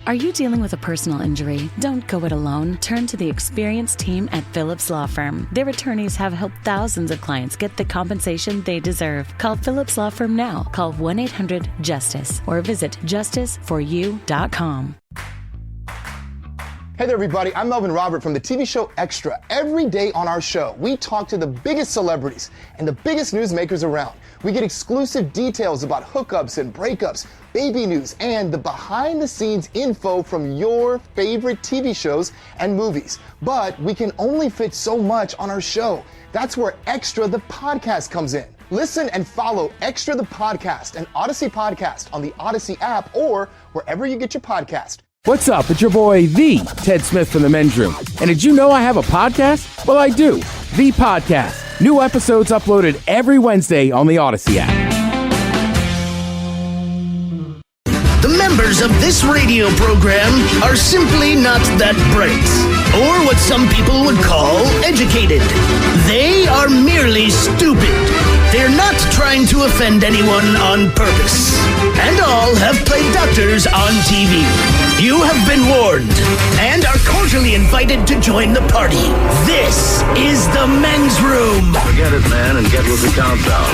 Are you dealing with a personal injury? Don't go it alone. Turn to the experienced team at Phillips Law Firm. Their attorneys have helped thousands of clients get the compensation they deserve. Call Phillips Law Firm now. Call 1-800-JUSTICE or visit justiceforyou.com. Hey there, everybody. I'm Melvin Robert from the TV show Extra. Every day on our show, we talk to the biggest celebrities and the biggest newsmakers around. We get exclusive details about hookups and breakups, baby news, and the behind-the-scenes info from your favorite TV shows and movies. But we can only fit so much on our show. That's where Extra the Podcast comes in. Listen and follow Extra the Podcast and Odyssey Podcast on the Odyssey app or wherever you get your podcast. What's up? It's your boy, the Ted Smith from The Men's Room. And did you know I have a podcast? Well, I do. The Podcast. New episodes uploaded every Wednesday on the Odyssey app. The members of this radio program are simply not that bright, or what some people would call educated. They are merely stupid. They're not trying to offend anyone on purpose. And all have played doctors on TV. You have been warned and are cordially invited to join the party. This is The Men's Room. Forget it, man, and get with the countdown.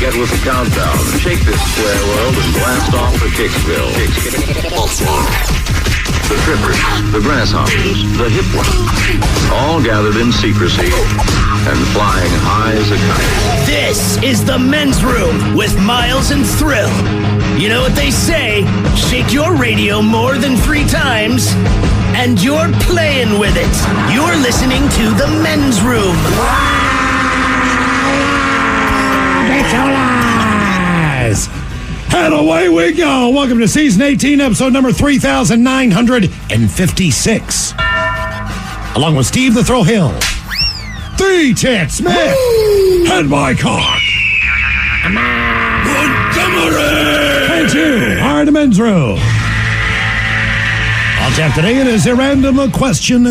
Get with the countdown. Shake this square world and blast off for Kicksville. The trippers, the grasshoppers, the hip ones, all gathered in secrecy and flying high as a kite. This is The Men's Room with Miles and Thrill. You know what they say, shake your radio more than 3 times, and you're playing with it. You're listening to The Men's Room. And away we go. Welcome to Season 18, episode number 3,956. Along with Steve the Thrill Hill, the Ted Smith, and my cock, Montgomery. And you are The Men's Room. On tap today, it is a random question.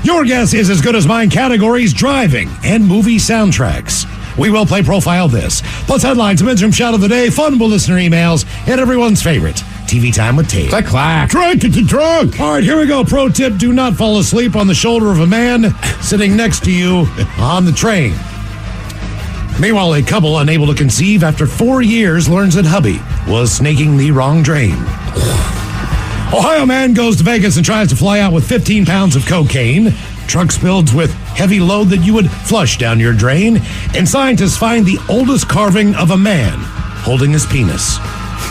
Your guess is as good as mine. Categories: driving and movie soundtracks. We will play Profile This, plus headlines, a Men's Room shout of the day, fun listener emails, and everyone's favorite, TV Time with Tate. Clack. Drunk. All right, here we go. Pro tip, do not fall asleep on the shoulder of a man sitting next to you on the train. Meanwhile, a couple unable to conceive after 4 years learns that hubby was snaking the wrong drain. Ohio man goes to Vegas and tries to fly out with 15 pounds of cocaine. Truck spilled with heavy load that you would flush down your drain. And scientists find the oldest carving of a man holding his penis.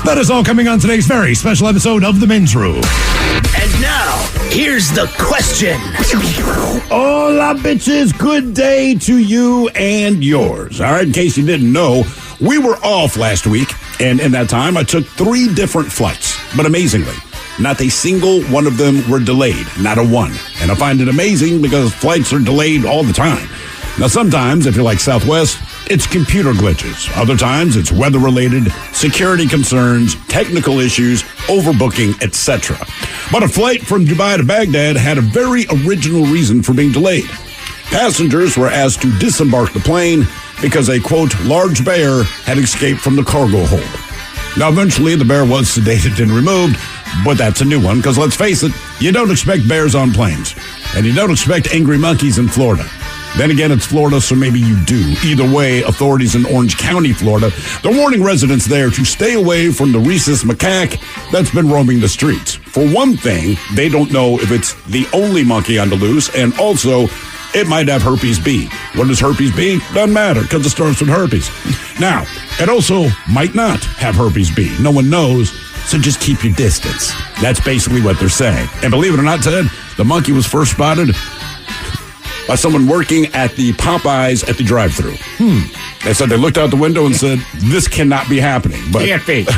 That is all coming on today's very special episode of The Men's Room. And now, here's the question. Hola, bitches. Good day to you and yours. All right, in case you didn't know, we were off last week, and in that time, I took 3 different flights. But amazingly, not a single one of them were delayed, not a one. And I find it amazing because flights are delayed all the time. Now, sometimes, if you're like Southwest, it's computer glitches. Other times, it's weather-related, security concerns, technical issues, overbooking, etc. But a flight from Dubai to Baghdad had a very original reason for being delayed. Passengers were asked to disembark the plane because a, quote, large bear had escaped from the cargo hold. Now, eventually, the bear was sedated and removed, but that's a new one, because let's face it, you don't expect bears on planes, and you don't expect angry monkeys in Florida. Then again, it's Florida, so maybe you do. Either way, authorities in Orange County, Florida, they're warning residents there to stay away from the rhesus macaque that's been roaming the streets. For one thing, they don't know if it's the only monkey on the loose, and also, it might have herpes B. What is herpes B? Doesn't matter, because it starts with herpes. Now, it also might not have herpes B. No one knows, so just keep your distance. That's basically what they're saying. And believe it or not, Ted, the monkey was first spotted by someone working at the Popeyes at the drive-thru. They said they looked out the window and said, this cannot be happening. But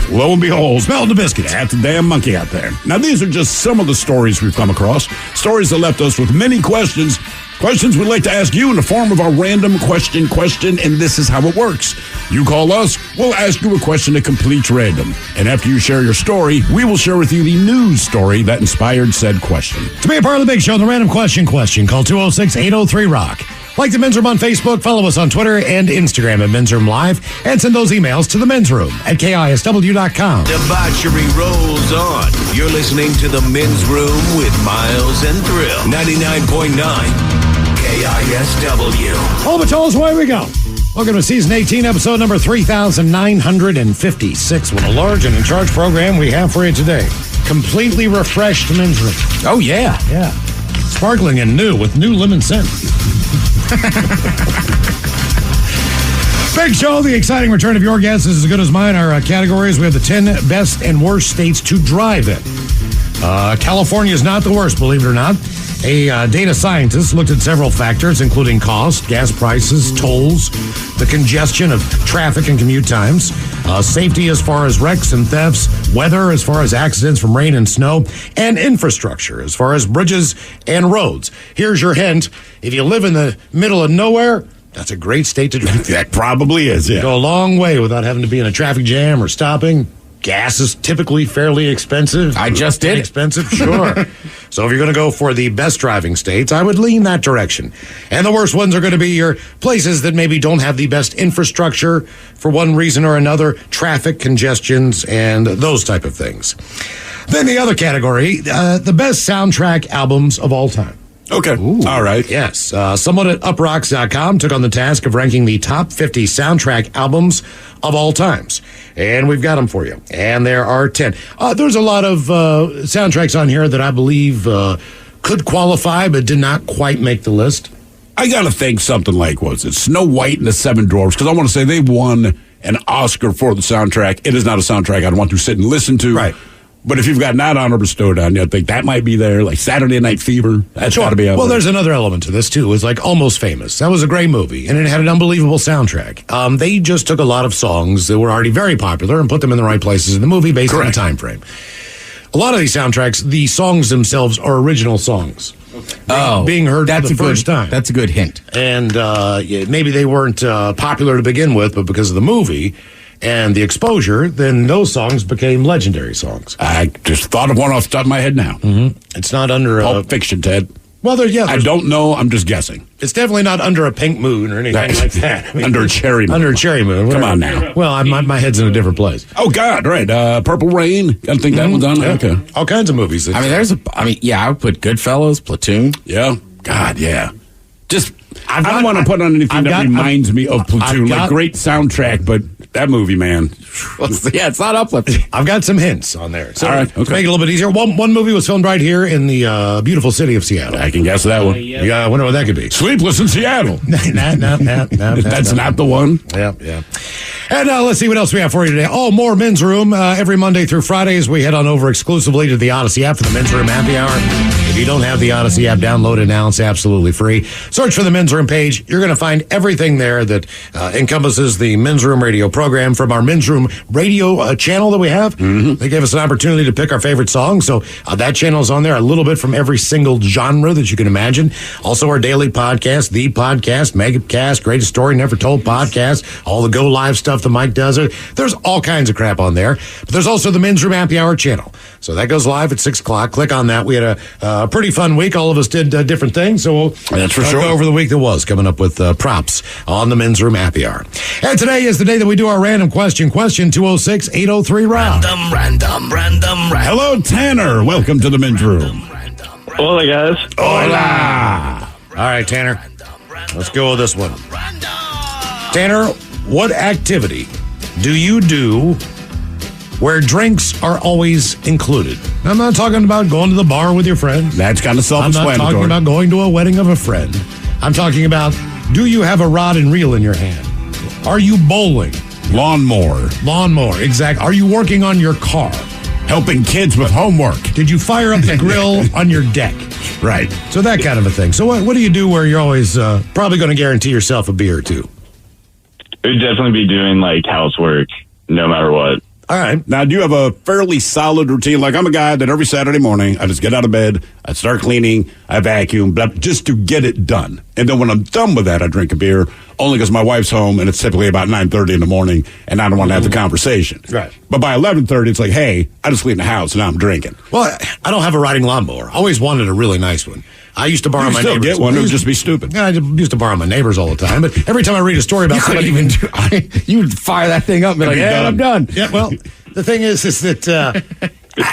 lo and behold, smell the biscuits. That's a damn monkey out there. Now, these are just some of the stories we've come across. Stories that left us with many questions. Questions we'd like to ask you in the form of our random question, and this is how it works. You call us, we'll ask you a question that completes random. And after you share your story, we will share with you the news story that inspired said question. To be a part of the big show, the random question, call 206-803-ROCK. Like the Men's Room on Facebook, follow us on Twitter and Instagram at Men's Room Live, and send those emails to the Men's Room at KISW.com. Debauchery rolls on. You're listening to The Men's Room with Miles and Thrill. 99.9 KISW. All but tell us away we go. Welcome to Season 18, Episode number 3,956. What a large and in-charge program we have for you today. Completely refreshed Men's Room. Oh, yeah. Yeah. Sparkling and new with new lemon scent. Big show, the exciting return of your guests is as good as mine. Our categories, we have the 10 best and worst states to drive in. California is not the worst, believe it or not. A data scientist looked at several factors, including cost, gas prices, tolls, the congestion of traffic and commute times, safety as far as wrecks and thefts, weather as far as accidents from rain and snow, and infrastructure as far as bridges and roads. Here's your hint. If you live in the middle of nowhere, that's a great state to drive. That probably is, yeah. Go a long way without having to be in a traffic jam or stopping. Gas is typically fairly expensive. I just did. Expensive, sure. So if you're going to go for the best driving states, I would lean that direction. And the worst ones are going to be your places that maybe don't have the best infrastructure for one reason or another, traffic congestions, and those type of things. Then the other category, the best soundtrack albums of all time. Okay. Ooh. All right. Yes. Someone at uprocks.com took on the task of ranking the top 50 soundtrack albums of all times. And we've got them for you. And there are 10. There's a lot of soundtracks on here that I believe could qualify, but did not quite make the list. I got to think something like, what was it, Snow White and the Seven Dwarfs? Because I want to say they won an Oscar for the soundtrack. It is not a soundtrack I'd want to sit and listen to. Right. But if you've got that honor bestowed on you, I think that might be there. Like Saturday Night Fever. That's got to be out Well, there. there's another element to this, too. It's like Almost Famous. That was a great movie, and it had an unbelievable soundtrack. They just took a lot of songs that were already very popular and put them in the right places in the movie based on the time frame. A lot of these soundtracks, the songs themselves are original songs. Being heard for the first time. That's a good hint. And maybe they weren't popular to begin with, but because of the movie and the exposure, then those songs became legendary songs. I just thought of one off the top of my head now. Mm-hmm. It's not under Pulp Fiction, Ted. Well, I don't know. I'm just guessing. It's definitely not under a pink moon or anything like that. I mean, under a cherry moon. Under a cherry moon. Come on now. Well, my head's in a different place. Oh, God, right. Purple Rain. I think that one's on there. Yeah. Okay. All kinds of movies. I would put Goodfellas, Platoon. Yeah. God, yeah. Just, I got- don't want to put on anything that reminds me of Platoon. I've got- Like, great soundtrack, but that movie, man. Yeah, it's not uplifting. I've got some hints on there. So All right, to okay. make it a little bit easier, one movie was filmed right here in the beautiful city of Seattle. I can guess that one. Yeah, I wonder what that could be. Sleepless in Seattle. That's not the one. Yeah. And let's see what else we have for you today. Oh, more Men's Room. Every Monday through Fridays, we head on over exclusively to the Odyssey app for the Men's Room Happy Hour. If you don't have the Odyssey app, download it now. It's absolutely free. Search for the Men's Room page. You're going to find everything there that encompasses the Men's Room radio program from our Men's Room radio channel that we have. Mm-hmm. They gave us an opportunity to pick our favorite songs. So that channel is on there, a little bit from every single genre that you can imagine. Also, our daily podcast, The Podcast, Megacast, Greatest Story Never Told podcast, all the Go Live stuff that Mike does. There's all kinds of crap on there. But there's also the Men's Room Happy Hour channel. So that goes live at 6 o'clock. Click on that. We had a pretty fun week. All of us did different things. So we'll That's for sure. go over the week that was, coming up with props on the Men's Room Happy Hour. And today is the day that we do our random question. Question 206-803-ROB. Random. Hello, Tanner. Welcome to the Men's Room. Hola, guys. Hola. All right, Tanner. Let's go with this one. Tanner, what activity do you do where drinks are always included? I'm not talking about going to the bar with your friends. That's kind of I'm not self-explanatory. talking about going to a wedding of a friend. I'm talking about, do you have a rod and reel in your hand? Are you bowling? Lawnmower, exactly. Are you working on your car? Helping kids with homework. Did you fire up the grill on your deck? Right. So that kind of a thing. So what do you do where you're always probably going to guarantee yourself a beer or two? It would definitely be doing like housework, no matter what. All right. Now, do you have a fairly solid routine? Like, I'm a guy that every Saturday morning, I just get out of bed, I start cleaning, I vacuum, just to get it done. And then when I'm done with that, I drink a beer, only because my wife's home, and it's typically about 9:30 in the morning, and I don't want to have the conversation. Right. But by 11:30, it's like, hey, I just cleaned the house, and now I'm drinking. Well, I don't have a riding lawnmower. Always wanted a really nice one. I used to borrow You my still neighbor's. get one, it would just be stupid. Yeah, I used to borrow my neighbors all the time. But every time I read a story about You couldn't somebody, even do. You would fire that thing up and be like, "Yeah, I'm done." Yeah, well, the thing is that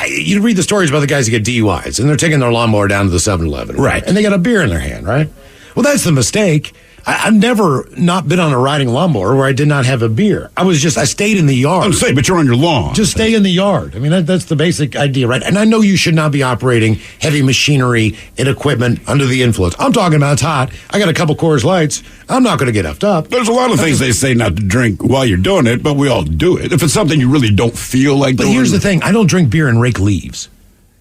You read the stories about the guys who get DUIs, and they're taking their lawnmower down to the 7-Eleven. Right. And they got a beer in their hand, right? Well, that's the mistake. I've never not been on a riding lawnmower where I did not have a beer. I stayed in the yard. I'm saying, but you're on your lawn. Just stay in the yard. I mean, that's the basic idea, right? And I know you should not be operating heavy machinery and equipment under the influence. I'm talking about it's hot. I got a couple Coors Lights. I'm not going to get effed up. There's a lot of things they say not to drink while you're doing it, but we all do it. If it's something you really don't feel like doing. But here's the thing. I don't drink beer and rake leaves.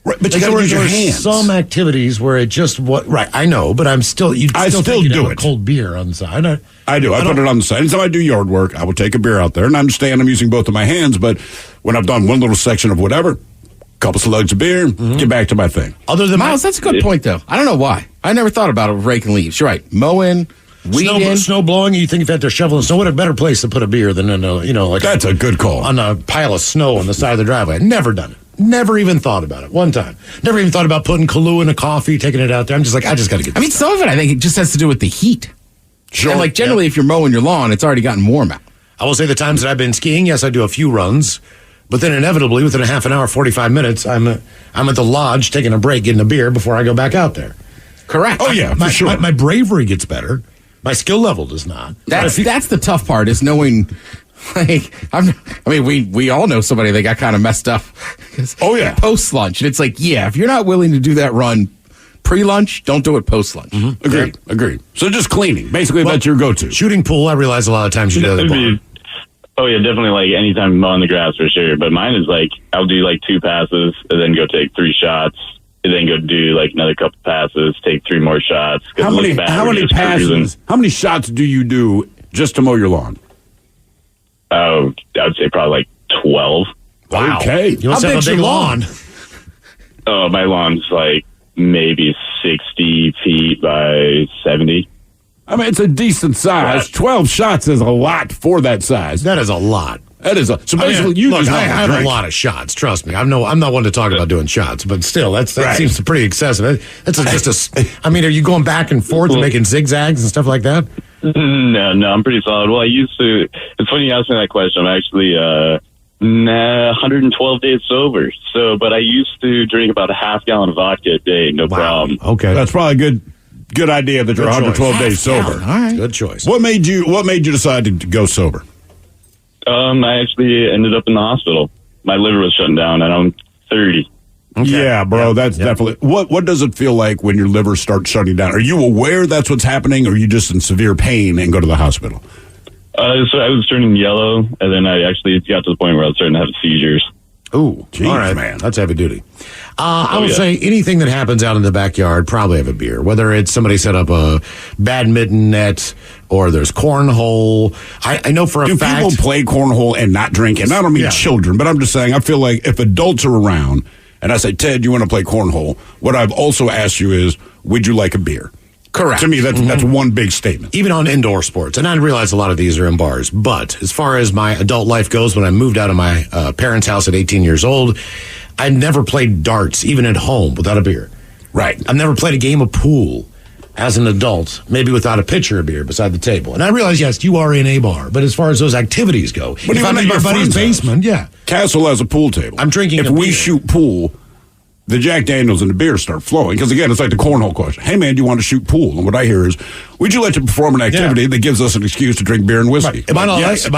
Right, but you got to use your hands. Some activities where it just right. I know, but I'm still. I still do it. Cold beer on the side. I do. I put it on the side. Anytime I do yard work, I will take a beer out there, and I understand I'm using both of my hands. But when I've done one little section of whatever, couple slugs of beer, get back to my thing. Other than Miles, that's a good point, though. I don't know why. I never thought about it with raking leaves. You're right. Mowing. Snow blowing. You think if they're shoveling snow, what a better place to put a beer than like that's a good call on a pile of snow on the side of the driveway. Never done it. Never even thought about it. One time. Never even thought about putting Kahlua in a coffee, taking it out there. I'm just like, I just got to get. Some of it I think it just has to do with the heat. Sure. And like generally, if you're mowing your lawn, it's already gotten warm out. I will say the times that I've been skiing, yes, I do a few runs, but then inevitably within a half an hour, 45 minutes, I'm at the lodge taking a break, getting a beer before I go back out there. Correct. Oh yeah, for sure. My bravery gets better. My skill level does not. That's the tough part is knowing. We all know somebody that got kind of messed up. Oh yeah, post lunch, and it's like, yeah, if you're not willing to do that run pre-lunch, don't do it post lunch. Mm-hmm. Agreed. So just cleaning, basically, that's your go-to. Shooting pool. I realize a lot of times you do that. Oh yeah, definitely. Like anytime mowing the grass for sure. But mine is like I'll do like 2 passes and then go take 3 shots. And then go do like another couple passes, take 3 more shots. How many passes? Cruising. How many shots do you do just to mow your lawn? Oh, I would say probably like 12. Wow. Okay. You must have a big lawn. Oh, my lawn's like maybe 60 feet by 70. I mean, it's a decent size. 12 shots is a lot for that size. That is a lot. That is so basically you just I have drink. a lot of shots. Trust me, I'm not one to talk about doing shots, but still, that seems pretty excessive. That's just I mean, are you going back and forth and making zigzags and stuff like that? No, I'm pretty solid. Well, I used to. It's funny you asked me that question. I'm actually 112 days sober. So, but I used to drink about a half gallon of vodka a day, no problem. Okay, that's probably a good idea that you're 112 days sober. All right, good choice. What made you decide to go sober? I actually ended up in the hospital. My liver was shutting down, and I'm 30. Okay. Yeah, bro, that's definitely. What does it feel like when your liver starts shutting down? Are you aware that's what's happening, or are you just in severe pain and go to the hospital? So I was turning yellow, and then I actually got to the point where I was starting to have seizures. Ooh, jeez, all right, man, that's heavy duty. I would say anything that happens out in the backyard, probably have a beer. Whether it's somebody set up a badminton net or there's cornhole. I know for a fact. Do people play cornhole and not drink? And I don't mean children, but I'm just saying I feel like if adults are around and I say, Ted, you want to play cornhole? What I've also asked you is, would you like a beer? Correct. To me, that's one big statement. Even on indoor sports. And I realize a lot of these are in bars. But as far as my adult life goes, when I moved out of my parents' house at 18 years old, I never played darts, even at home, without a beer. Right. I've never played a game of pool as an adult, maybe without a pitcher of beer beside the table. And I realize, yes, you are in a bar. But as far as those activities go, but if I'm in my buddy's basement, Castle has a pool table. I'm drinking If we shoot pool, the Jack Daniels and the beer start flowing. Because, again, it's like the cornhole question. Hey, man, do you want to shoot pool? And what I hear is, would you like to perform an activity that gives us an excuse to drink beer and whiskey? Right. Am I on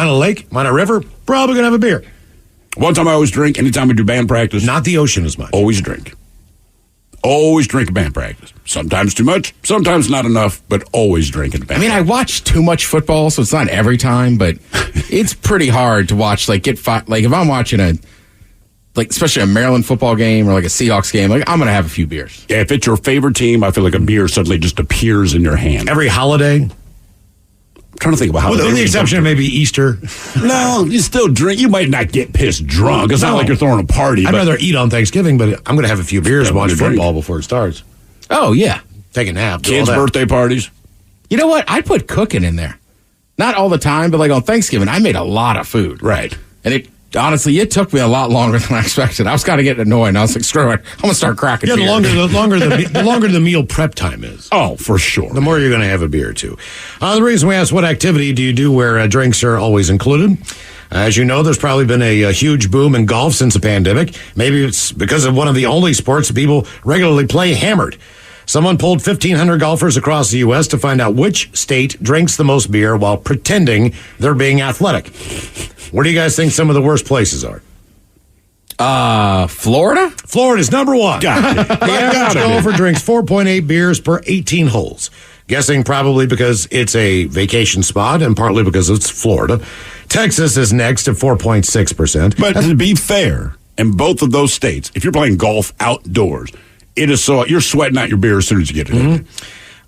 a lake? Am I on a river? Probably going to have a beer. One time I always drink. Anytime we do band practice. Not the ocean as much. Always drink. Always drink at band practice. Sometimes too much, sometimes not enough, but always drink at band practice. I watch too much football, so it's not every time, but it's pretty hard to watch, like if I'm watching especially a Maryland football game or like a Seahawks game, I'm going to have a few beers. Yeah, if it's your favorite team, I feel like a beer suddenly just appears in your hand. Every holiday. I'm trying to think about with the exception of maybe Easter. No, you still drink. You might not get pissed drunk. It's not like you're throwing a party. I'd rather eat on Thanksgiving, but I'm going to have a few beers and watch football before it starts. Oh, yeah. Take a nap. Kids' birthday parties. You know what? I'd put cooking in there. Not all the time, but like on Thanksgiving, I made a lot of food. Right. And honestly, it took me a lot longer than I expected. I was kind of getting annoyed. I was like, screw it. I'm going to start cracking beer. The longer the meal prep time is. Oh, for sure. The more you're going to have a beer, too. The reason we asked what activity do you do where drinks are always included, As you know, there's probably been a huge boom in golf since the pandemic. Maybe it's because of one of the only sports that people regularly play, hammered. Someone polled 1,500 golfers across the U.S. to find out which state drinks the most beer while pretending they're being athletic. Where do you guys think some of the worst places are? Florida? Florida's number one. The average golfer drinks 4.8 beers per 18 holes. Guessing probably because it's a vacation spot and partly because it's Florida. Texas is next at 4.6%. But to be fair, in both of those states, if you're playing golf outdoors, it is so you're sweating out your beer as soon as you get it.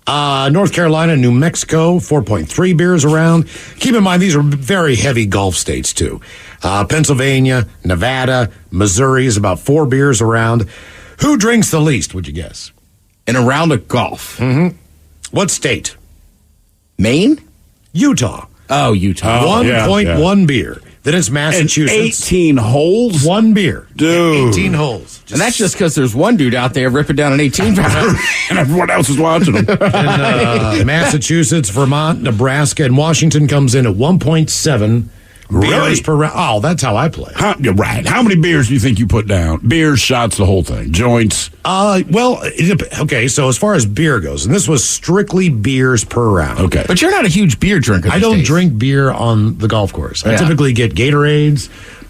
North Carolina, New Mexico, 4.3 beers around. Keep in mind, these are very heavy golf states, too. Pennsylvania, Nevada, Missouri is about 4 beers around. Who drinks the least, would you guess? In a round of golf. What state? Maine? Utah. Oh, Utah. 1.1 beer. Then it's Massachusetts. 18 holes? 1 beer. Dude. 18 holes. And that's just because there's one dude out there ripping down an 18-pounder. And everyone else is watching them. And, Massachusetts, Vermont, Nebraska, and Washington comes in at 1.7 beers per round. Oh, that's how I play. You're right. How many beers do you think you put down? Beers, shots, the whole thing. Joints? Okay, so as far as beer goes, and this was strictly beers per round. Okay. But you're not a huge beer drinker. I don't drink beer on the golf course. I typically get Gatorades,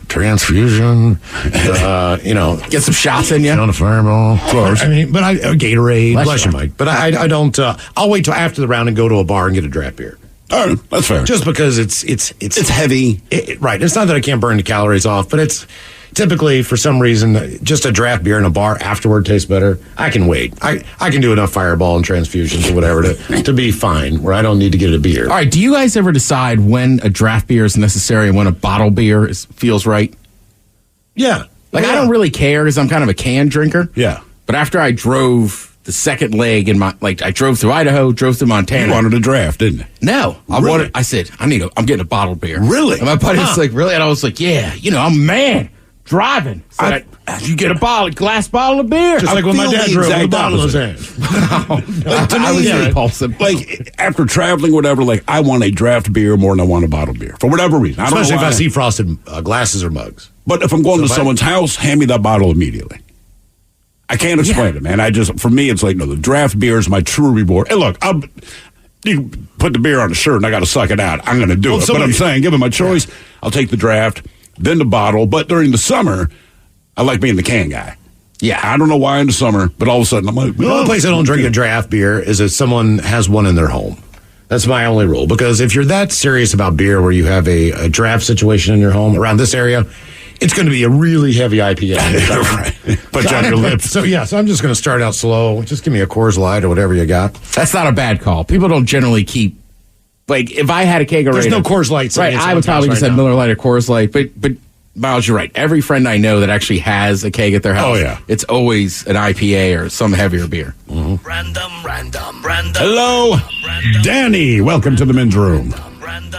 transfusion, get some shots in you. On a fireball. Of course. Gatorade, bless you, Mike. But I don't, I'll wait till after the round and go to a bar and get a draft beer. Oh, that's fair. Just because it's heavy. Right. It's not that I can't burn the calories off, but it's typically, for some reason, just a draft beer in a bar afterward tastes better. I can wait. I can do enough fireball and transfusions or whatever to be fine, where I don't need to get a beer. All right. Do you guys ever decide when a draft beer is necessary and when a bottle beer feels right? Yeah. I don't really care because I'm kind of a can drinker. Yeah. But after I drove the second leg in I drove through Idaho, drove through Montana. You wanted a draft, didn't you? No, I said I'm getting a bottled beer. Really? And my buddy was like, really? And I was like, yeah, I'm a man driving. So you get a glass bottle of beer. Just like when my dad drove with a bottle in his hand. I was impulsive. Like after traveling, whatever. Like I want a draft beer more than I want a bottled beer for whatever reason. Especially if I see frosted glasses or mugs. But if I'm going to someone's house, hand me that bottle immediately. I can't explain it, man. For me, it's like, no, the draft beer is my true reward. Hey, look, you can put the beer on a shirt and I got to suck it out. I'm going to do it. But I'm saying, given my choice, I'll take the draft, then the bottle. But during the summer, I like being the can guy. Yeah, I don't know why in the summer, but all of a sudden I'm like, the only place I don't drink a draft beer is if someone has one in their home. That's my only rule. Because if you're that serious about beer where you have a draft situation in your home around this area, it's going to be a really heavy IPA. Put you on your lips. So I'm just going to start out slow. Just give me a Coors Light or whatever you got. That's not a bad call. People don't generally keep, if I had a kegerator. There's no Coors Lights. Right, I would probably just have Miller Lite or Coors Light. But Miles, you're right. Every friend I know that actually has a keg at their house, it's always an IPA or some heavier beer. Mm-hmm. Random. Hello, Danny. Welcome to the men's room.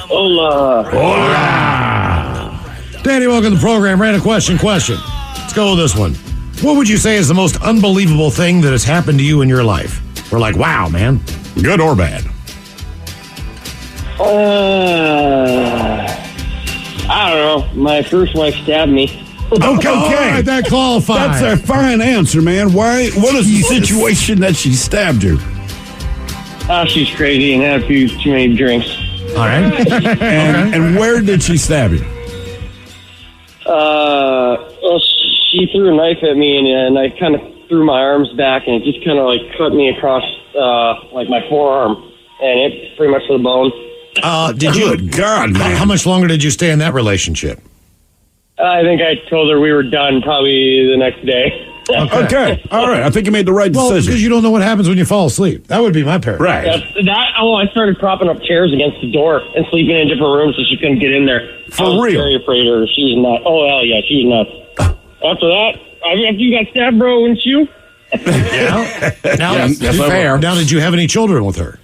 Hola. Danny, welcome to the program. Random question. Let's go with this one. What would you say is the most unbelievable thing that has happened to you in your life? We're like, wow, man. Good or bad? I don't know. My first wife stabbed me. Okay. All right, that qualifies. That's a fine answer, man. Why? What is the situation that she stabbed you? She's crazy and had a few too many drinks. All right. And where did she stab you? She threw a knife at me, and I kind of threw my arms back, and it just kind of cut me across my forearm, and it pretty much to the bone. Did you? Good God, man! How much longer did you stay in that relationship? I think I told her we were done probably the next day. Okay. All right. I think you made the right decision. Because you don't know what happens when you fall asleep. That would be my parent. Right. I started propping up chairs against the door and sleeping in different rooms so she couldn't get in there. For I was real? very afraid of her. She was nuts. Oh, hell yeah, she was nuts. After that, after you got stabbed, bro, wouldn't you? Yeah. Now, fair. Now, did you have any children with her?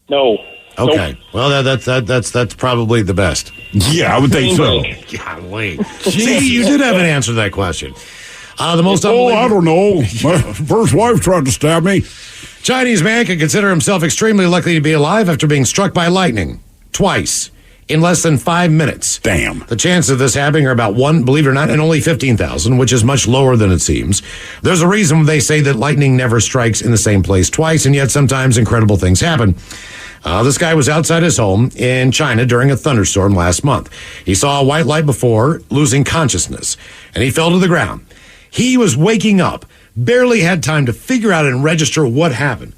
No. Okay. Nope. Well, that's probably the best. Yeah, I would think so. Golly. See, you did have an answer to that question. The most unbelievable. I don't know. My first wife tried to stab me. Chinese man can consider himself extremely lucky to be alive after being struck by lightning twice. in less than 5 minutes. Damn. The chances of this happening are about 1, believe it or not, and only 15,000, which is much lower than it seems. There's a reason they say that lightning never strikes in the same place twice, and yet sometimes incredible things happen. This guy was outside his home in China during a thunderstorm last month. He saw a white light before losing consciousness, and he fell to the ground. He was waking up, barely had time to figure out and register what happened,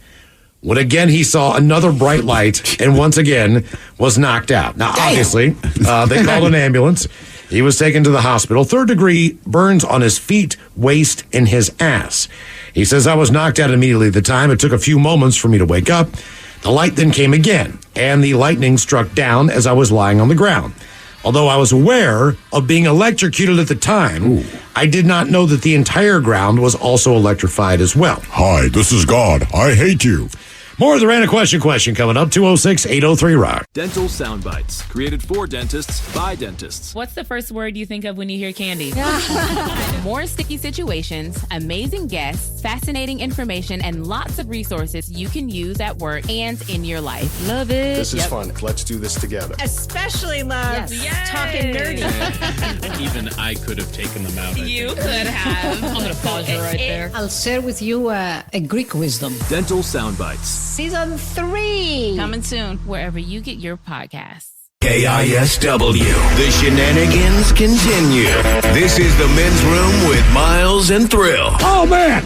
when again he saw another bright light and once again was knocked out. Now, obviously, they called an ambulance. He was taken to the hospital. 3rd-degree burns on his feet, waist, and his ass. He says, I was knocked out immediately at the time. It took a few moments for me to wake up. The light then came again, and the lightning struck down as I was lying on the ground. Although I was aware of being electrocuted at the time, I did not know that the entire ground was also electrified as well. Hi, this is God. I hate you. More of the Random Question coming up, 206-803-ROCK. Dental sound bites, created for dentists by dentists. What's the first word you think of when you hear candy? More sticky situations, amazing guests, fascinating information, and lots of resources you can use at work and in your life. Love it. This is fun. Let's do this together. Especially love talking nerdy. Even I could have taken them out. You could have. I'm going to pause you right there. I'll share with you a Greek wisdom. Dental sound bites. Season 3. Coming soon, wherever you get your podcasts. KISW. The shenanigans continue. This is the Men's Room with Miles and Thrill. Oh, man.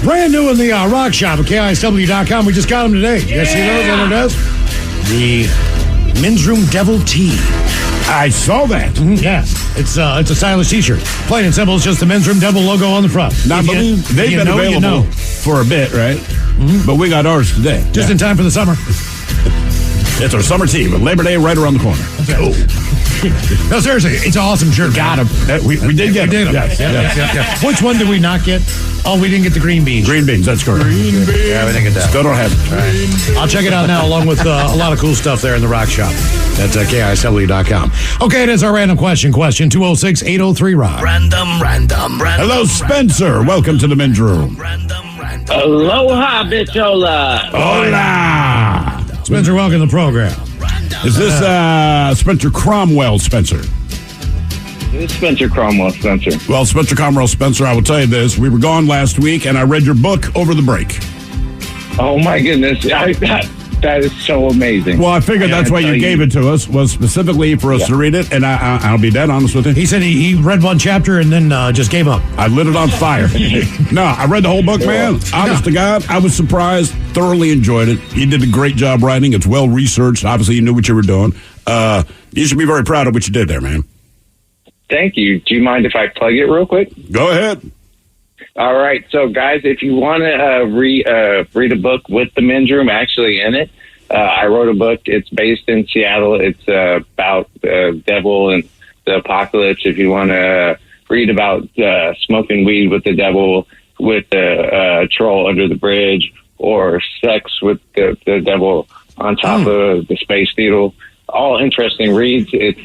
Brand new in the rock shop at KISW.com. We just got them today. You guys see those on their desk? The Men's Room Devil Tee. I saw that. Mm-hmm. Yeah. It's a stylish t-shirt. Plain and simple. It's just the Men's Room Devil logo on the front. Now, I believe they've been available for a bit, right? Mm-hmm. But we got ours today. Just in time for the summer. It's our summer tea, but Labor Day right around the corner. Okay. No, seriously, it's an awesome shirt. Got him. We did get them. Yes. Which one did we not get? Oh, we didn't get the green beans. Green beans, that's correct. Green beans. Yeah, we didn't get that. Still don't have it. Right. I'll check it out now, along with a lot of cool stuff there in the rock shop. That's KISW.com. Okay, it is our random question. 206-803-ROCK. Random. Hello, Spencer. Welcome to the Men's Room. Aloha, bichola. Hola. Spencer, welcome to the program. Is this Spencer Cromwell, Spencer? This is Spencer Cromwell, Spencer. Well, Spencer Cromwell, Spencer, I will tell you this. We were gone last week, and I read your book over the break. Oh, my goodness. That is so amazing. Well, I figured that's why you gave it to us, was specifically for us to read it, and I'll be dead honest with you. He said he read one chapter and then just gave up. I lit it on fire. No, I read the whole book, man. Honest to God, I was surprised, thoroughly enjoyed it. You did a great job writing. It's well-researched. Obviously, you knew what you were doing. You should be very proud of what you did there, man. Thank you. Do you mind if I plug it real quick? Go ahead. All right. So, guys, if you want to read a book with the Men's Room actually in it, I wrote a book. It's based in Seattle. It's about the devil and the apocalypse. If you want to read about smoking weed with the devil, with the troll under the bridge, or sex with the devil on top of the Space Needle, all interesting reads. It's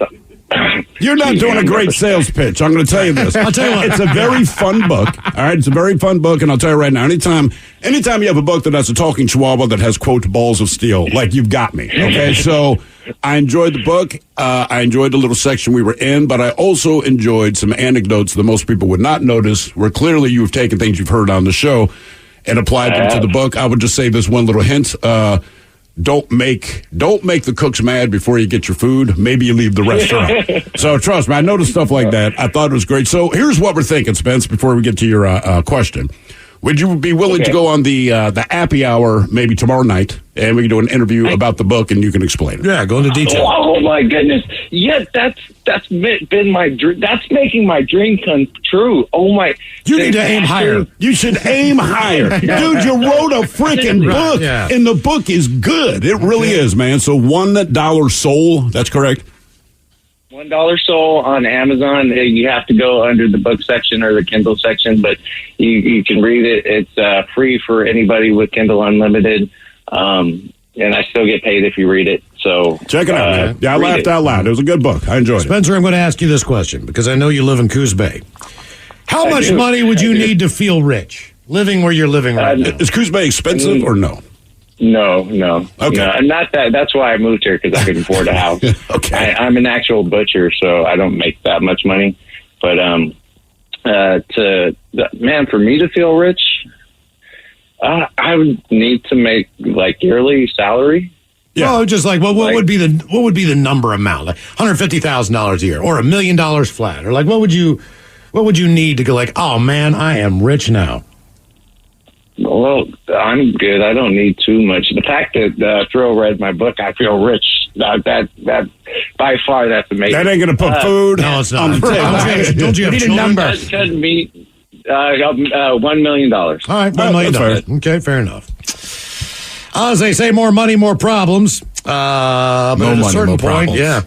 You're not doing a great sales pitch. I'm going to tell you this. I'll tell you what. It's a very fun book. All right, it's a very fun book, and I'll tell you right now, anytime you have a book that has a talking chihuahua that has, quote, balls of steel, like you've got me, okay? So I enjoyed the book. I enjoyed the little section we were in, but I also enjoyed some anecdotes that most people would not notice, where clearly you have taken things you've heard on the show and applied them to the book. I would just say this one little hint. Don't make the cooks mad before you get your food. Maybe you leave the restaurant. So trust me, I noticed stuff like that. I thought it was great. So here's what we're thinking, Spence, before we get to your question. Would you be willing to go on the happy hour maybe tomorrow night, and we can do an interview about the book, and you can explain it? Yeah, go into detail. Oh my goodness! Yeah, that's been my dream. That's making my dream come true. Oh my! You need to aim higher. You should aim higher, dude. You wrote a freaking book, and the book is good. It really is, man. So $1 Soul. That's correct. $1 Soul on Amazon. You have to go under the book section or the Kindle section, but you can read it. It's free for anybody with Kindle Unlimited, and I still get paid if you read it. So check it out, man. Yeah, I laughed out loud. It was a good book. I enjoyed it. Spencer, I'm going to ask you this question because I know you live in Coos Bay. How much money would you need to feel rich living where you're living right now? Is Coos Bay expensive or no? No. Okay. No, and not that. That's why I moved here, because I couldn't afford a house. Okay. I'm an actual butcher, so I don't make that much money. But for me to feel rich, I would need to make like yearly salary. Yeah. Well, just like what would be the number amount? Like $150,000 a year, or $1 million flat, or like what would you need to go like, oh man, I am rich now? Well, I'm good. I don't need too much. The fact that Thrill read my book, I feel rich. That by far, that's amazing. That ain't gonna put food. No, it's not. On the table. Don't you have need a children? number? That could be $1 million. All right, $1 million. That's Okay, fair enough. As they say, more money, more problems. But at a money, certain more point, problems.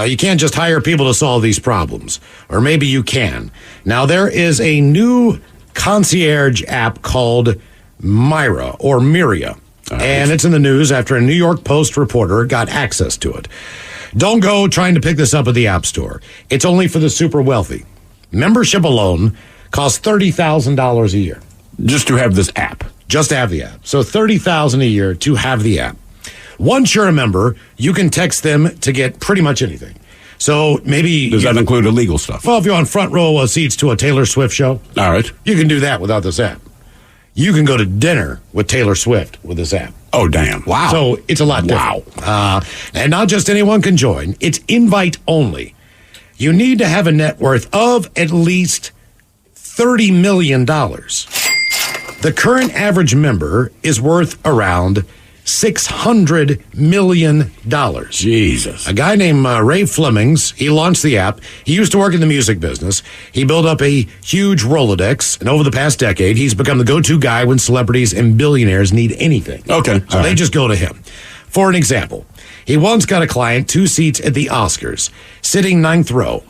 you can't just hire people to solve these problems. Or maybe you can. Now, there is a new concierge app called Myra, or Miria. And it's in the news after a New York Post reporter got access to it. Don't go trying to pick this up at the App Store. It's only for the super wealthy. Membership alone costs $30,000 a year. Just to have this app. Just to have the app. So $30,000 a year to have the app. Once you're a member, you can text them to get pretty much anything. So maybe... Does that include illegal stuff? Well, if you're on front row seats to a Taylor Swift show, all right, you can do that without this app. You can go to dinner with Taylor Swift with this app. Oh, damn. Wow. So it's a lot different. Wow. And not just anyone can join. It's invite only. You need to have a net worth of at least $30 million. The current average member is worth around $600 million. Jesus. A guy named Ray Flemings, he launched the app. He used to work in the music business. He built up a huge Rolodex, and over the past decade, he's become the go-to guy when celebrities and billionaires need anything. Okay. So they just go to him. For an example, he once got a client 2 seats at the Oscars, sitting 9th row,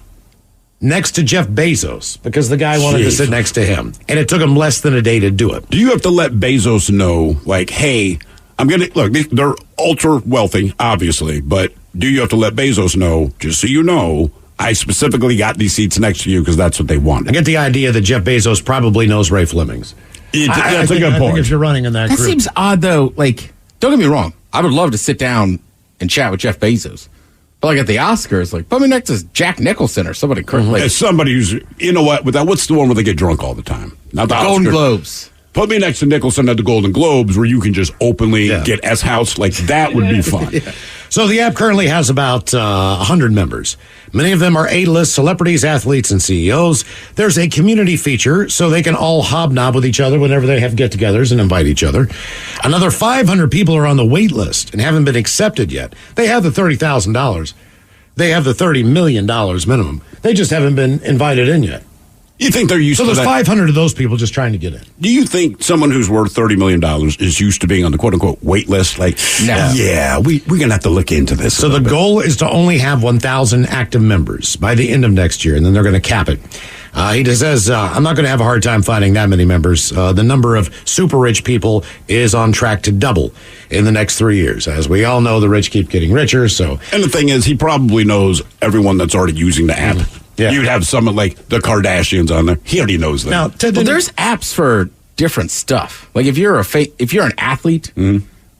next to Jeff Bezos, because the guy wanted to sit next to him. And it took him less than a day to do it. Do you have to let Bezos know, like, hey, I'm going to, look, they're ultra wealthy, obviously, but do you have to let Bezos know, just so you know, I specifically got these seats next to you because that's what they wanted? I get the idea that Jeff Bezos probably knows Ray Flemings. That's a good point. I think if you're running in that That group. seems odd, though. Like, don't get me wrong. I would love to sit down and chat with Jeff Bezos. But, like, at the Oscars, like, put me next to Jack Nicholson or somebody. Like, As somebody who's, you know what, what's the one where they get drunk all the time? Not the Golden Oscars. Globes. Put me next to Nicholson at the Golden Globes where you can just openly get S-House. Like, that would be fun. So the app currently has about 100 members. Many of them are A-list celebrities, athletes, and CEOs. There's a community feature so they can all hobnob with each other whenever they have get-togethers and invite each other. Another 500 people are on the wait list and haven't been accepted yet. They have the $30,000. They have the $30 million minimum. They just haven't been invited in yet. You think they're used to that? So there's 500 of those people just trying to get in. Do you think someone who's worth $30 million is used to being on the quote-unquote wait list? Like, No. yeah, we're going to have to look into this. So the goal is to only have 1,000 active members by the end of next year, and then they're going to cap it. He just says, I'm not going to have a hard time finding that many members. The number of super rich people is on track to double in the next 3 years. As we all know, the rich keep getting richer. So, and the thing is, he probably knows everyone that's already using the app. Yeah. You'd have someone like the Kardashians on there. He already knows them. Now, Well, there's apps for different stuff. Like if you're an athlete,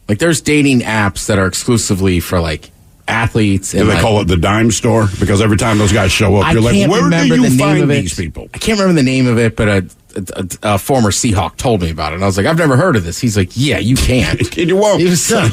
like there's dating apps that are exclusively for like athletes. Do And they like, call it the dime store? Because every time those guys show up, I you're like, can't where do remember you the name find of it. these people? I can't remember the name of it, but a former Seahawk told me about it. And I was like, I've never heard of this. He's like, yeah, you can. And you won't.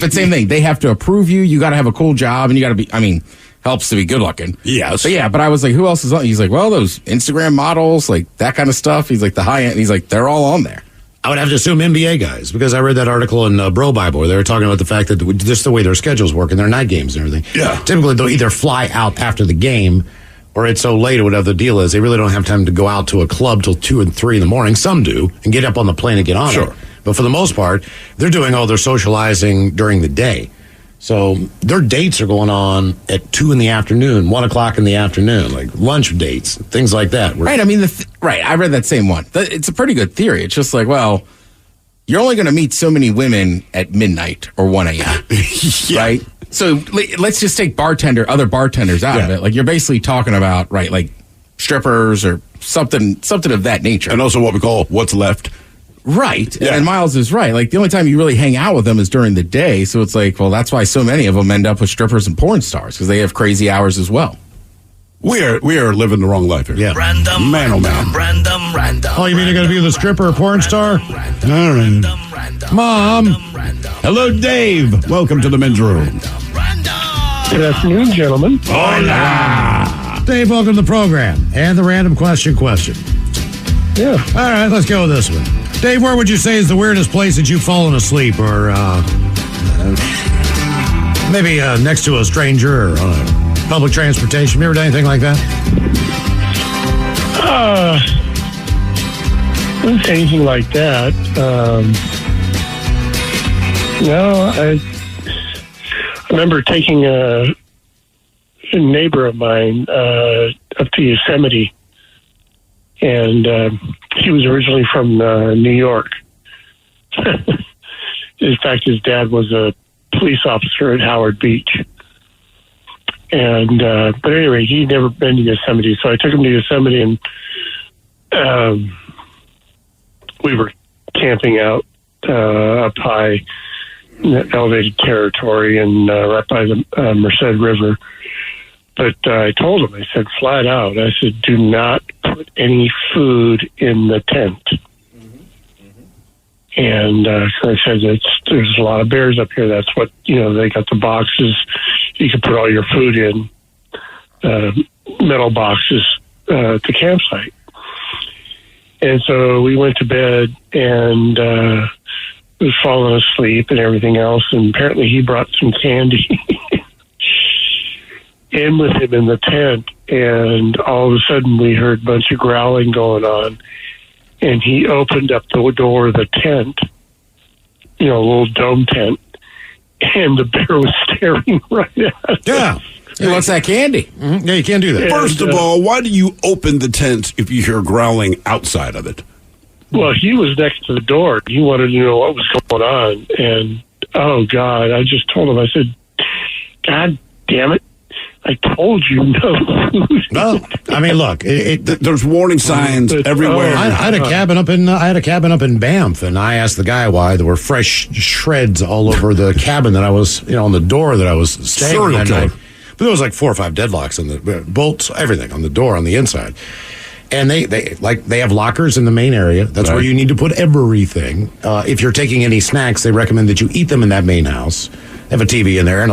But same thing. They have to approve you. You got to have a cool job, and you got to be. I mean, helps to be good looking. Yes. But I was like, who else is on? He's like, well, those Instagram models, like that kind of stuff. He's like the high end. He's like, they're all on there. I would have to assume NBA guys, because I read that article in Bro Bible where they were talking about the fact that just the way their schedules work and their night games and everything. Yeah. Typically, they'll either fly out after the game, or it's so late or whatever the deal is, they really don't have time to go out to a club till 2 and 3 in the morning. Some do, and get up on the plane and get on it. But for the most part, they're doing all their socializing during the day. So their dates are going on at 2 in the afternoon, 1 o'clock in the afternoon, like lunch dates, things like that. Right. I mean, I read that same one. It's a pretty good theory. It's just like, well, you're only going to meet so many women at midnight or 1 a.m. Right? So let's just take other bartenders out of it. Like you're basically talking about, right, like strippers or something of that nature. And also what we call what's left. Right. Yeah. And Miles is right. Like, the only time you really hang out with them is during the day. So it's like, well, that's why so many of them end up with strippers and porn stars, because they have crazy hours as well. We are living the wrong life here. Yeah. Random, Man, oh, man. random. Oh, you mean you're going to be with a stripper or porn star? All right. Mom. Hello, Dave. Welcome to the men's room. Good afternoon, gentlemen. Hola. Dave, welcome to the program. And the random question. Yeah. All right, let's go with this one. Dave, where would you say is the weirdest place that you've fallen asleep? Or maybe next to a stranger or on a public transportation? You ever done anything like that? Anything like that. No, I remember taking a neighbor of mine up to Yosemite, and he was originally from New York. In fact, his dad was a police officer at Howard Beach. And but anyway, he'd never been to Yosemite, so I took him to Yosemite, and we were camping out up high in the elevated territory and right by the Merced River. But I told him, I said flat out, I said, do not put any food in the tent. And so I said, there's a lot of bears up here. That's what, they got the boxes. You can put all your food in, metal boxes at the campsite. And so we went to bed and was falling asleep and everything else. And apparently he brought some candy in with him in the tent. And all of a sudden we heard a bunch of growling going on. And he opened up the door of the tent, a little dome tent, and the bear was staring right at us. Yeah. He wants that candy. Mm-hmm. Yeah, you can't do that. First of all, why do you open the tent if you hear growling outside of it? Well, he was next to the door. He wanted to know what was going on. And, oh, God, I just told him, I said, God damn it. I told you no food. No, I mean, look, there's warning signs everywhere. I had a cabin up in Banff, and I asked the guy why there were fresh shreds all over the cabin that I was, on the door that I was staying in that night. But there was like 4 or 5 deadlocks on the bolts, everything on the door on the inside. And they have lockers in the main area. That's where you need to put everything. If you're taking any snacks, they recommend that you eat them in that main house. Have a TV in there and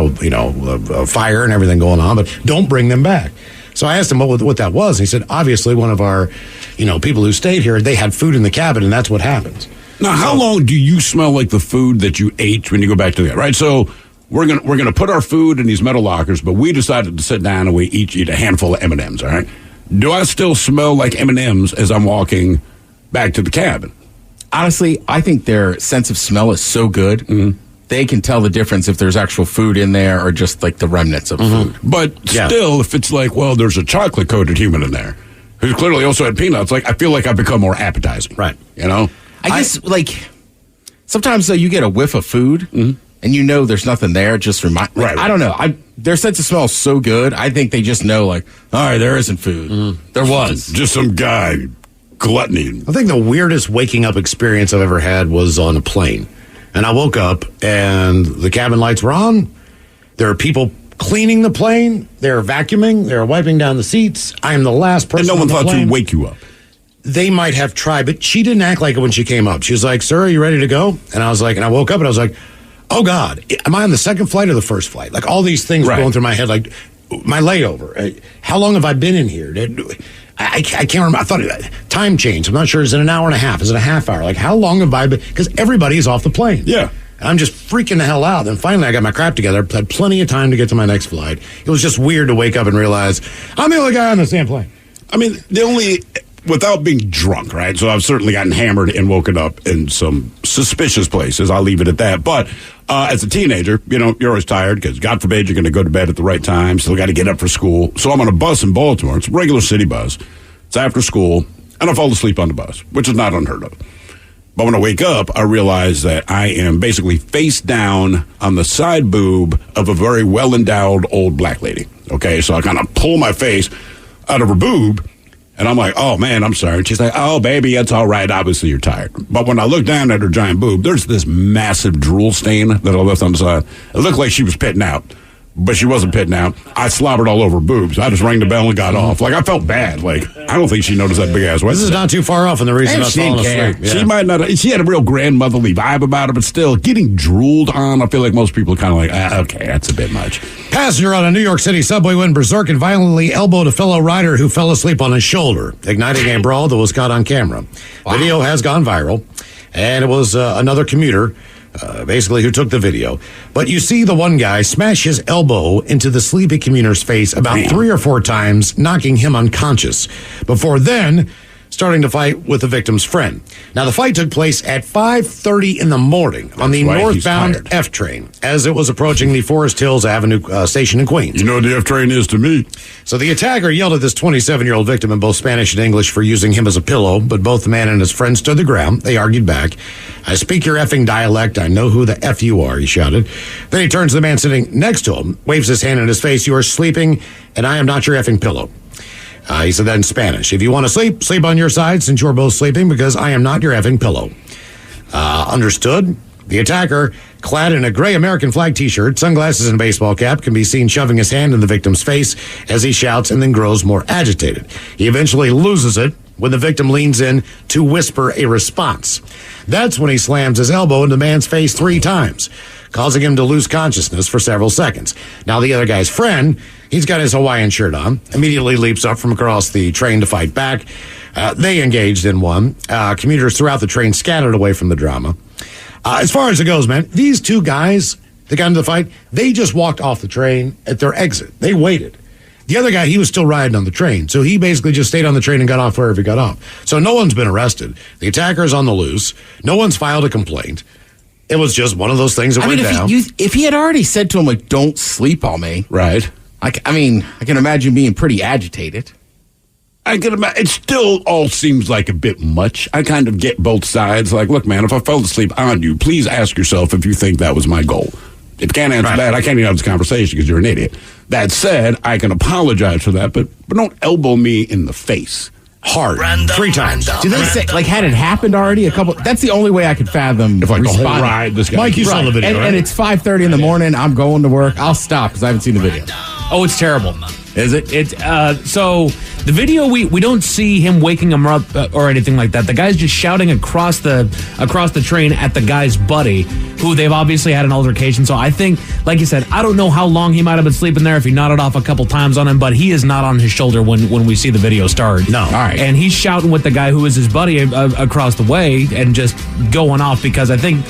a fire and everything going on, but don't bring them back. So I asked him what that was. And he said, obviously, one of our people who stayed here, they had food in the cabin, and that's what happens. Now, how long do you smell like the food that you ate when you go back to the right? So we're gonna put our food in these metal lockers, but we decided to sit down and we each eat a handful of M&Ms. All right. Do I still smell like M&Ms as I'm walking back to the cabin? Honestly, I think their sense of smell is so good. Mm-hmm. They can tell the difference if there's actual food in there or just like the remnants of food. But still, if it's like, well, there's a chocolate-coated human in there who clearly also had peanuts, like I feel like I've become more appetizing. Right. I guess, sometimes though you get a whiff of food and there's nothing there. Just right. I don't know. Their sense of smell is so good. I think they just know, like, all right, there isn't food. There was. Just some guy gluttony. I think the weirdest waking up experience I've ever had was on a plane. And I woke up, and the cabin lights were on. There are people cleaning the plane. They're vacuuming. They're wiping down the seats. I am the last person on the plane. And no one thought to wake you up. They might have tried, but she didn't act like it when she came up. She was like, sir, are you ready to go? And I was like, and I woke up, and I was like, oh, God, am I on the second flight or the first flight? Like, all these things going through my head, like, my layover. How long have I been in here? I can't remember. I thought time changed. I'm not sure. Is it an hour and a half? Is it a half hour? Like, how long have I been? Because everybody is off the plane. Yeah. And I'm just freaking the hell out. Then finally, I got my crap together. Had plenty of time to get to my next flight. It was just weird to wake up and realize I'm the only guy on the same plane. I mean, without being drunk, right? So I've certainly gotten hammered and woken up in some suspicious places. I'll leave it at that. But as a teenager, you're always tired because, God forbid, you're going to go to bed at the right time. Still got to get up for school. So I'm on a bus in Baltimore. It's a regular city bus. It's after school, and I fall asleep on the bus, which is not unheard of. But when I wake up, I realize that I am basically face down on the side boob of a very well-endowed old black lady. Okay, so I kind of pull my face out of her boob, And I'm like, oh, man, I'm sorry. And she's like, oh, baby, it's all right. Obviously, you're tired. But when I look down at her giant boob, there's this massive drool stain that I left on the side. It looked like she was pitting out. But she wasn't pitting out. I slobbered all over her boobs. I just rang the bell and got off. Like, I felt bad. Like, I don't think she noticed that big ass. This is not too far off from the reason I was falling asleep. Yeah. She might not. She had a real grandmotherly vibe about it, but still, getting drooled on, I feel like most people are kind of like, okay, that's a bit much. Passenger on a New York City subway went berserk and violently elbowed a fellow rider who fell asleep on his shoulder, igniting a brawl that was caught on camera. Wow. Video has gone viral, and it was another commuter basically who took the video. But you see the one guy smash his elbow into the sleepy commuter's face about 3 or 4 times, knocking him unconscious, before then starting to fight with the victim's friend. Now, the fight took place at 5:30 in the morning on the northbound F train as it was approaching the Forest Hills Avenue station in Queens. You know what the F train is to me. So the attacker yelled at this 27-year-old victim in both Spanish and English for using him as a pillow, but both the man and his friend stood their ground. They argued back. I speak your effing dialect. I know who the F you are, he shouted. Then he turns to the man sitting next to him, waves his hand in his face. You are sleeping, and I am not your effing pillow. He said that in Spanish. If you want to sleep, sleep on your side since you're both sleeping because I am not your effing pillow. Understood? The attacker, clad in a gray American flag t-shirt, sunglasses, and a baseball cap, can be seen shoving his hand in the victim's face as he shouts and then grows more agitated. He eventually loses it when the victim leans in to whisper a response. That's when he slams his elbow in the man's face 3 times, causing him to lose consciousness for several seconds. Now, the other guy's friend, he's got his Hawaiian shirt on, immediately leaps up from across the train to fight back. They engaged in one. Commuters throughout the train scattered away from the drama. As far as it goes, man, these 2 guys that got into the fight, they just walked off the train at their exit. They waited. The other guy, he was still riding on the train, so he basically just stayed on the train and got off wherever he got off. So no one's been arrested. The attacker's on the loose. No one's filed a complaint. It was just one of those things that went down. If he had already said to him, like, don't sleep on me. Right. I can imagine being pretty agitated. I can imagine. It still all seems like a bit much. I kind of get both sides. Like, look, man, if I fell asleep on you, please ask yourself if you think that was my goal. If you can't answer that, I can't even have this conversation because you're an idiot. That said, I can apologize for that, but don't elbow me in the face hard 3 times. Do they say, like, had it happened already? That's the only way I could fathom. If like responding. the whole ride, this guy. Mike, you saw the video, right? And it's 5:30 in the morning. I'm going to work. I'll stop because I haven't seen the video. Oh, it's terrible. Is it? So the video, we don't see him waking him up or anything like that. The guy's just shouting across the train at the guy's buddy, who they've obviously had an altercation. So I think, like you said, I don't know how long he might have been sleeping there if he nodded off a couple times on him, but he is not on his shoulder when we see the video start. No. All right. And he's shouting with the guy who is his buddy across the way and just going off because I think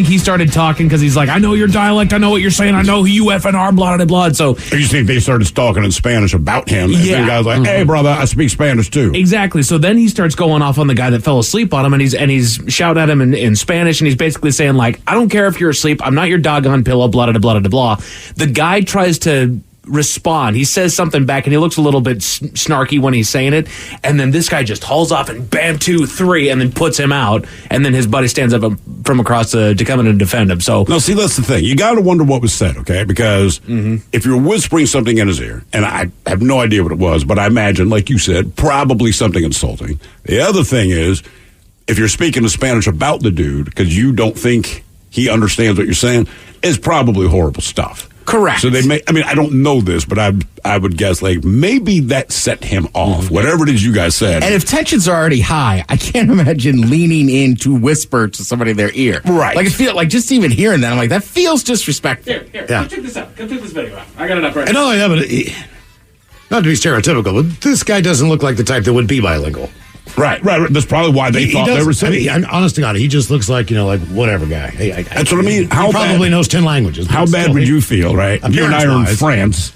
he started talking because he's like, I know your dialect, I know what you're saying, I know who you effing are, blah, blah, blah. So you think they started talking in Spanish about him? And the guy's like, hey, brother, I speak Spanish too. Exactly. So then he starts going off on the guy that fell asleep on him, and he's shouting at him in Spanish, and he's basically saying, like, I don't care if you're asleep, I'm not your doggone pillow, blah, blah, blah, blah, blah. The guy tries to respond. He says something back, and he looks a little bit snarky when he's saying it, and then this guy just hauls off and bam, 2, 3, and then puts him out, and then his buddy stands up from across to come in and defend him. So now, see, that's the thing. You got to wonder what was said, okay? Because if you're whispering something in his ear, and I have no idea what it was, but I imagine, like you said, probably something insulting. The other thing is, if you're speaking in Spanish about the dude because you don't think he understands what you're saying, it's probably horrible stuff. Correct. So they may, I don't know this, but I would guess, like, maybe that set him off, whatever it is you guys said. And if tensions are already high, I can't imagine leaning in to whisper to somebody in their ear. Right. Like, just even hearing that, I'm like, that feels disrespectful. Here, come check this out. Come check this video out. I got it up right now. And not only that, but not to be stereotypical, but this guy doesn't look like the type that would be bilingual. Right. That's probably why they thought they were saying. Honest to God, he just looks like, like whatever guy. That's what I mean. He probably knows 10 languages. How bad would you feel, right? You and I are in France.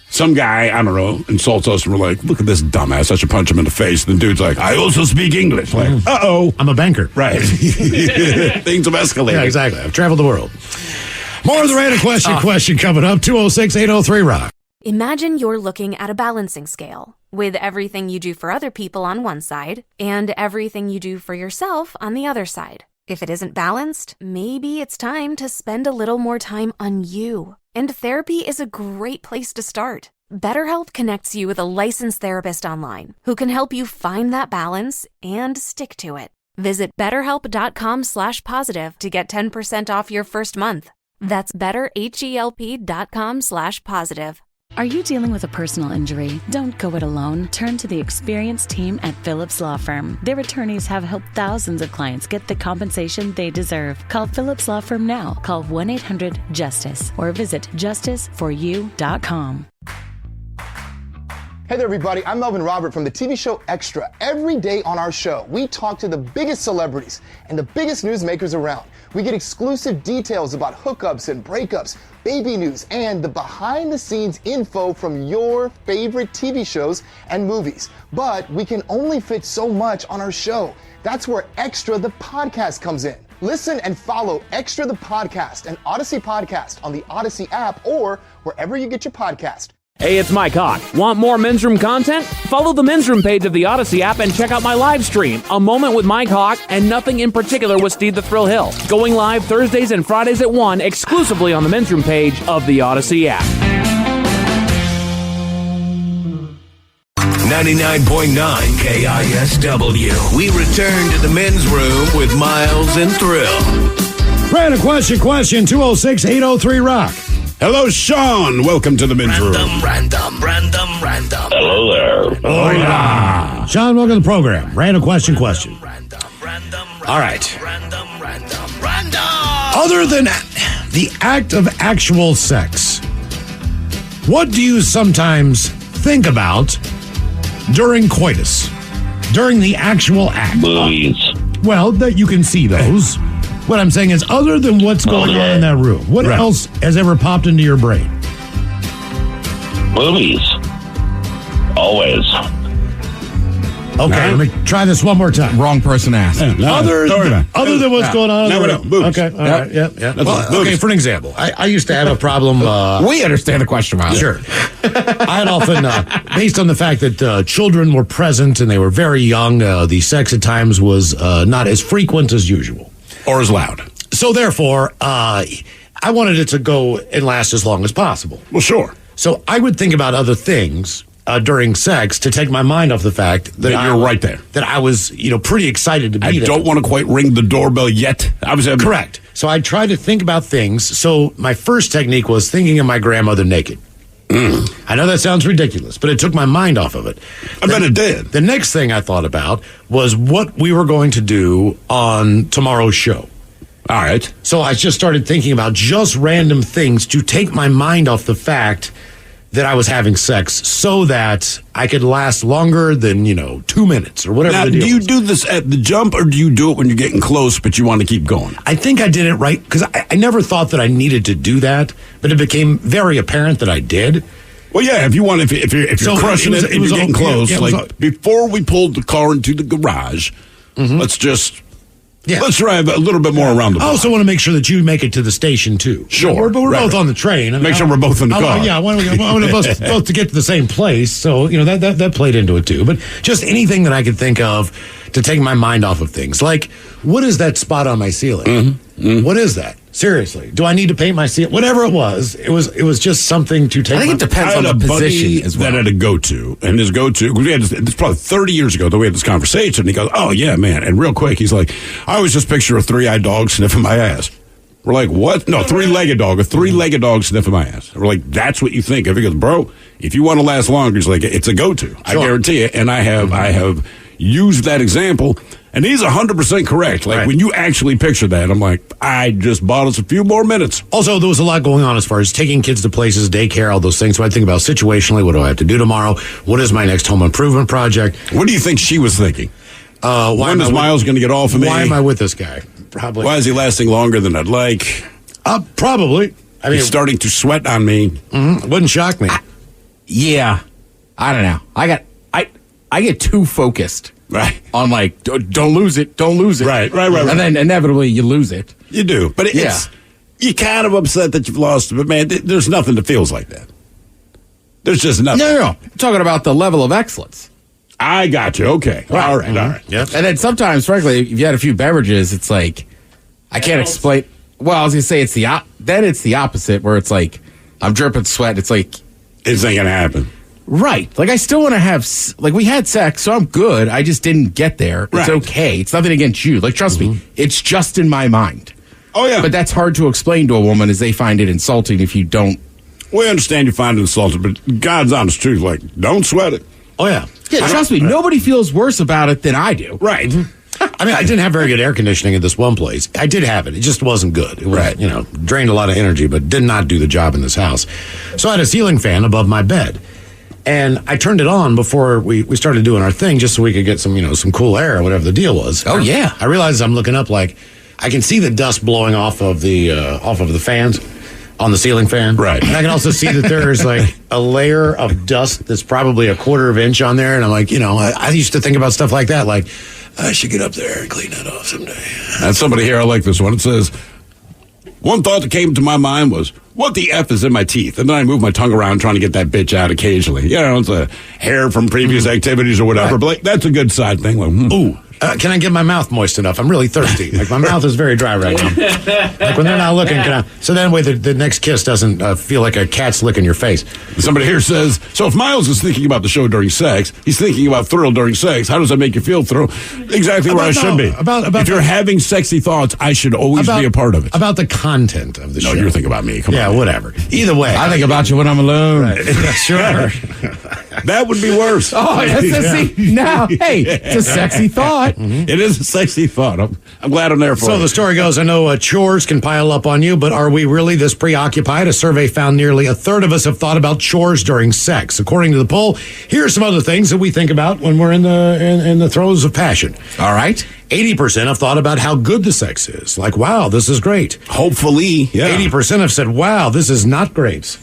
Some guy, I don't know, insults us, and we're like, look at this dumbass. I should punch him in the face. And the dude's like, I also speak English. Like, uh-oh. I'm a banker. Right. Things have escalated. Yeah, exactly. I've traveled the world. More of the random question coming up. 206-803-ROCK. Imagine you're looking at a balancing scale with everything you do for other people on one side and everything you do for yourself on the other side. If it isn't balanced, maybe it's time to spend a little more time on you. And therapy is a great place to start. BetterHelp connects you with a licensed therapist online who can help you find that balance and stick to it. Visit BetterHelp.com/positive to get 10% off your first month. That's BetterHelp.com/positive. Are you dealing with a personal injury? Don't go it alone. Turn to the experienced team at Phillips Law Firm. Their attorneys have helped thousands of clients get the compensation they deserve. Call Phillips Law Firm now. Call 1-800-JUSTICE or visit justiceforyou.com. Hey there, everybody. I'm Melvin Robert from the TV show Extra. Every day on our show, we talk to the biggest celebrities and the biggest newsmakers around. We get exclusive details about hookups and breakups, baby news, and the behind-the-scenes info from your favorite TV shows and movies. But we can only fit so much on our show. That's where Extra the podcast comes in. Listen and follow Extra the podcast and Odyssey Podcast on the Odyssey app or wherever you get your podcast. Hey, it's Mike Hawk. Want more Men's Room content? Follow the Men's Room page of the Odyssey app and check out my live stream, A Moment with Mike Hawk and Nothing in Particular with Steve the Thrill Hill. Going live Thursdays and Fridays at 1 exclusively on the Men's Room page of the Odyssey app. 99.9 KISW. We return to the Men's Room with Miles and Thrill. Random question, 206-803-ROCK. Hello, Sean. Welcome to the Men's Room. Random. Hello there. Oh, yeah. Sean, welcome to the program. Random question. All right. Other than the act of actual sex, what do you sometimes think about during coitus? During the actual act? Movies. Well, that you can see those. What I'm saying is, other than what's going on in that room, what else has ever popped into your brain? Movies. Always. Okay, let me try this one more time. Wrong person asked. Other than what's going on in the room. Movies. Okay, all right, yeah. Well, okay, for an example, I used to have a problem. We understand the question, Miles. Sure. I had often, based on the fact that children were present and they were very young, the sex at times was not as frequent as usual. Or as loud. So therefore, I wanted it to go and last as long as possible. Well, sure. So I would think about other things during sex to take my mind off the fact that you're right there. That I was, pretty excited to be there. I don't want to quite ring the doorbell yet. Correct. So I tried to think about things. So my first technique was thinking of my grandmother naked. I know that sounds ridiculous, but it took my mind off of it. I bet it did. The next thing I thought about was what we were going to do on tomorrow's show. All right. So I just started thinking about just random things to take my mind off the fact that I was having sex so that I could last longer than, 2 minutes or whatever now, the deal do you was. do this at the jump or do you do it when you're getting close but you want to keep going? I think I did it right because I never thought that I needed to do that, but it became very apparent that I did. Well, yeah, if you're crushing it and you're getting close, before we pulled the car into the garage, let's drive a little bit more around the block. I also want to make sure that you make it to the station, too. Sure. We're both on the train. Make sure we're both in the car. I want us both to get to the same place. So, that played into it, too. But just anything that I could think of to take my mind off of things. Like, what is that spot on my ceiling? What is that? Seriously. Do I need to paint my ceiling? Whatever it was just something to take. I think it depends on the position as well. That had a go-to. And his go-to, it's probably 30 years ago that we had this conversation. And he goes, oh, yeah, man. And real quick, he's like, I always just picture a 3-eyed dog sniffing my ass. We're like, what? No, 3-legged dog. A 3-legged dog sniffing my ass. We're like, that's what you think of. He goes, bro, if you want to last longer, he's like, it's a go-to. Sure. I guarantee it. And I have used that example. And he's 100% correct. Like, when you actually picture that, I'm like, I just bought us a few more minutes. Also, there was a lot going on as far as taking kids to places, daycare, all those things. So I think about situationally, what do I have to do tomorrow? What is my next home improvement project? What do you think she was thinking? When is Miles going to get off of me? Why am I with this guy? Probably. Why is he lasting longer than I'd like? Probably. I mean, he's starting to sweat on me. Wouldn't shock me. I don't know. I get too focused. Right. On don't lose it. Right. And then inevitably you lose it. You do. But you're kind of upset that you've lost it. But man, there's nothing that feels like that. There's just nothing. No. I'm talking about the level of excellence. I got you. Okay. Right. All right. Yep. And then sometimes, frankly, if you had a few beverages, it's like, I can't explain. Well, I was going to say it's the opposite where it's like, I'm dripping sweat. It's like, It's not going to happen. Right. Like, I still want to have, like, we had sex, so I'm good. I just didn't get there. It's Right. okay. It's nothing against you. Like, trust me, it's just in my mind. Oh, yeah. But that's hard to explain to a woman as they find it insulting if you don't. We understand you find it insulting, but God's honest truth, like, don't sweat it. Oh, yeah. Yeah, trust me, nobody feels worse about it than I do. Right. I mean, I didn't have very good air conditioning at this one place. I did have it. It just wasn't good. It was, drained a lot of energy, but did not do the job in this house. So I had a ceiling fan above my bed. And I turned it on before we started doing our thing just so we could get some cool air or whatever the deal was. Oh, yeah. I realized I'm looking up like I can see the dust blowing off of the fans on the ceiling fan. Right. And I can also see that there's like a layer of dust that's probably a quarter of an inch on there. And I'm like, I used to think about stuff like that. Like, I should get up there and clean that off someday. That's somebody here. I like this one. It says, one thought that came to my mind was, what the F is in my teeth? And then I move my tongue around trying to get that bitch out occasionally. It's a hair from previous activities or whatever. Right. But like, that's a good side thing. Like, ooh. Can I get my mouth moist enough? I'm really thirsty. Like, my mouth is very dry right now. Like, when they're not looking, so that way the next kiss doesn't feel like a cat's licking your face. Somebody here says, so if Miles is thinking about the show during sex, he's thinking about Thrill during sex. How does that make you feel, Thrill? Exactly where I should be. If you're having sexy thoughts, I should always be a part of it. About the content of the show. No, you're thinking about me. Come on. Yeah, whatever. Either way. I think about you when I'm alone. Right. Sure. That would be worse. Oh, see, now, hey, it's a sexy thought. Mm-hmm. It is a sexy thought. I'm glad I'm there for So you. the story goes, I know chores can pile up on you, but are we really this preoccupied? A survey found nearly a third of us have thought about chores during sex. According to the poll, here are some other things that we think about when we're in the throes of passion. All right. 80% have thought about how good the sex is. Like, wow, this is great. Hopefully, yeah. 80% have said, wow, this is not great.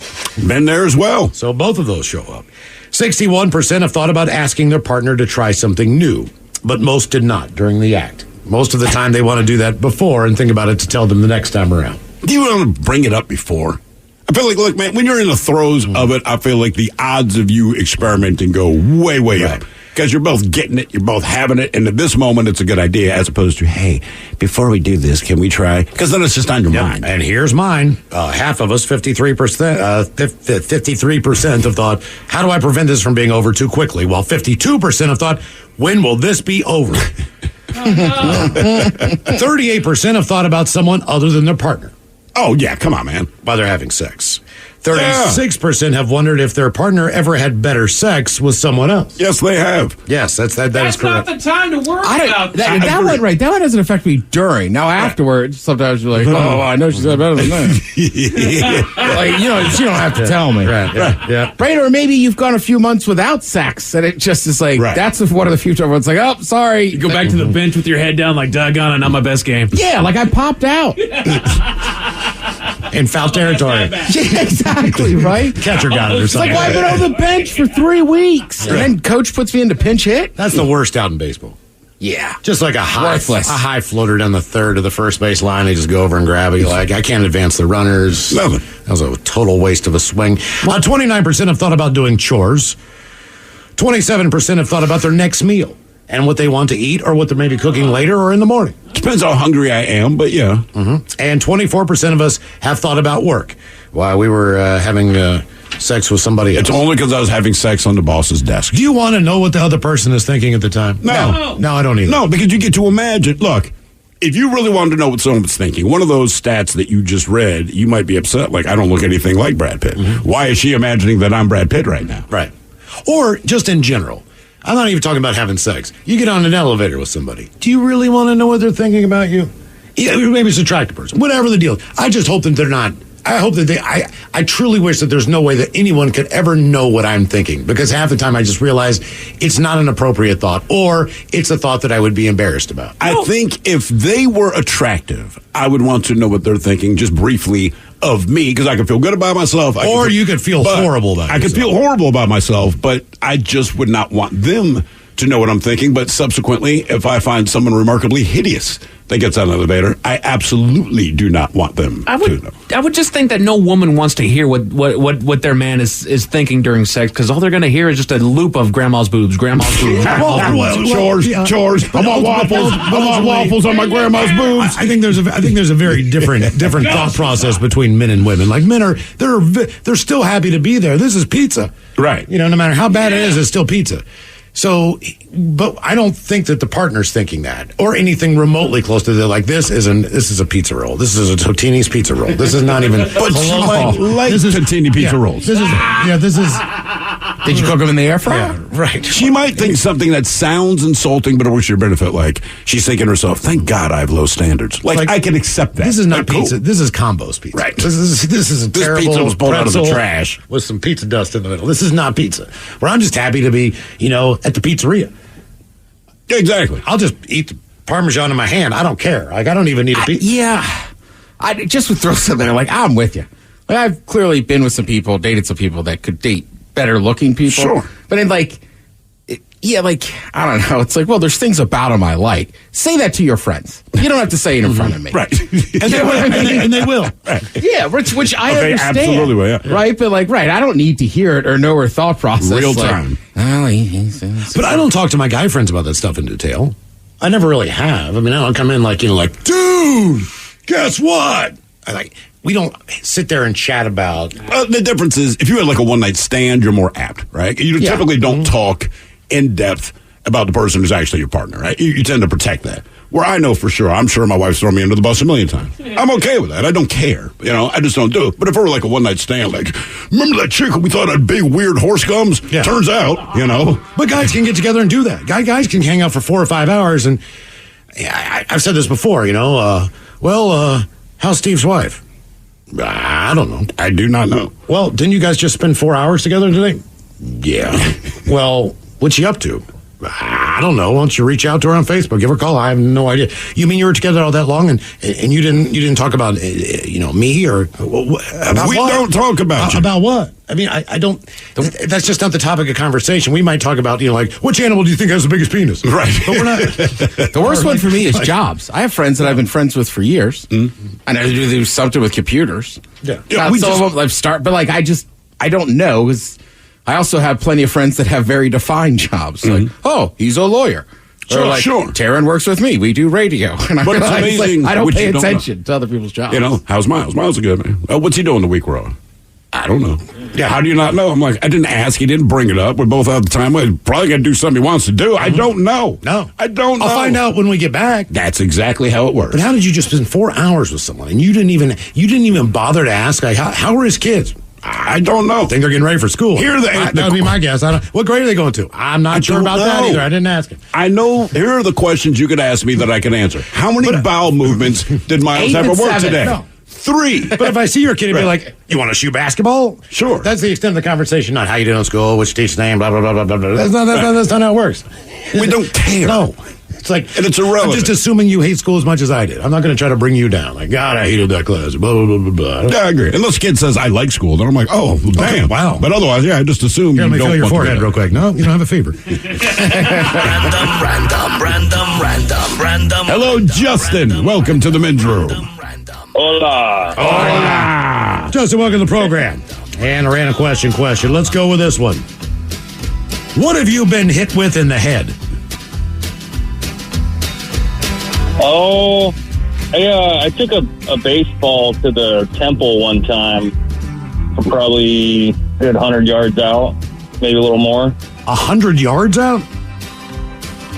Been there as well. So both of those show up. 61% have thought about asking their partner to try something new, but most did not during the act. Most of the time they want to do that before and think about it to tell them the next time around. Do you want to bring it up before? I feel like, look, man, when you're in the throes of it, I feel like the odds of you experimenting go way, way up. Because you're both getting it, you're both having it, and at this moment, it's a good idea, as opposed to, hey, before we do this, can we try? Because then it's just on your mind. And here's mine. Half of us, 53% have thought, how do I prevent this from being over too quickly? While 52% have thought, when will this be over? 38% have thought about someone other than their partner. Oh, yeah, come on, man. While they're having sex. 36% have wondered if their partner ever had better sex with someone else. Yes, they have. Yes, that is correct. That's not the time to worry about that. That one, right. That one doesn't affect me during. Now, afterwards, sometimes you're like, oh, I know she's got better than that. Like, you don't have to tell me. Right, yeah. Right, or maybe you've gone a few months without sex, and it just is like, that's one of the few times where it's like, oh, sorry. You go back to the bench with your head down like, doggone it, not my best game. Yeah, like I popped out. In foul territory. Yeah, exactly, right? Catcher got it or It's something. like, well, I've been on the bench for 3 weeks. And then coach puts me into pinch hit. That's the worst out in baseball. Yeah. Just like a Worthless. high floater down the third of the first base line. They just go over and grab it. You're like, I can't advance the runners. Nothing. That was a total waste of a swing. 29% have thought about doing chores. 27% have thought about their next meal and what they want to eat or what they're maybe cooking later or in the morning. Depends how hungry I am, but yeah. Mm-hmm. And 24% of us have thought about work while we were having sex with somebody else. It's only because I was having sex on the boss's desk. Do you want to know what the other person is thinking at the time? No, I don't either. No, because you get to imagine. Look, if you really wanted to know what someone's thinking, one of those stats that you just read, you might be upset. Like, I don't look anything like Brad Pitt. Mm-hmm. Why is she imagining that I'm Brad Pitt right now? Right. Or just in general. I'm not even talking about having sex. You get on an elevator with somebody. Do you really want to know what they're thinking about you? Yeah, maybe it's an attractive person. Whatever the deal. I just hope that they're not. I hope that I truly wish that there's no way that anyone could ever know what I'm thinking, because half the time I just realize it's not an appropriate thought, or it's a thought that I would be embarrassed about. I think if they were attractive, I would want to know what they're thinking just briefly of me, because I could feel good about myself. You could feel horrible about yourself. I could feel horrible about myself, but I just would not want them to know what I'm thinking, but subsequently, if I find someone remarkably hideous that gets out of the elevator, I absolutely do not want them to know. I would just think that no woman wants to hear what their man is thinking during sex, because all they're going to hear is just a loop of grandma's boobs, grandma's boobs. Chores. I want waffles. I want waffles on my grandma's boobs. I think there's a very different thought process between men and women. Like, men they're still happy to be there. This is pizza, right? You know, no matter how bad it is, it's still pizza. So, but I don't think that the partner's thinking that, or anything remotely close to that. Like, this is a pizza roll. This is a Totini's pizza roll. This is not even. But she like Totini pizza rolls. This is. Did you cook them in the air fryer? Yeah, right. She might think something that sounds insulting, but it works to your benefit. Like, she's thinking to herself, "Thank God I have low standards." Like I can accept that. This is not pizza. Cool. This is Combo's pizza. Right. This is a terrible pizza was pulled out of the pretzel trash with some pizza dust in the middle. This is not pizza. Where I'm just happy to be, at the pizzeria. Exactly. I'll just eat the Parmesan in my hand. I don't care. Like, I don't even need a pizza. I just would throw something there. Like, I'm with you. Like, I've clearly been with some people, dated some people that could date better looking people. Sure. But in I don't know. It's like, well, there's things about them I like. Say that to your friends. You don't have to say it in front of me. Right. And they will. Right. Yeah, which I They understand. absolutely will, yeah. Right? But I don't need to hear it or know her thought process. Real time. But I don't talk to my guy friends about that stuff in detail. I never really have. I mean, I don't come in dude, guess what? We don't sit there and chat about. The difference is, if you had a one-night stand, you're more apt, right? You typically don't talk in depth about the person who's actually your partner, right? You tend to protect that. Where I know for sure, I'm sure my wife's thrown me under the bus a million times. I'm okay with that. I don't care. I just don't do it. But if it were a one-night stand, remember that chick we thought had big, weird horse gums? Yeah. Turns out, But guys can get together and do that. Guys can hang out for 4 or 5 hours. And I've said this before, how's Steve's wife? I don't know. I do not know. Well, didn't you guys just spend 4 hours together today? Yeah. Well, what's she up to? I don't know. Why don't you reach out to her on Facebook? Give her a call. I have no idea. You mean you were together all that long and you didn't talk about me or about we what? Don't talk about you. About what? I mean, I don't. That's just not the topic of conversation. We might talk about which animal do you think has the biggest penis? Right. But we're not. The worst one for me is jobs. I have friends that I've been friends with for years. Mm-hmm. I know they do something with computers. Yeah. I don't know because I also have plenty of friends that have very defined jobs. Mm-hmm. He's a lawyer. Sure. Taryn works with me. We do radio. And but it's amazing. I don't pay attention to other people's jobs. How's Miles? Miles is good, man. What's he doing the week we're on? I don't know. Yeah. How do you not know? I'm I didn't ask. He didn't bring it up. We're both out of time. We're probably going to do something he wants to do. I don't know. No. I don't know. I'll find out when we get back. That's exactly how it works. But how did you just spend 4 hours with someone and you didn't even bother to ask, how are his kids? I don't know. I think they're getting ready for school. That would be my guess. What grade are they going to? I'm not sure about that either. I didn't ask him. I know. Here are the questions you could ask me that I can answer. How many bowel movements did Miles have at work today? No. 3. But if I see your kid and be like, you want to shoot basketball? Sure. That's the extent of the conversation, not how you doing in school, which teacher's name, blah, blah, blah, blah, blah, blah. That's not how it works. We don't care. No. It's and it's irrelevant. I'm just assuming you hate school as much as I did. I'm not going to try to bring you down. God, I hated that class. Blah, blah, blah, blah, blah. Yeah, I agree. Unless kid says, I like school, then I'm like, oh, damn. Wow. But otherwise, I just assume Here, let me feel your forehead real quick. No, you don't have a fever. Random. Hello, Justin. Welcome to the men's room. Hola. Justin, welcome to the program. And a random question. Let's go with this one. What have you been hit with in the head? I took a baseball to the temple one time from probably a good 100 yards out, maybe a little more. 100 yards out?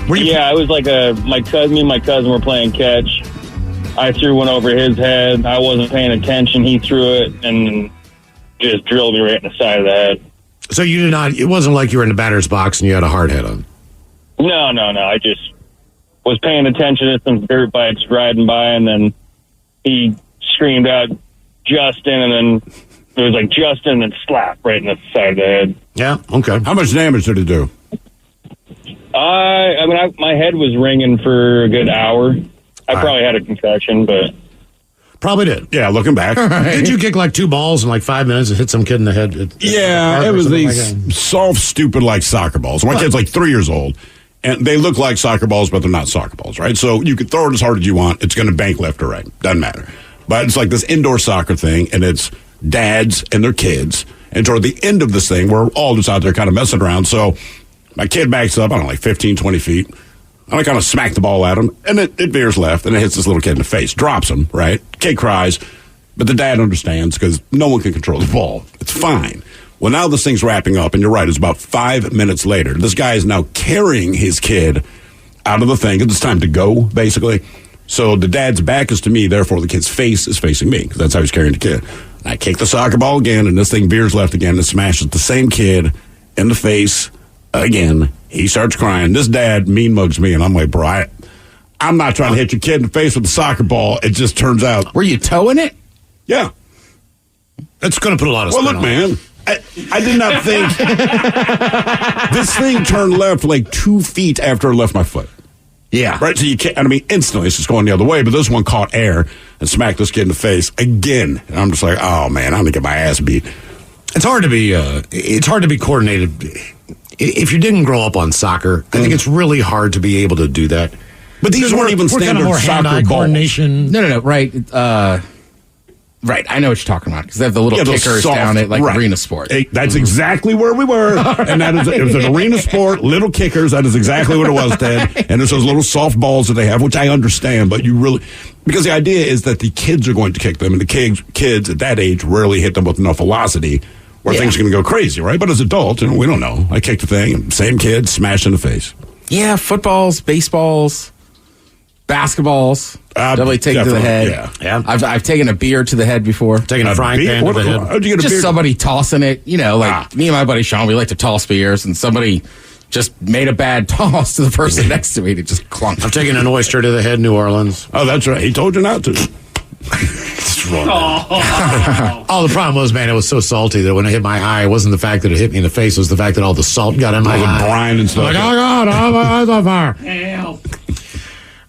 Yeah, it was me and my cousin were playing catch. I threw one over his head. I wasn't paying attention. He threw it and just drilled me right in the side of the head. So you did not, it wasn't like you were in the batter's box and you had a hard head on? No. I just was paying attention to some dirt bikes riding by, and then he screamed out, Justin, and then it was like Justin and slap right in the side of the head. Yeah, okay. How much damage did it do? My head was ringing for a good hour. I probably had a concussion, but... Probably did. Yeah, looking back. Did you kick 2 balls in 5 minutes and hit some kid in the head? It was these soft, stupid, soccer balls. My kid's 3 years old. And they look like soccer balls, but they're not soccer balls, right? So you can throw it as hard as you want. It's going to bank left or right. Doesn't matter. But it's like this indoor soccer thing, and it's dads and their kids. And toward the end of this thing, we're all just out there kind of messing around. So my kid backs up, I don't know, like 15, 20 feet. And I kind of smack the ball at him, and it veers left, and it hits this little kid in the face. Drops him, right? Kid cries, but the dad understands because no one can control the ball. It's fine. Well, now this thing's wrapping up, and you're right, it's about 5 minutes later. This guy is now carrying his kid out of the thing. It's time to go, basically. So the dad's back is to me, therefore the kid's face is facing me, because that's how he's carrying the kid. And I kick the soccer ball again, and this thing veers left again and smashes the same kid in the face again. He starts crying. This dad mean mugs me, and I'm like, bro, I'm not trying to hit your kid in the face with a soccer ball. It just turns out. Were you towing it? Yeah. That's going to put a lot of spin look, on man. I did not think. This thing turned left like 2 feet after it left my foot. Yeah. Right? So you can't, I mean, instantly it's just going the other way, but this one caught air and smacked this kid in the face again. And I'm just like, oh, man, I'm going to get my ass beat. It's hard to be coordinated. If you didn't grow up on soccer, I think it's really hard to be able to do that. But these weren't even standard more soccer hand-eye balls. coordination. No, right. Right, I know what you're talking about, because they have the little kickers down at, like, Arena Sport. That's exactly where we were. And it was an Arena Sport, little kickers. That is exactly what it was, Ted. And it's those little soft balls that they have, which I understand, but you really... Because the idea is that the kids are going to kick them, and the kids at that age rarely hit them with enough velocity where things are going to go crazy, right? But as adults, we don't know. I kicked the thing, and same kid, smashed in the face. Yeah, footballs, baseballs, basketballs. Definitely take to the head. Yeah. I've taken a beer to the head before. Taking a frying pan to the head. How'd you get a Just beer? somebody tossing it. You know, like me and my buddy Sean, we like to toss beers, and somebody just made a bad toss to the person next to me. It just clunked. I've taken an oyster to the head, New Orleans. Oh, that's right. He told you not to. It's wrong. Oh, the problem was, man, it was so salty that when it hit my eye, it wasn't the fact that it hit me in the face, it was the fact that all the salt got in my eye. The brine and stuff. Like, oh, God, my eye's on fire. Help.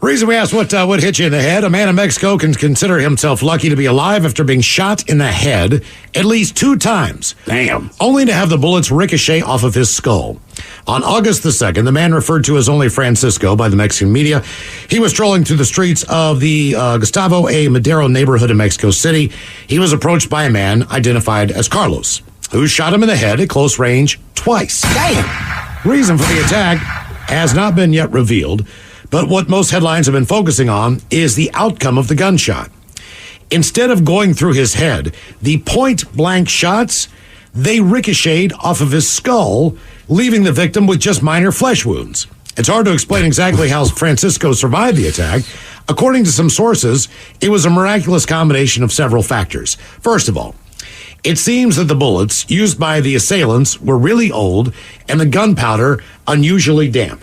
Reason we asked what would hit you in the head. A man in Mexico can consider himself lucky to be alive after being shot in the head at least 2 times. Damn. Only to have the bullets ricochet off of his skull. On August the 2nd, the man referred to as only Francisco by the Mexican media. He was strolling through the streets of the Gustavo A. Madero neighborhood in Mexico City. He was approached by a man identified as Carlos, who shot him in the head at close range twice. Damn. Reason for the attack has not been yet revealed, but what most headlines have been focusing on is the outcome of the gunshot. Instead of going through his head, the point-blank shots, they ricocheted off of his skull, leaving the victim with just minor flesh wounds. It's hard to explain exactly how Francisco survived the attack. According to some sources, it was a miraculous combination of several factors. First of all, it seems that the bullets used by the assailants were really old and the gunpowder unusually damp.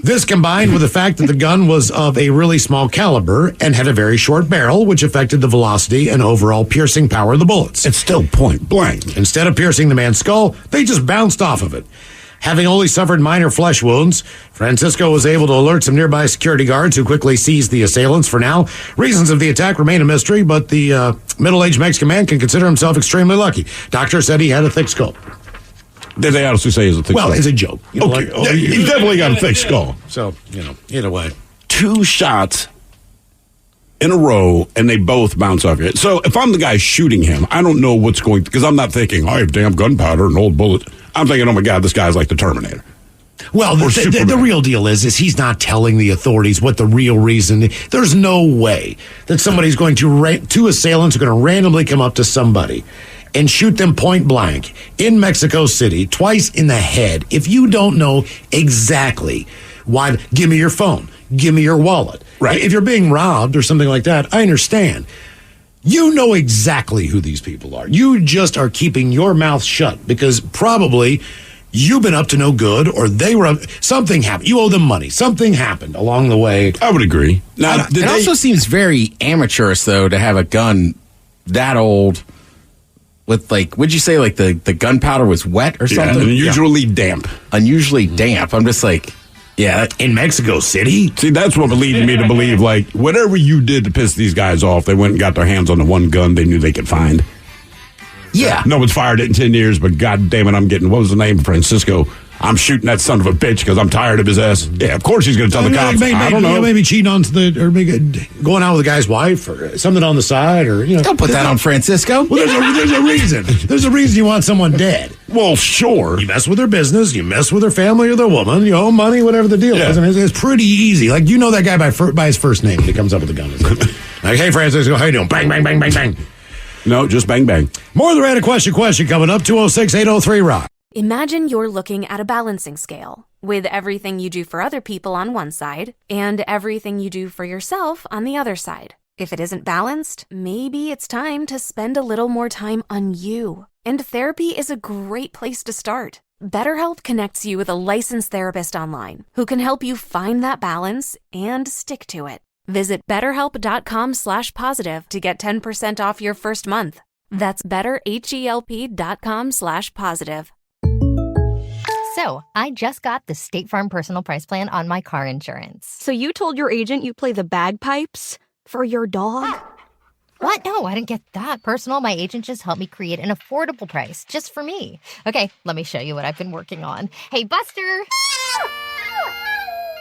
This combined with the fact that the gun was of a really small caliber and had a very short barrel, which affected the velocity and overall piercing power of the bullets. It's still point blank. Instead of piercing the man's skull, they just bounced off of it. Having only suffered minor flesh wounds, Francisco was able to alert some nearby security guards who quickly seized the assailants. For now, reasons of the attack remain a mystery, but the middle-aged Mexican man can consider himself extremely lucky. Doctor said he had a thick skull. Did they honestly say it's a thick skull? Well, it's a joke. You know, okay. He's definitely got a thick skull. So, either way. 2 shots in a row, and they both bounce off you. So if I'm the guy shooting him, I don't know what's going, because I'm not thinking, I have damn gunpowder and old bullets. I'm thinking, oh my God, this guy's like the Terminator. Well, the real deal is he's not telling the authorities what the real reason. There's no way that somebody's going to, 2 assailants are going to randomly come up to somebody and shoot them point blank in Mexico City, twice in the head. If you don't know exactly why, give me your phone, give me your wallet. Right. If you're being robbed or something like that, I understand. You know exactly who these people are. You just are keeping your mouth shut because probably you've been up to no good or they were something happened. You owe them money. Something happened along the way. I would agree. Now, it also seems very amateurish, though, to have a gun that old with, like, would you say, like, the gunpowder was wet or something? Yeah, unusually damp. Unusually damp. I'm just like, yeah. In Mexico City? See, that's what leading me to believe, like, whatever you did to piss these guys off, they went and got their hands on the one gun they knew they could find. Yeah. No one's fired it in 10 years, but God damn it, I'm getting, what was the name? Francisco. I'm shooting that son of a bitch because I'm tired of his ass. Yeah, of course he's going to tell the cops. I don't know. Maybe cheating on or going out with a guy's wife or something on the side, or Don't put that on Francisco. Well, there's a reason. There's a reason you want someone dead. Well, sure. You mess with their business, you mess with their family or their woman, you owe money, whatever the deal is. And it's pretty easy. Like, you know that guy by his first name when he comes up with a gun. Like, hey, Francisco, how you doing? Bang, bang, bang, bang, bang. No, just bang, bang. More of the Random Question coming up, 206-803-ROCK. Imagine you're looking at a balancing scale with everything you do for other people on one side and everything you do for yourself on the other side. If it isn't balanced, maybe it's time to spend a little more time on you. And therapy is a great place to start. BetterHelp connects you with a licensed therapist online who can help you find that balance and stick to it. Visit BetterHelp.com/positive to get 10% off your first month. That's BetterHelp.com/positive. So, I just got the State Farm Personal Price Plan on my car insurance. So you told your agent you play the bagpipes for your dog? What? No, I didn't get that personal. My agent just helped me create an affordable price just for me. Okay, let me show you what I've been working on. Hey, Buster!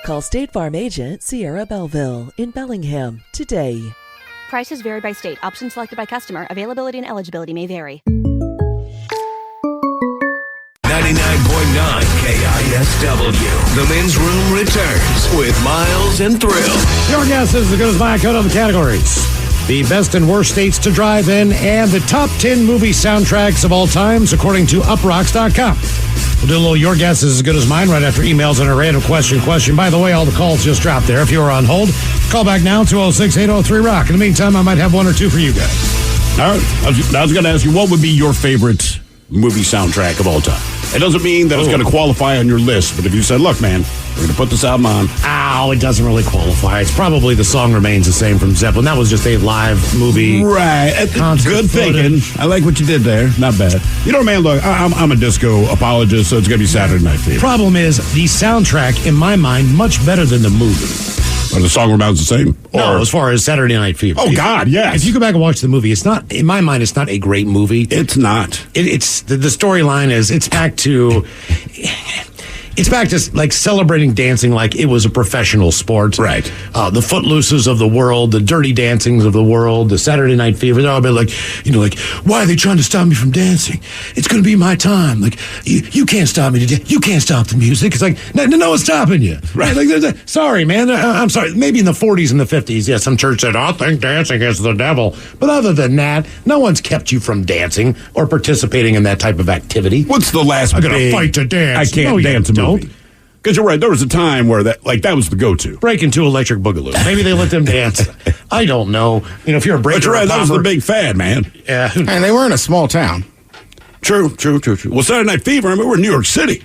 Call State Farm agent Sierra Belleville in Bellingham today. Prices vary by state. Options selected by customer. Availability and eligibility may vary. 99.9 KISW. The Men's Room returns with Miles and Thrill. Your guess is as good as my code on the categories. The best and worst states to drive in and the top 10 movie soundtracks of all times, according to uprocks.com. We'll do a little Your Guess is as good as mine right after emails and a random question. By the way, all the calls just dropped there. If you are on hold, call back now, 206-803-ROCK. In the meantime, I might have one or two for you guys. All right. I was going to ask you, what would be your favorite movie soundtrack of all time? It doesn't mean that it's going to qualify on your list, but if you said, look, man, we're going to put this album on. It doesn't really qualify. It's probably The Song Remains the Same from Zeppelin. That was just a live movie. Right. Good thinking. I like what you did there. Not bad. You know, man, look, I'm a disco apologist, so it's going to be Saturday Night Fever. Problem is, the soundtrack, in my mind, much better than the movie. Or the song remains the same? No, as far as Saturday Night Fever. Oh, God, yes. If you go back and watch the movie, it's not, in my mind, it's not a great movie. It's not. It's the storyline is, it's back to like celebrating dancing like it was a professional sport. Right. The Footlooses of the world, the Dirty Dancings of the world, the Saturday Night Fever. They're all been like, why are they trying to stop me from dancing? It's going to be my time. Like, you can't stop me to dance. You can't stop the music. It's like, no one's stopping you. Right. Like, sorry, man. I'm sorry. Maybe in the 40s and the 50s, yeah, some church said, I think dancing is the devil. But other than that, no one's kept you from dancing or participating in that type of activity. What's the last I'm going to fight to dance. I can't dance a movie. Because you're right, there was a time where that was the go-to. Break into Electric Boogaloo. Maybe they let them dance. I don't know. If you're a breaker, but you're right, that was the big fad, man. Yeah, and they were in a small town. True. Well, Saturday Night Fever, I mean, we're in New York City.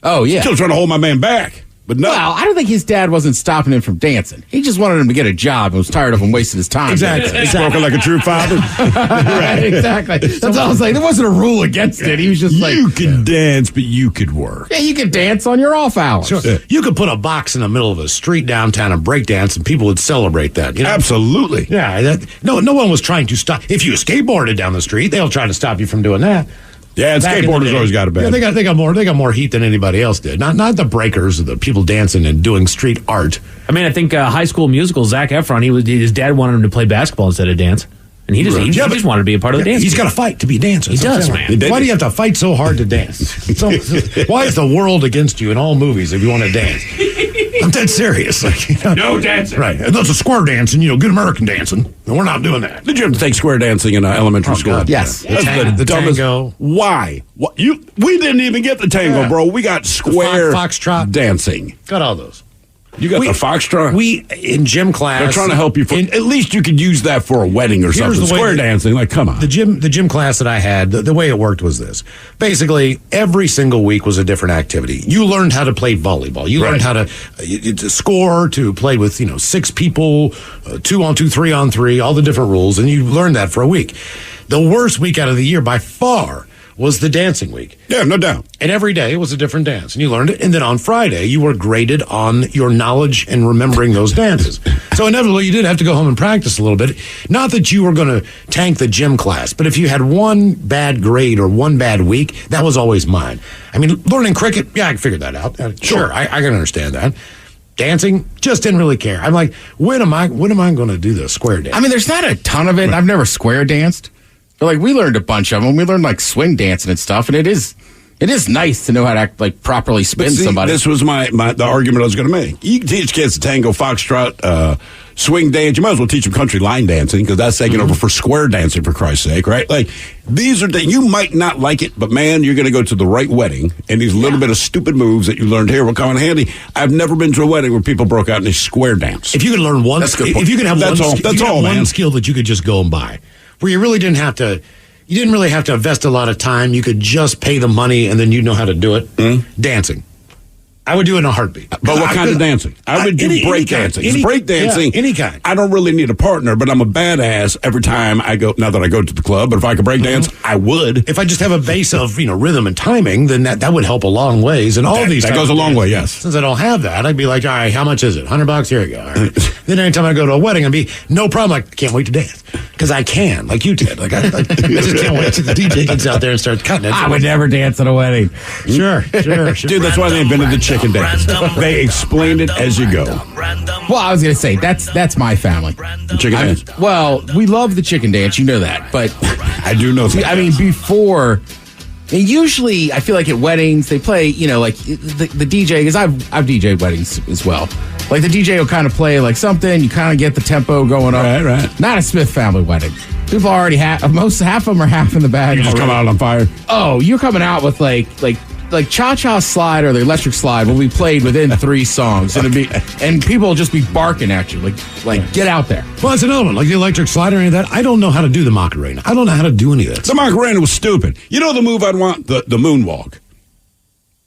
Oh yeah, still trying to hold my man back. But no. Well, I don't think his dad wasn't stopping him from dancing. He just wanted him to get a job and was tired of him wasting his time. Exactly. Spoken like a true father. Right, exactly. That's all I was like. There wasn't a rule against it. He was just like, you could dance, but you could work. Yeah, you could dance on your off hours. Sure. Yeah. You could put a box in the middle of a street downtown and break dance, and people would celebrate that. Absolutely. Yeah. No one was trying to stop. If you skateboarded down the street, they'll try to stop you from doing that. Yeah, and skateboarders always got a bad. Yeah, they got more heat than anybody else did. Not the breakers, the people dancing and doing street art. I mean, I think High School Musical, Zac Efron, his dad wanted him to play basketball instead of dance. And he just wanted to be a part of the dance. He's got to fight to be a dancer. He does, man. Why do you have to fight so hard to dance? Why is the world against you in all movies if you want to dance? I'm dead serious. No dancing. Right. That's a square dancing, good American dancing. And we're not doing that. Did you have to take square dancing in elementary school? God, yes. That's the tango. Why? We didn't even get the tango, bro. We got square foxtrot dancing. Got all those. You got the foxtrot? We, in gym class... They're trying to help you. At least you could use that for a wedding or something. Square dancing, come on. The gym class that I had, the way it worked was this. Basically, every single week was a different activity. You learned how to play volleyball. You learned how to score, to play with, 6 people, 2-on-2, 3-on-3, all the different rules, and you learned that for a week. The worst week out of the year, by far, was the dancing week. Yeah, no doubt. And every day was a different dance, and you learned it. And then on Friday, you were graded on your knowledge and remembering those dances. So inevitably, you did have to go home and practice a little bit. Not that you were going to tank the gym class, but if you had one bad grade or one bad week, that was always mine. I mean, learning cricket, yeah, I figured that out. Sure, I can understand that. Dancing, just didn't really care. I'm like, when am I going to do the square dance? I mean, there's not a ton of it. I've never square danced. But like, we learned a bunch of them. We learned like swing dancing and stuff, and it is nice to know how to act, like properly spin somebody. This was the argument I was going to make. You can teach kids tango, foxtrot, swing dance. You might as well teach them country line dancing, because that's taking over for square dancing, for Christ's sake, right? Like, these are you might not like it, but man, you're going to go to the right wedding, and these little bit of stupid moves that you learned here will come in handy. I've never been to a wedding where people broke out in a square dance. If you could learn one, if you could have one skill that you could just go and buy, where you really didn't have to. You didn't really have to invest a lot of time. You could just pay the money, and then you know how to do it. Dancing. I would do it in a heartbeat. But what kind of dancing? I would do break dancing. Break dancing, any kind. I don't really need a partner, but I'm a badass every time I go. Not that I go to the club, but if I could break dance, I would. If I just have a base of rhythm and timing, then that would help a long ways. And all these that goes a long way. Yes. Since I don't have that, I'd be like, all right, how much is it? $100? Here you go. All right. Then anytime I go to a wedding, I'd be no problem. I can't wait to dance because I can, like you did. Like I just can't wait till the DJ gets out there and starts cutting it. I would never dance at a wedding. Sure. Dude, that's why they invented the chicken dance. They explained it as you go. Well, I was going to say, that's my family. The chicken dance? Well, we love the chicken dance. You know that. But I do know that. I mean, before, and usually I feel like at weddings, they play, like the DJ, because I've DJed weddings as well. Like the DJ will kind of play like something, you kind of get the tempo going up. Right. Not a Smith family wedding. People already half of them are half in the bag. You just come out on fire. Oh, you're coming out with like Cha-Cha Slide or the Electric Slide will be played within 3 songs. And people will just be barking at you, like get out there. Well, that's another one. Like the Electric Slide or any of that. I don't know how to do the Macarena. I don't know how to do any of that. The Macarena was stupid. You know the move I'd want? The moonwalk.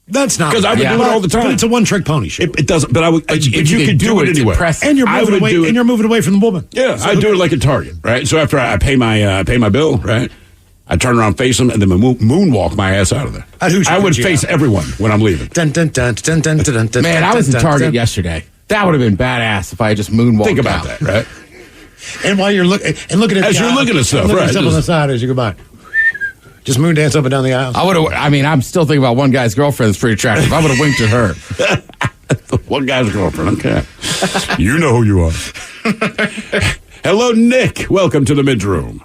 That's not because I would do it all the time. But it's a one-trick pony show. It doesn't. But I would. But you could do it anyway. And you're moving away. And you're moving away from the woman. Yeah, I do it like a Target, right? So after I pay my bill, right? I turn around, face them, and then moonwalk my ass out of there. I would face everyone when I'm leaving. Man, I was in Target yesterday. That would have been badass if I had just moonwalked. Think about that, right? And while you're looking at as you're looking at stuff, right? Stuff on the side as you go by. Just moon dance up and down the aisle. I'm still thinking about one guy's girlfriend that's pretty attractive. I would have winked at her. One guy's girlfriend, okay. You know who you are. Hello, Nick. Welcome to the Midroom.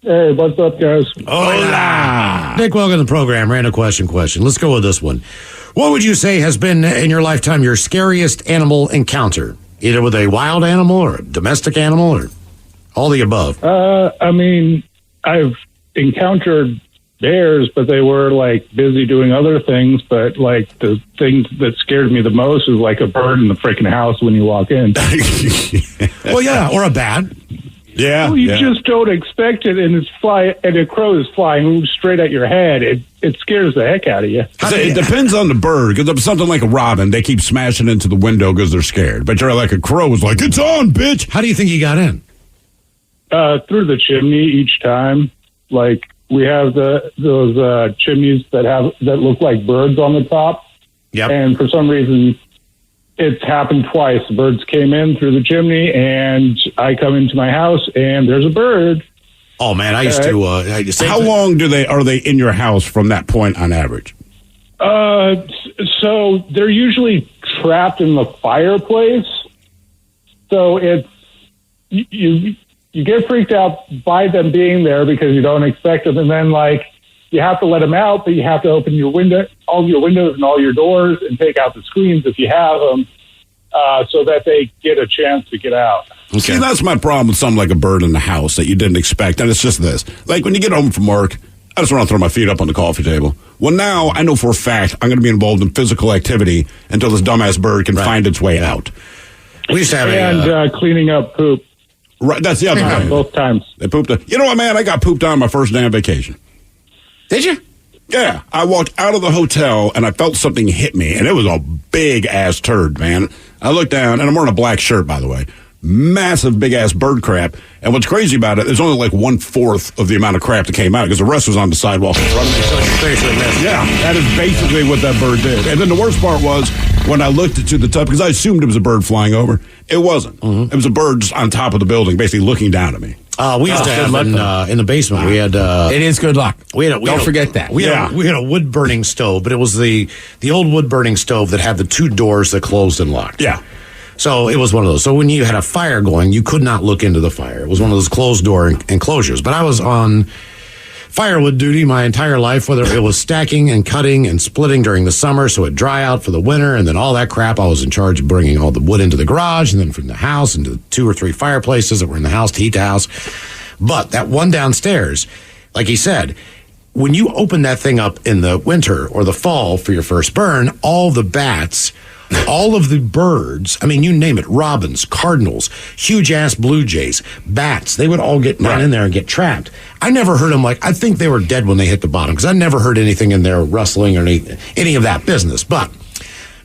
Hey, what's up, guys? Hola. Nick, welcome to the program. Random question. Let's go with this one. What would you say has been, in your lifetime, your scariest animal encounter? Either with a wild animal or a domestic animal or all the above? I mean, I've encountered bears, but they were like busy doing other things. But like the thing that scared me the most is like a bird in the freaking house when you walk in. Well, yeah, or a bat. Yeah, well, you just don't expect it, and a crow is flying straight at your head. It scares the heck out of you. It depends on the bird, because if something like a robin, they keep smashing into the window because they're scared. But you're like a crow is like, it's on, bitch. How do you think you got in? Through the chimney each time. Like we have those chimneys that look like birds on the top. Yep. And for some reason, it's happened twice. Birds came in through the chimney, and I come into my house, and there's a bird. Oh man, I used to. How long are they in your house from that point on average? So they're usually trapped in the fireplace. So it's you get freaked out by them being there because you don't expect them, and then like you have to let them out, but you have to open all your windows and all your doors, and take out the screens if you have them, so that they get a chance to get out. Okay. See, that's my problem with something like a bird in the house that you didn't expect, and it's just this. Like when you get home from work, I just want to throw my feet up on the coffee table. Well, now I know for a fact I'm going to be involved in physical activity until this dumbass bird can find its way out. We used to have cleaning up poop. Right, that's the other thing. Both times. They pooped. You know what, man? I got pooped on my first day on vacation. Did you? Yeah. I walked out of the hotel, and I felt something hit me, and it was a big-ass turd, man. I looked down, and I'm wearing a black shirt, by the way. massive, big-ass bird crap. And what's crazy about it, there's only like 1/4 of the amount of crap that came out because the rest was on the sidewalk. Yeah, that is basically what that bird did. And then the worst part was when I looked to the top, because I assumed it was a bird flying over. It wasn't. It was a bird just on top of the building, basically looking down at me. We used to have in the basement. We had. It is good luck. Don't forget that. We had a wood burning stove, but it was the old wood burning stove that had the 2 doors that closed and locked. Yeah. So it was one of those. So when you had a fire going, you could not look into the fire. It was one of those closed door enclosures. But I was on firewood duty my entire life, whether it was stacking and cutting and splitting during the summer so it'd dry out for the winter, and then all that crap. I was in charge of bringing all the wood into the garage and then from the house into 2 or 3 fireplaces that were in the house to heat the house. But that one downstairs, like he said, when you open that thing up in the winter or the fall for your first burn, all the bats, all of the birds, I mean, you name it, robins, cardinals, huge-ass blue jays, bats, they would all get down in there and get trapped. I never heard them I think they were dead when they hit the bottom, because I never heard anything in there rustling or any of that business. But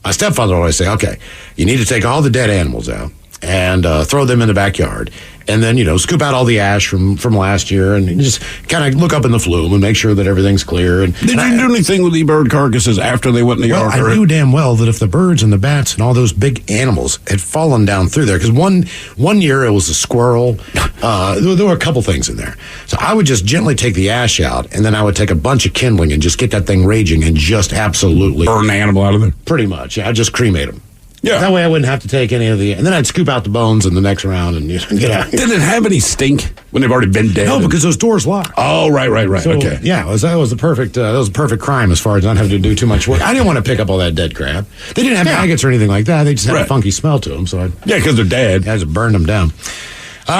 my stepfather would always say, okay, you need to take all the dead animals out and throw them in the backyard. And then, scoop out all the ash from last year and just kind of look up in the flume and make sure that everything's clear. And Did you do anything with the bird carcasses after they went in the yard? I knew damn well that if the birds and the bats and all those big animals had fallen down through there, because one year it was a squirrel, there were a couple things in there. So I would just gently take the ash out, and then I would take a bunch of kindling and just get that thing raging and just absolutely burn the animal out of there? Pretty much, yeah. I'd just cremate them. Yeah. That way I wouldn't have to take any of and then I'd scoop out the bones in the next round and get out. Did it have any stink when they've already been dead? No, because those doors locked. Oh, right. So, Okay. Yeah, that was the perfect crime as far as not having to do too much work. I didn't want to pick up all that dead crap. They didn't have maggots or anything like that. They just had a funky smell to them. So because they're dead. I just burned them down.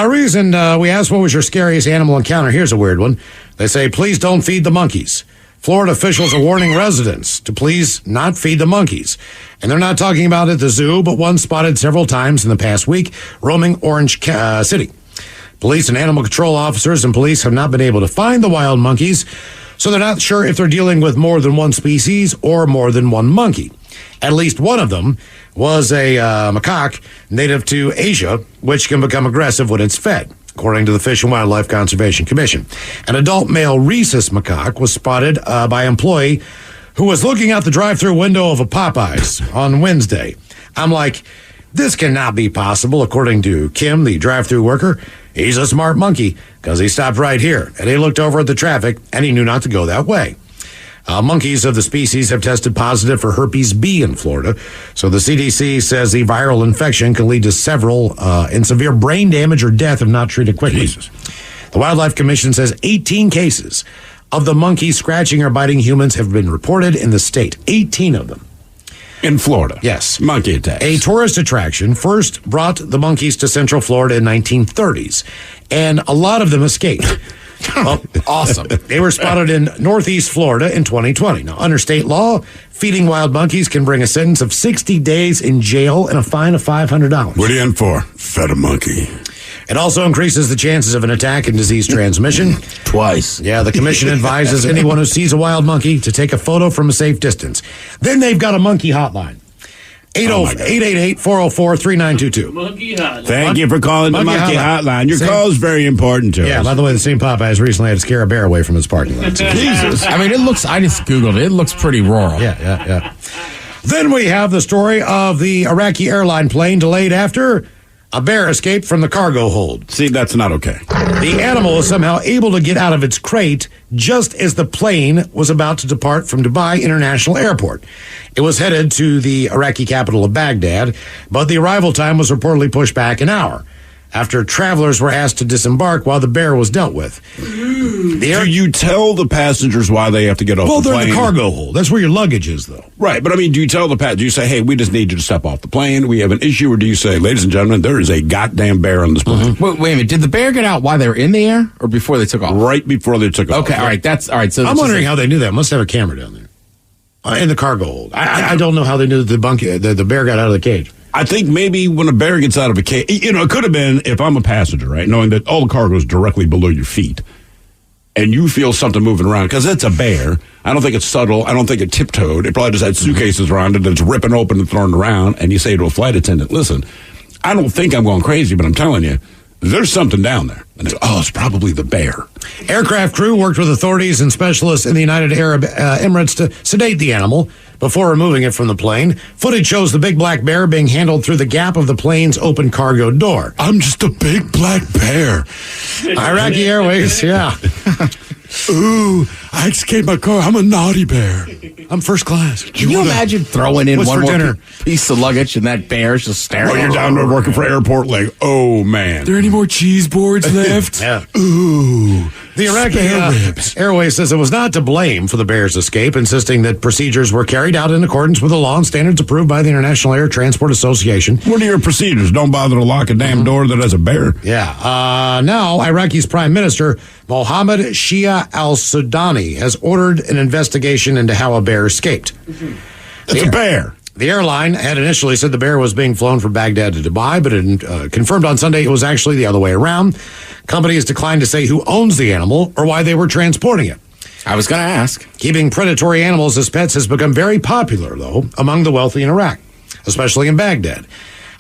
Reason we asked what was your scariest animal encounter. Here's a weird one. They say, please don't feed the monkeys. Florida officials are warning residents to please not feed the monkeys. And they're not talking about at the zoo, but one spotted several times in the past week roaming Orange City. Police and animal control officers and police have not been able to find the wild monkeys, so they're not sure if they're dealing with more than one species or more than one monkey. At least one of them was a macaque native to Asia, which can become aggressive when it's fed, according to the Fish and Wildlife Conservation Commission. An adult male rhesus macaque was spotted by an employee who was looking out the drive-thru window of a Popeyes on Wednesday. I'm like, this cannot be possible, according to Kim, the drive-thru worker. He's a smart monkey, because he stopped right here, and he looked over at the traffic, and he knew not to go that way. Monkeys of the species have tested positive for herpes B in Florida, so the CDC says the viral infection can lead to several in severe brain damage or death if not treated quickly. Jesus. The Wildlife Commission says 18 cases of the monkey scratching or biting humans have been reported in the state. 18 of them. In Florida? Yes. Monkey attacks. A tourist attraction first brought the monkeys to Central Florida in 1930s, and a lot of them escaped. Well, awesome. They were spotted in Northeast Florida in 2020. Now, under state law, feeding wild monkeys can bring a sentence of 60 days in jail and a fine of $500. What are you in for? Fed a monkey. It also increases the chances of an attack and disease transmission. Twice. Yeah, the commission advises anyone who sees a wild monkey to take a photo from a safe distance. Then they've got a monkey hotline. 888-404-3922. Monkey hotline. Thank you for calling the Monkey Hotline. Your call is very important to us. Yeah, by the way, the same Popeyes recently had to scare a bear away from his parking lot. Jesus. I mean, I just Googled it. It looks pretty rural. Yeah. Then we have the story of the Iraqi airline plane delayed after a bear escaped from the cargo hold. See, that's not okay. The animal was somehow able to get out of its crate just as the plane was about to depart from Dubai International Airport. It was headed to the Iraqi capital of Baghdad, but the arrival time was reportedly pushed back an hour after travelers were asked to disembark while the bear was dealt with. Do you tell the passengers why they have to get off the plane? Well, they're in the cargo hold. That's where your luggage is, though. Right, but I mean, do you tell the passenger, do you say, hey, we just need you to step off the plane, we have an issue, or do you say, ladies and gentlemen, there is a goddamn bear on this plane? Wait a minute, did the bear get out while they were in the air, or before they took off? Right before they took off. Okay, all right, that's, all right. So I'm wondering how they knew that. Must have a camera down there. In the cargo hold. I don't know how they knew that the bear got out of the cage. I think maybe when a bear gets out of a cage, it could have been if I'm a passenger, right, knowing that all the cargo is directly below your feet, and you feel something moving around, because it's a bear. I don't think it's subtle. I don't think it tiptoed. It probably just had suitcases around it, and it's ripping open and throwing around, and you say to a flight attendant, listen, I don't think I'm going crazy, but I'm telling you, there's something down there. And it's probably the bear. Aircraft crew worked with authorities and specialists in the United Arab Emirates to sedate the animal before removing it from the plane. Footage shows the big black bear being handled through the gap of the plane's open cargo door. I'm just a big black bear. Iraqi Airways, yeah. Ooh, I escaped my car. I'm a naughty bear. I'm first class. Can you imagine throwing in What's one for more dinner? piece of luggage and that bear's just staring? While you're down there working for airport, like, oh man. There any more cheese boards left? Yeah. Ooh. The Iraqi Airways says it was not to blame for the bear's escape, insisting that procedures were carried out in accordance with the law and standards approved by the International Air Transport Association. What are your procedures? Don't bother to lock a damn door that has a bear. Yeah. Now, Iraqi's Prime Minister, Mohammed Shia al-Sudani, has ordered an investigation into how a bear escaped. It's a bear. The airline had initially said the bear was being flown from Baghdad to Dubai, but it confirmed on Sunday it was actually the other way around. Companies declined to say who owns the animal or why they were transporting it. I was going to ask. Keeping predatory animals as pets has become very popular, though, among the wealthy in Iraq, especially in Baghdad.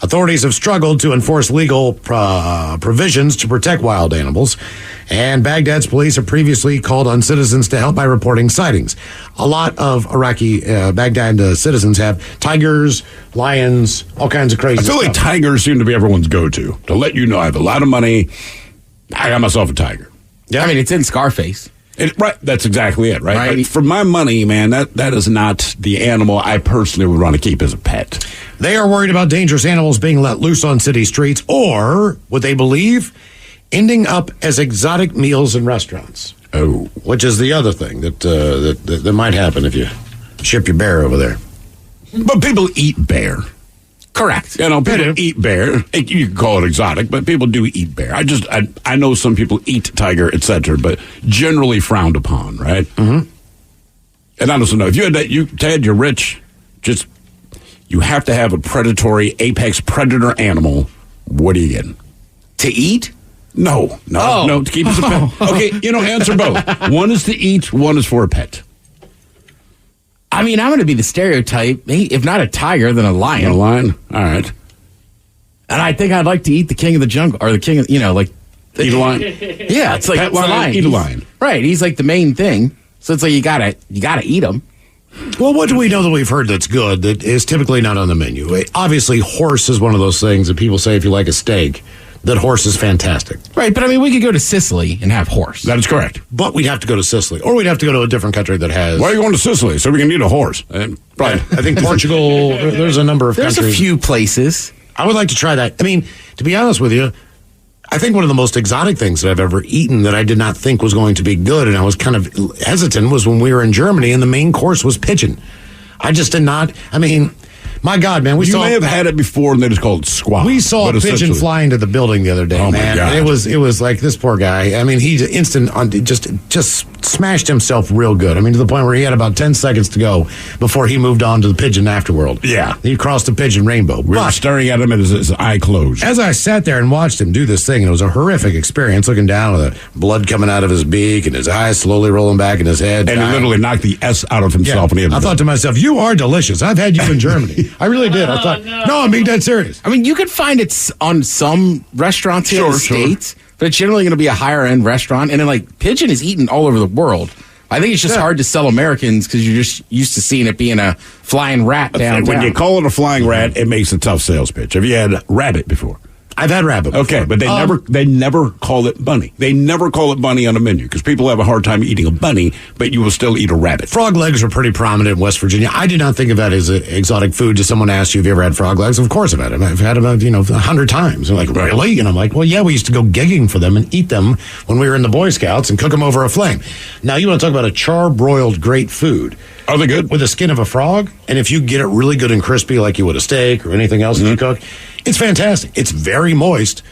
Authorities have struggled to enforce legal provisions to protect wild animals, and Baghdad's police have previously called on citizens to help by reporting sightings. A lot of Iraqi Baghdad citizens have tigers, lions, all kinds of crazy I feel stuff. like tigers seem to be everyone's go-to. To let you know I have a lot of money, I got myself a tiger. Yeah, I mean, it's in Scarface. Right, that's exactly it, right? But for my money, man, that is not the animal I personally would want to keep as a pet. They are worried about dangerous animals being let loose on city streets or, what they believe, ending up as exotic meals in restaurants. Oh. Which is the other thing that might happen if you ship your bear over there. But people eat bear. Correct. You know, people eat bear. You can call it exotic, but people do eat bear. I know some people eat tiger, etc., but generally frowned upon, right? Mm-hmm. And I don't know. If you had that, Ted, you're rich. You have to have a predatory, apex predator animal. What are you getting? To eat? No, to keep as a pet. Okay, answer both. One is to eat, one is for a pet. I mean, I'm going to be the stereotype. If not a tiger, then a lion. A lion? All right. And I think I'd like to eat the king of the jungle, or the king of, eat a lion? Yeah, it's like pet lion, eat a lion. Right, he's like the main thing. So it's like you gotta eat him. Well, what do we know that we've heard that's good that is typically not on the menu? Obviously, horse is one of those things that people say if you like a steak, that horse is fantastic. Right, but I mean, we could go to Sicily and have horse. That is correct. But we'd have to go to Sicily, or we'd have to go to a different country that has... Why are you going to Sicily? So we can eat a horse. Right. I think Portugal, there's a number of countries. There's a few places. I would like to try that. I mean, to be honest with you, I think one of the most exotic things that I've ever eaten that I did not think was going to be good, and I was kind of hesitant, was when we were in Germany and the main course was pigeon. I just did not, my God, man. You may have had it before and they just called it squaw. We saw a pigeon fly into the building the other day, oh man. My God. It was like this poor guy. I mean, he just smashed himself real good. I mean, to the point where he had about 10 seconds to go before he moved on to the pigeon afterworld. Yeah. He crossed the pigeon rainbow. We were staring at him and his eye closed. As I sat there and watched him do this thing, and it was a horrific experience, looking down with the blood coming out of his beak and his eyes slowly rolling back in his head. And he literally knocked the S out of himself. Yeah. I thought to myself, you are delicious. I've had you in Germany. I really did. I thought, no, I'm being dead serious. I mean, you could find it on some restaurants here in the States, but it's generally going to be a higher end restaurant. And then, pigeon is eaten all over the world. I think it's just hard to sell Americans because you're just used to seeing it being a flying rat downtown. When you call it a flying rat, it makes a tough sales pitch. Have you had rabbit before? I've had rabbit before. Okay, but they never call it bunny. They never call it bunny on a menu because people have a hard time eating a bunny, but you will still eat a rabbit. Frog legs are pretty prominent in West Virginia. I did not think of that as an exotic food. Just someone asked you, have you ever had frog legs? Of course I've had them. I've had them, 100 times. They're like, really? And I'm like, well, yeah, we used to go gigging for them and eat them when we were in the Boy Scouts and cook them over a flame. Now, you want to talk about a char-broiled great food. Are they good? With the skin of a frog, and if you get it really good and crispy like you would a steak or anything else that you cook, it's fantastic. It's very moist.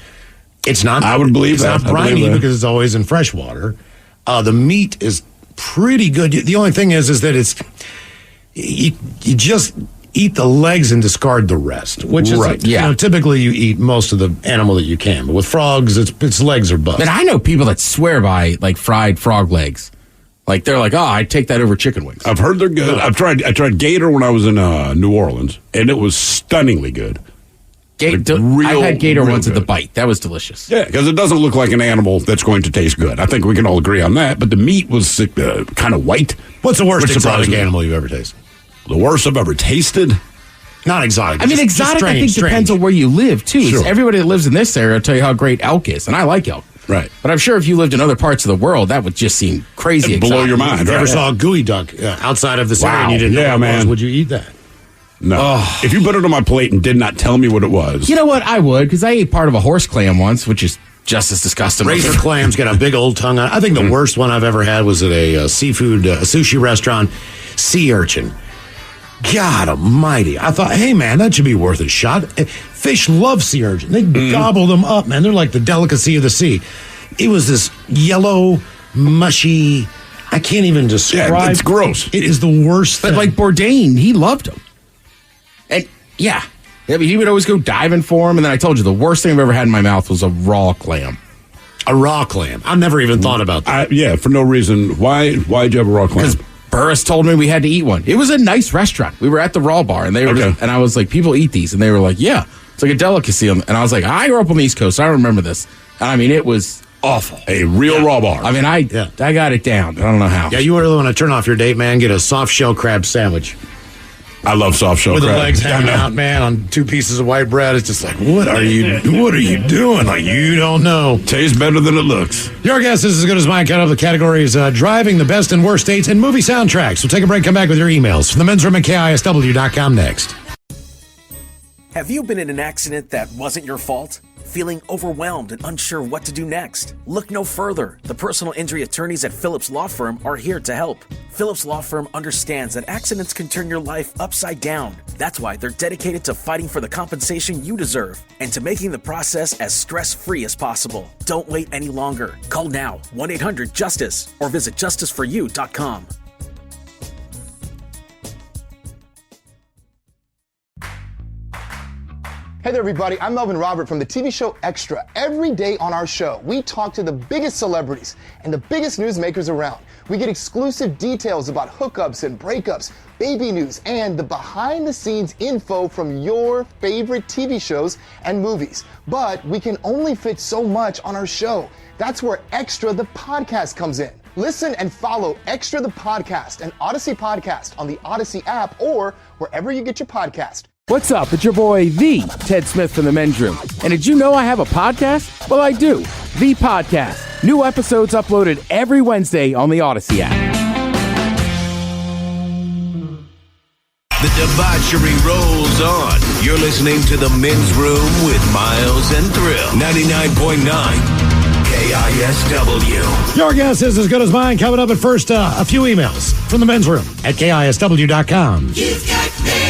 It's not. I would believe that. It's not briny because it's always in fresh water. The meat is pretty good. The only thing is that it's you just eat the legs and discard the rest, which is right. Typically you eat most of the animal that you can, but with frogs, its legs are buffed. And I know people that swear by fried frog legs. They're like, oh, I'd take that over chicken wings. I've heard they're good. I tried gator when I was in New Orleans, and it was stunningly good. I had gator once at the Bite. That was delicious. Yeah, because it doesn't look like an animal that's going to taste good. I think we can all agree on that. But the meat was kind of white. What's the worst exotic animal you've ever tasted? The worst I've ever tasted? Not exotic. I mean, exotic, I think, depends on where you live, too. Sure. Everybody that lives in this area will tell you how great elk is, and I like elk. Right. But I'm sure if you lived in other parts of the world, that would just seem crazy It'd blow your mind. If you ever saw a gooey duck outside of the area and you didn't know what it was, would you eat that? No. Oh. If you put it on my plate and did not tell me what it was. You know what? I would, because I ate part of a horse clam once, which is just as disgusting. Razor clam's got a big old tongue on it. I think the worst one I've ever had was at a seafood sushi restaurant, sea urchin. God almighty. I thought, hey, man, that should be worth a shot. Fish love sea urchin. They gobble them up, man. They're like the delicacy of the sea. It was this yellow, mushy, I can't even describe. Yeah, it's gross. It is the worst thing. But like Bourdain, he loved them. And yeah, I mean, he would always go diving for them. And then I told you, the worst thing I've ever had in my mouth was a raw clam. A raw clam? I've never even thought about that. Yeah, for no reason. Why'd you have a raw clam? Because Burris told me we had to eat one. It was a nice restaurant. We were at the Raw Bar, and they were and I was like, people eat these. And they were like, yeah, it's like a delicacy. And I was like, I grew up on the East Coast. So I remember this. And I mean, it was awful. A real Raw Bar. I mean, I got it down. I don't know how. Yeah, you really want to turn off your date, man, get a soft shell crab sandwich. I love soft shell with crab. The legs hanging out, man, on 2 pieces of white bread. It's just like, what are you doing? Like, you don't know. Tastes better than it looks. Your guess is as good as mine. Count of the categories: driving, the best and worst dates, and movie soundtracks. We'll take a break, come back with your emails from the men's room at KISW.com next. Have you been in an accident that wasn't your fault? Feeling overwhelmed and unsure what to do next? Look no further. The personal injury attorneys at Phillips Law Firm are here to help. Phillips Law Firm understands that accidents can turn your life upside down. That's why they're dedicated to fighting for the compensation you deserve and to making the process as stress-free as possible. Don't wait any longer. Call now, 1-800-JUSTICE, or visit justiceforyou.com. Hey there, everybody. I'm Melvin Robert from the TV show Extra. Every day on our show, we talk to the biggest celebrities and the biggest newsmakers around. We get exclusive details about hookups and breakups, baby news, and the behind-the-scenes info from your favorite TV shows and movies. But we can only fit so much on our show. That's where Extra the podcast comes in. Listen and follow Extra the podcast and Odyssey Podcast on the Odyssey app or wherever you get your podcast. What's up? It's your boy, the Ted Smith from the Men's Room. And did you know I have a podcast? Well, I do. The Podcast. New episodes uploaded every Wednesday on the Odyssey app. The debauchery rolls on. You're listening to the Men's Room with Miles and Thrill. 99.9 KISW. Your guess is as good as mine. Coming up at first, a few emails from the men's room at KISW.com. You've got mail.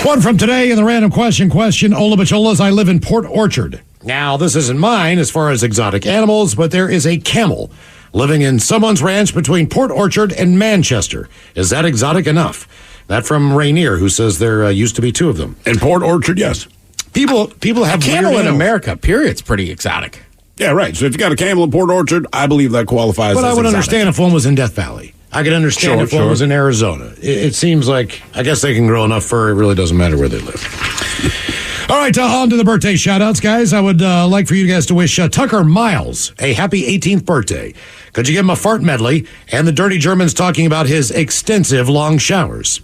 One from today in the random question. Ola Bacholas, I live in Port Orchard. Now, this isn't mine as far as exotic animals, but there is a camel living in someone's ranch between Port Orchard and Manchester. Is that exotic enough? That from Rainier, who says there used to be 2 of them. In Port Orchard, yes. People have a camel in America, period. It's pretty exotic. Yeah, right. So if you got a camel in Port Orchard, I believe that qualifies but as I would exotic. understand if one was in Death Valley. I could understand if one was in Arizona. It seems like, I guess they can grow enough fur, it really doesn't matter where they live. All right, on to the birthday shout-outs, guys. I would like for you guys to wish Tucker Miles a happy 18th birthday. Could you give him a fart medley and the Dirty Germans talking about his extensive long showers?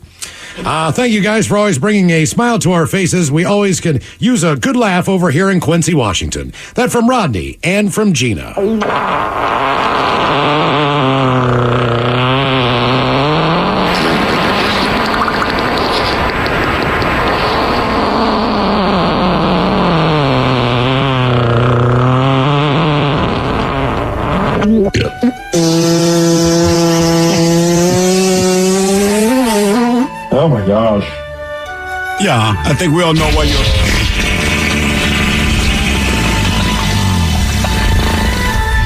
Thank you guys for always bringing a smile to our faces. We always can use a good laugh over here in Quincy, Washington. That from Rodney and from Gina. Oh my gosh. Yeah, I think we all know why you're...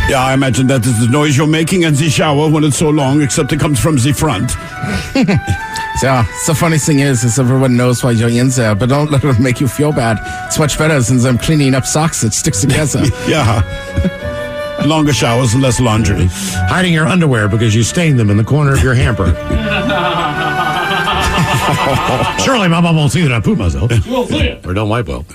Yeah, I imagine that is the noise you're making in the shower when it's so long, except it comes from the front. So the funny thing is everyone knows why you're in there, but don't let it make you feel bad. It's much better than I'm cleaning up socks that sticks together. Yeah. Longer showers, less laundry. Hiding your underwear because you stained them in the corner of your hamper. Surely my mom won't see that I poop myself. Or don't wipe well.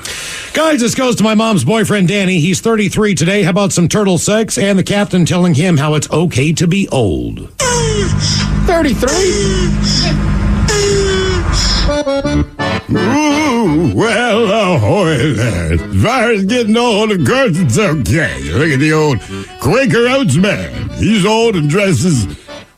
Guys, this goes to my mom's boyfriend, Danny. He's 33 today. How about some turtle sex? And the captain telling him how it's okay to be old. 33? Ooh, well, ahoy there. As far as getting old, of course it's okay. Look at the old Quaker Oats man. He's old and dresses,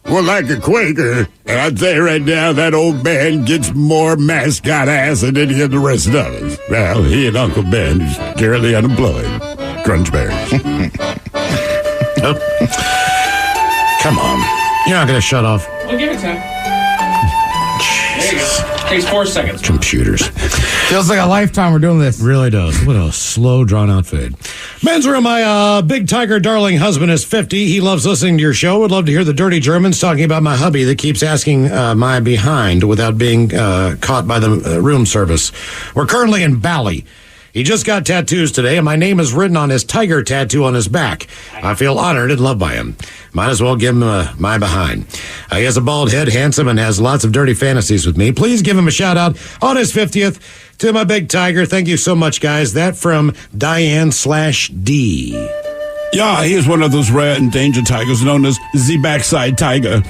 well, like a Quaker. And I'd say right now, that old man gets more mascot ass than any of the rest of us. Well, he and Uncle Ben is currently unemployed. Crunch berries. Oh. Come on. You're not going to shut off. We'll give it time. There you go. Takes 4 seconds. Computers. Feels like a lifetime we're doing this. Really does. What a slow, drawn-out fade. Men's room, my big tiger darling husband is 50. He loves listening to your show. Would love to hear the dirty Germans talking about my hubby that keeps asking my behind without being caught by the room service. We're currently in Bali. He just got tattoos today, and my name is written on his tiger tattoo on his back. I feel honored and loved by him. Might as well give him my behind. He has a bald head, handsome, and has lots of dirty fantasies with me. Please give him a shout-out on his 50th to my big tiger. Thank you so much, guys. That from Diane/D. Yeah, he is one of those rare endangered tigers known as the backside tiger.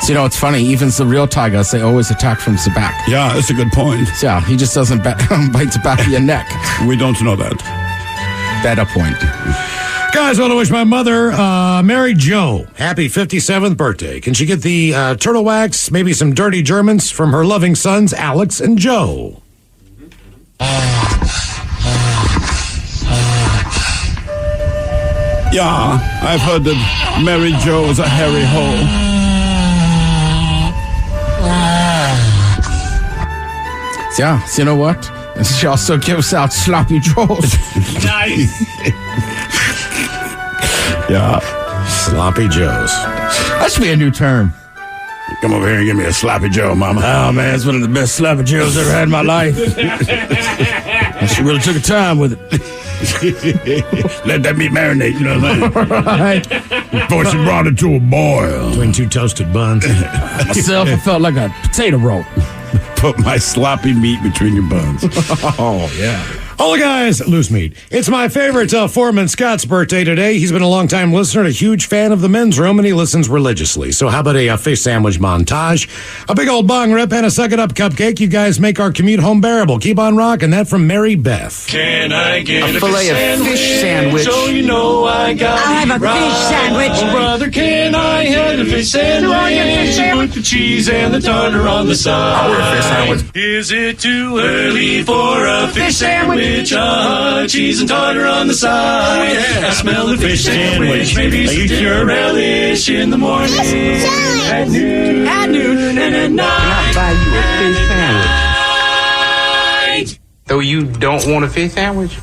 So, you know, it's funny. Even the real tigers, they always attack from the back. Yeah, that's a good point. So, yeah, he just doesn't bite the back of your neck. We don't know that. Better point. Guys, I want to wish my mother, Mary Jo, happy 57th birthday. Can she get the turtle wax, maybe some dirty Germans from her loving sons, Alex and Joe? Yeah, I've heard that Mary Jo is a hairy hole. Yeah, so you know what? And she also gives out sloppy joes. Nice. Yeah. Sloppy joes. That should be a new term. Come over here and give me a sloppy joe, mama. Oh, man, it's one of the best sloppy joes I've ever had in my life. And she really took her time with it. Let that meat marinate, you know what I mean? Right. Before she brought it to a boil. Between two toasted buns. Myself, it felt like a potato roll. Put my sloppy meat between your buns. Oh, yeah. All the guys, loose meat. It's my favorite Foreman Scott's birthday today. He's been a long-time listener and a huge fan of the men's room, and he listens religiously. So how about a fish sandwich montage, a big old bong rip, and a suck-it-up cupcake? You guys make our commute home bearable. Keep on rocking. That from Mary Beth. Can I get a fillet of fish sandwich? So you know I got I'll have a fish sandwich. Oh, brother, can I have a fish sandwich? Put the cheese and the tartar on the side. I want a fish sandwich. Is it too early for a fish sandwich? Cheese and tartar on the side. Oh, yeah. I smell the fish sandwich. Maybe eat your relish in the morning, at noon, and at night. Can I buy you a fish sandwich? Though you don't want a fish sandwich?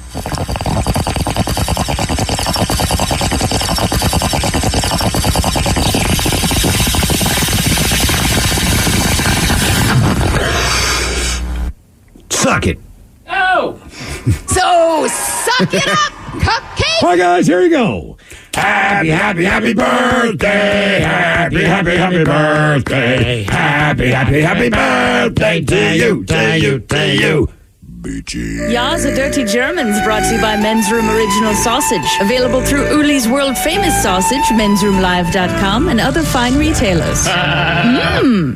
Suck it. Oh! So, suck it up, cupcake! All right, guys, here you go. Happy, happy, happy birthday. Happy, happy, happy birthday. Happy, happy, happy birthday to you, to you, to you. Ya's a Dirty Germans brought to you by Men's Room Original Sausage. Available through Uli's world famous sausage, mensroomlive.com, and other fine retailers.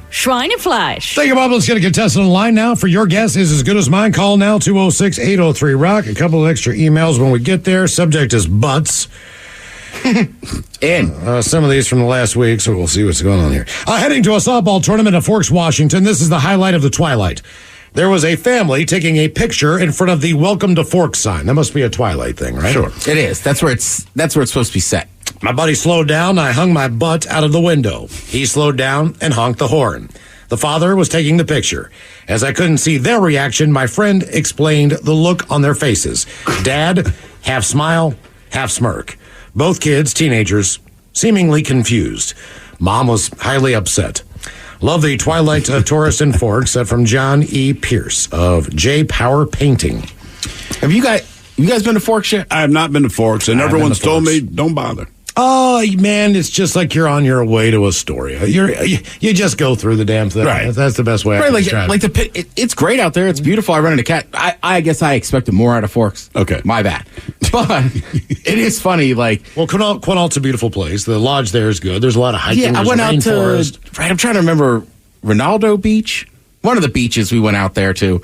Schweinefleisch. Thank you, Bob. Let's get a contestant on the line now. For your guess is as good as mine. Call now, 206-803-ROCK. A couple of extra emails when we get there. Subject is butts. And some of these from the last week, so we'll see what's going on here. Heading to a softball tournament at Forks, Washington. This is the highlight of the twilight. There was a family taking a picture in front of the Welcome to Forks sign. That must be a Twilight thing, right? Sure. It is. That's where it's supposed to be set. My buddy slowed down. I hung my butt out of the window. He slowed down and honked the horn. The father was taking the picture. As I couldn't see their reaction, my friend explained the look on their faces. Dad, half smile, half smirk. Both kids, teenagers, seemingly confused. Mom was highly upset. Love the Twilight Tourist in Forks. From John E. Pierce of J Power Painting. Have you guys been to Forks yet? I have not been to Forks, and everyone's told me don't bother. Oh, man, it's just like you're on your way to Astoria. You just go through the damn thing. Right. That's the best way I can describe it. It's great out there. It's beautiful. I run into cat. I guess I expected more out of Forks. Okay. My bad. But it is funny, like... Well, Quinault's a beautiful place. The lodge there is good. There's a lot of hiking. Yeah, I went out to... Right, I'm trying to remember Ronaldo Beach. One of the beaches we went out there to.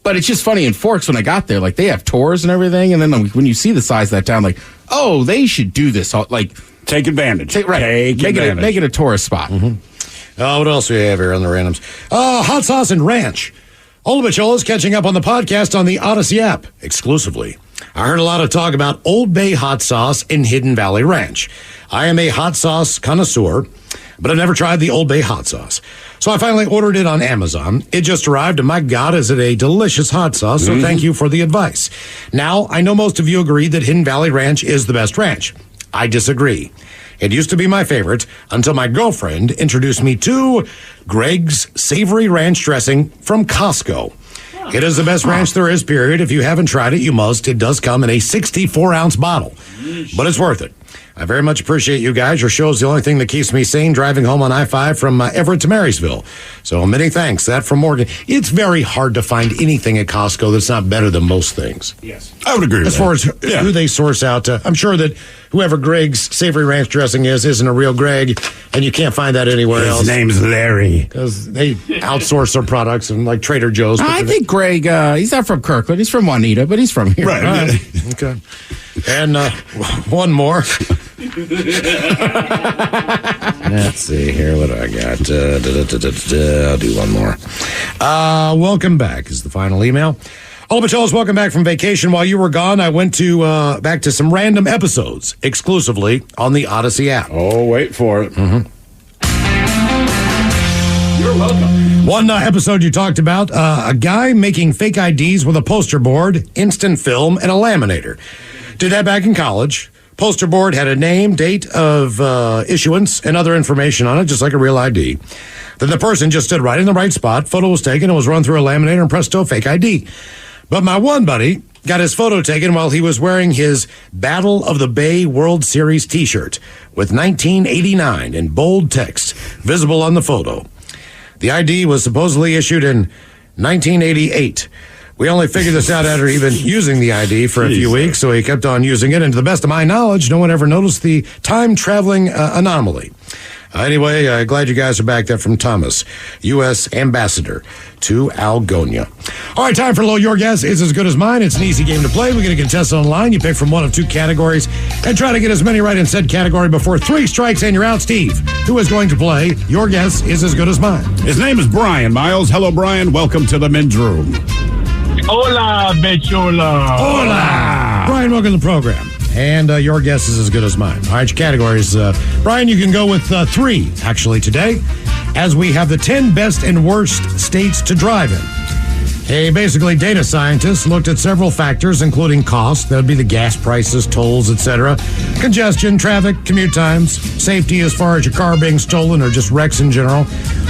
But it's just funny in Forks when I got there, like they have tours and everything, and then when you see the size of that town, like, oh, they should do this. Like, take advantage. Make it a tourist spot. Mm-hmm. What else do we have here on the randoms? Hot sauce and ranch. Old Bicholas catching up on the podcast on the Odyssey app exclusively. I heard a lot of talk about Old Bay hot sauce and Hidden Valley Ranch. I am a hot sauce connoisseur, but I've never tried the Old Bay hot sauce. So I finally ordered it on Amazon. It just arrived, and my God, is it a delicious hot sauce, so thank you for the advice. Now, I know most of you agree that Hidden Valley Ranch is the best ranch. I disagree. It used to be my favorite until my girlfriend introduced me to Greg's Savory Ranch Dressing from Costco. It is the best ranch there is, period. If you haven't tried it, you must. It does come in a 64-ounce bottle, but it's worth it. I very much appreciate you guys. Your show is the only thing that keeps me sane driving home on I-5 from Everett to Marysville. So many thanks. That from Morgan. It's very hard to find anything at Costco that's not better than most things. Yes. I would agree with that. As far as who they source out, I'm sure that whoever Greg's Savory Ranch Dressing isn't a real Greg, and you can't find that anywhere else. His name's Larry. Because they outsource their products and like Trader Joe's. I think Greg, he's not from Kirkland. He's from Juanita, but he's from here. Right. Okay. And one more. Let's see here. What do I got? I'll do one more. Welcome back is the final email. All Bicholas, welcome back from vacation. While you were gone, I went to back to some random episodes exclusively on the Odyssey app. Oh, wait for it. Mm-hmm. You're welcome. One episode you talked about, a guy making fake IDs with a poster board, instant film, and a laminator. Did that back in college. Poster board had a name, date of issuance, and other information on it, just like a real ID. Then the person just stood right in the right spot, photo was taken, and was run through a laminator, and presto, fake ID. But my one buddy got his photo taken while he was wearing his Battle of the Bay World Series t-shirt with 1989 in bold text visible on the photo. The ID was supposedly issued in 1988. We only figured this out after even using the ID for a few weeks, so he kept on using it. And to the best of my knowledge, no one ever noticed the time-traveling anomaly. Anyway, glad you guys are back. There from Thomas, U.S. Ambassador to Algonia. All right, time for Low Your Guess is as good as mine. It's an easy game to play. We get a contestant online. You pick from one of two categories and try to get as many right in said category before 3 strikes and you're out. Steve, who is going to play Your Guess is as good as mine? His name is Brian Miles. Hello, Brian. Welcome to the men's room. Hola, Bichola. Hola. Brian, welcome to the program. And your guess is as good as mine. All right, your categories. Brian, you can go with 3, actually, today, as we have the 10 best and worst states to drive in. Basically, data scientists looked at several factors, including cost, that would be the gas prices, tolls, etc., congestion, traffic, commute times, safety as far as your car being stolen or just wrecks in general,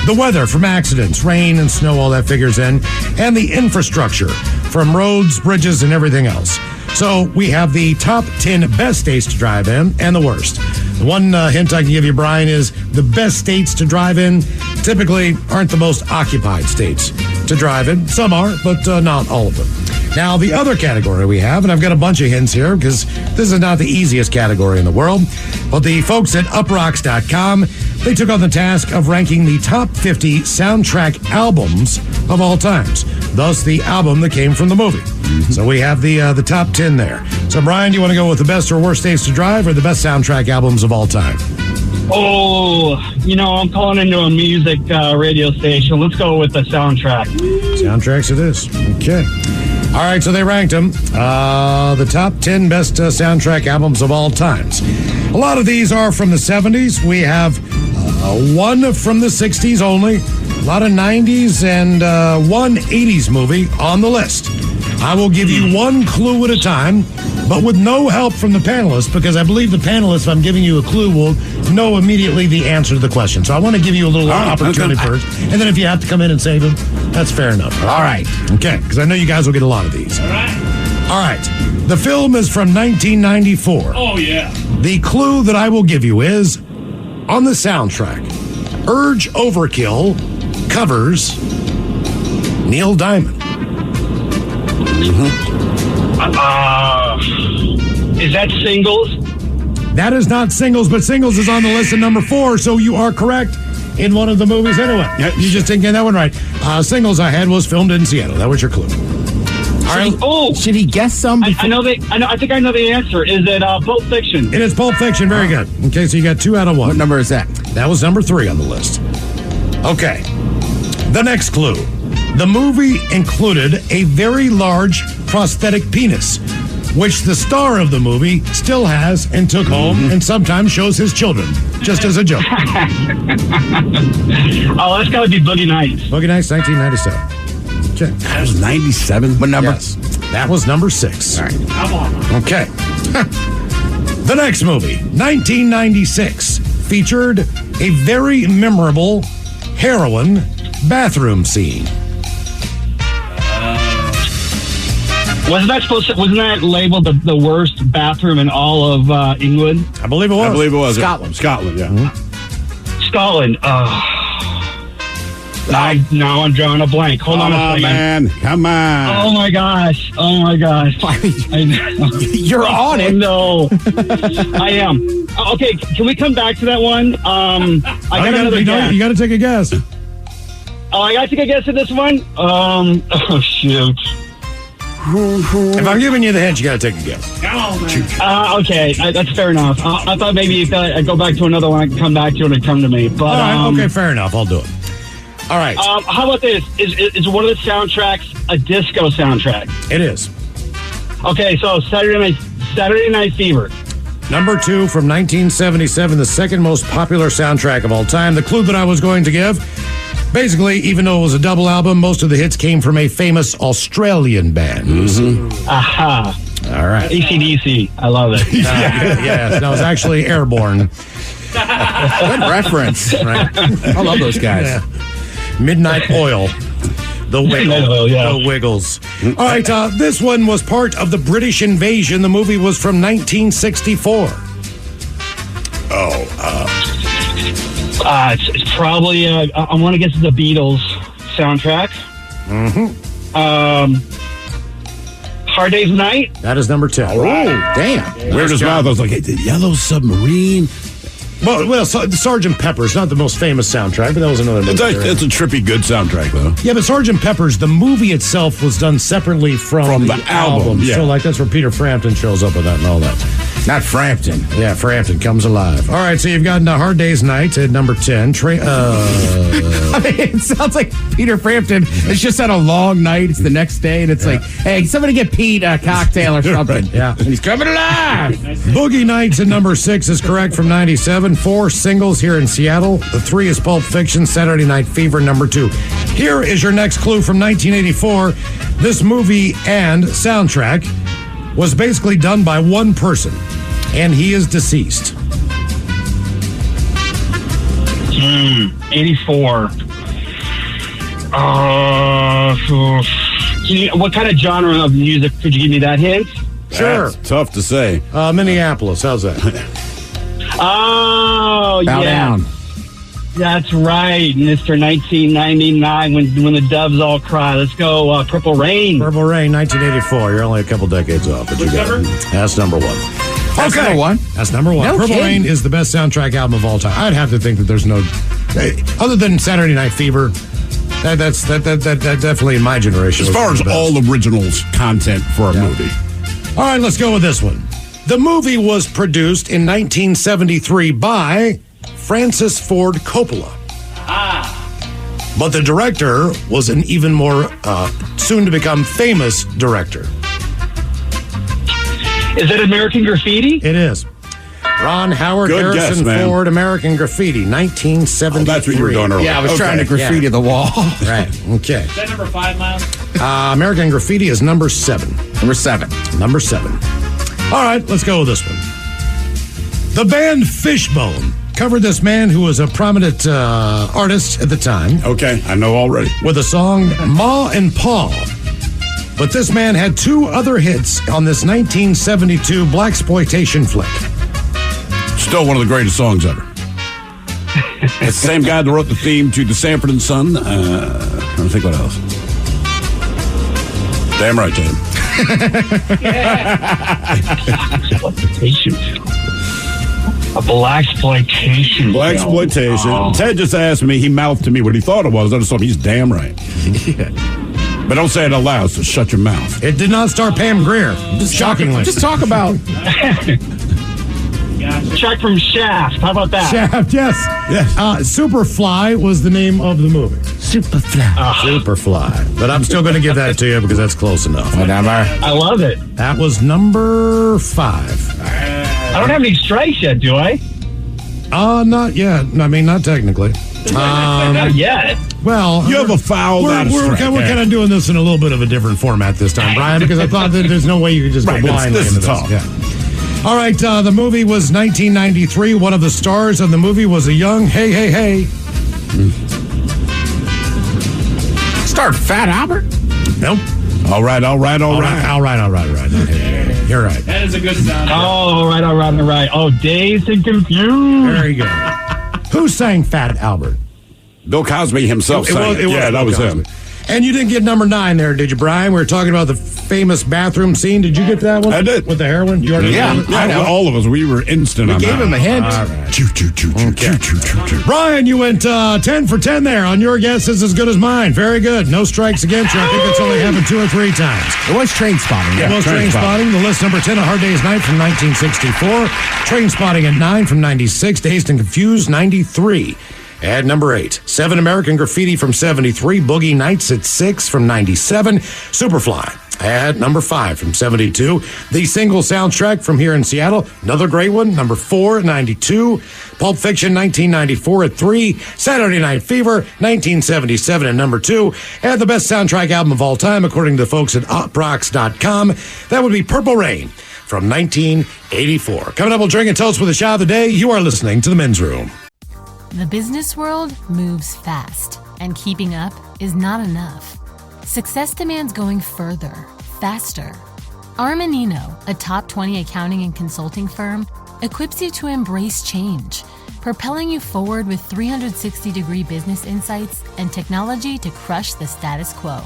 the weather from accidents, rain and snow, all that figures in, and the infrastructure from roads, bridges, and everything else. So we have the top 10 best states to drive in and the worst. The one hint I can give you, Brian, is the best states to drive in typically aren't the most occupied states to drive in. Some are, but not all of them. Now, the other category we have, and I've got a bunch of hints here because this is not the easiest category in the world, but the folks at uprocks.com, they took on the task of ranking the top 50 soundtrack albums of all times, thus the album that came from the movie. So we have the top 10 there. So, Brian, do you want to go with the best or worst states to drive or the best soundtrack albums of all time? Oh, I'm calling into a music radio station. Let's go with the soundtrack. Soundtracks it is. Okay. All right, so they ranked them. The top 10 best soundtrack albums of all times. A lot of these are from the 70s. We have one from the 60s only, a lot of 90s, and one 80s movie on the list. I will give you one clue at a time, but with no help from the panelists, because I believe the panelists, if I'm giving you a clue, will know immediately the answer to the question. So I want to give you a little opportunity first, and then if you have to come in and save them, that's fair enough. All right. Okay, because I know you guys will get a lot of these. All right. The film is from 1994. Oh, yeah. The clue that I will give you is on the soundtrack, Urge Overkill covers Neil Diamond. Is that Singles? That is not Singles, but Singles is on the list at number 4, so you are correct in one of the movies anyway. You just didn't get that one right. Singles I had was filmed in Seattle. That was your clue. Should he guess some? I think I know the answer. Is it Pulp Fiction? It is Pulp Fiction. Very good. Okay, so you got 2 out of 1. What number is that? That was number 3 on the list. Okay. The next clue. The movie included a very large prosthetic penis, which the star of the movie still has and took home and sometimes shows his children, just as a joke. Oh, that's got to be Boogie Nights. Boogie Nights, 1997. Okay. That was 97. What number? Yes. That was number 6. All right. Come on. Okay. The next movie, 1996, featured a very memorable heroin bathroom scene. Wasn't that labeled the worst bathroom in all of England? I believe it was. Scotland, yeah. Scotland. Now I'm drawing a blank. Hold on a second. Man. Come on. Oh my gosh. You're on it. No. I am. Okay, can we come back to that one? I got another guess. You got to take a guess. Oh, I got to take a guess at this one? Oh, shoot. If I'm giving you the hint, you got to take a guess. Okay, that's fair enough. I thought maybe if I go back to another one, I can come back to it and it'd come to me. But all right, okay, fair enough. I'll do it. All right. How about this? Is one of the soundtracks a disco soundtrack? It is. Okay, so Saturday Night Fever. Number 2 from 1977, the second most popular soundtrack of all time. The clue that I was going to give, basically, even though it was a double album, most of the hits came from a famous Australian band. Aha. All right. AC/DC. I love it. Yes, that was actually Airborne. Good reference. Right. I love those guys. Yeah. Midnight Oil. The Wiggles. All right, this one was part of the British invasion. The movie was from 1964. It's probably, I want to guess the Beatles soundtrack. Hard Day's Night. That is number 2. Oh, damn. Weirdest mouth. I was like, hey, the Yellow Submarine. Well, Sgt. Pepper's not the most famous soundtrack, but that was another movie. It's a trippy good soundtrack, though. Yeah, but Sgt. Pepper's, the movie itself was done separately from the album. Yeah. So, that's where Peter Frampton shows up with that and all that. Not Frampton. Yeah, Frampton comes alive. All right, so you've got Hard Day's Night at number 10. It sounds like Peter Frampton has just had a long night. It's the next day, and it's like, hey, somebody get Pete a cocktail or something. Yeah. And he's coming alive. Boogie Nights at number 6 is correct from 97. 4 Singles here in Seattle. The 3 is Pulp Fiction. Saturday Night Fever, number 2. Here is your next clue from 1984. This movie and soundtrack was basically done by one person, and he is deceased. 84. What kind of genre of music? Could you give me that hint? Sure. That's tough to say. Minneapolis. How's that? Oh, Bow down. That's right, Mr. 1999, when the doves all cry. Let's go, Purple Rain. Purple Rain, 1984. You're only a couple decades off, but you got it. That's number 1. That's number 1? That's number 1. No Purple kidding. Rain is the best soundtrack album of all time. I'd have to think that there's no, other than Saturday Night Fever. That definitely in my generation. As far as all originals content for a movie. All right, let's go with this one. The movie was produced in 1973 by Francis Ford Coppola. But the director was an even more soon-to-become famous director. Is it American Graffiti? It is. Ron Howard, Good Harrison guess, man. Ford, American Graffiti, 1973. Oh, that's what you were doing earlier. Yeah, I was trying to graffiti the wall. Right, okay. Is that number 5, Miles? American Graffiti is number 7. Number 7. Number 7. All right, let's go with this one. The band Fishbone covered this man who was a prominent artist at the time. Okay, I know already. With the song Ma and Pa. But this man had 2 other hits on this 1972 blaxploitation flick. Still one of the greatest songs ever. It's the same guy that wrote the theme to the Sanford and Son. I don't think what else. Damn right, Ted. A blaxploitation. Blaxploitation. Oh. Ted just asked me, he mouthed to me what he thought it was. I just told him he's damn right. But don't say it out loud, so shut your mouth. It did not star Pam Grier. Shockingly. Just talk about... Check from Shaft. How about that? Shaft, yes. Superfly was the name of the movie. Superfly. Superfly. But I'm still going to give that to you because that's close enough. Whatever. I love it. That was number 5. I don't have any strikes yet, do I? Not yet. I mean, not technically. Not yet. Well, you have a foul. We're kind of doing this in a little bit of a different format this time, Brian, because I thought that there's no way you could just go blindly into this. Yeah. All right, the movie was 1993. One of the stars of the movie was a young hey. Star Fat Albert? Nope. All right. You're right. That is a good sound. All right. Oh, Dazed and Confused. There you go. Who sang Fat Albert? Bill Cosby himself sang it. Yeah, that was him. And you didn't get number 9 there, did you, Brian? We were talking about the famous bathroom scene. Did you get that one? I did. With the heroin? Yeah, all of us. We were instant on that. We gave him a hint. All right. Brian, you went 10 for 10 there. On your guess is as good as mine. Very good. No strikes against you. I think that's only happened 2 or 3 times. It was Train Spotting. It was Train Spotting. The list number 10, A Hard Day's Night from 1964. Train Spotting at 9 from 96. Dazed and Confused, 93. At number 8, 7 American Graffiti from 73, Boogie Nights at 6 from 97, Superfly at number 5 from 72, the single soundtrack from here in Seattle, another great one, number 4 at 92, Pulp Fiction 1994 at 3, Saturday Night Fever 1977 at number 2, and the best soundtrack album of all time according to the folks at Oprox.com, that would be Purple Rain from 1984. Coming up, we'll drink and toast with a shot of the day. You are listening to The Men's Room. The business world moves fast, and keeping up is not enough. Success demands going further, faster. Armanino, a top 20 accounting and consulting firm, equips you to embrace change, propelling you forward with 360-degree business insights and technology to crush the status quo.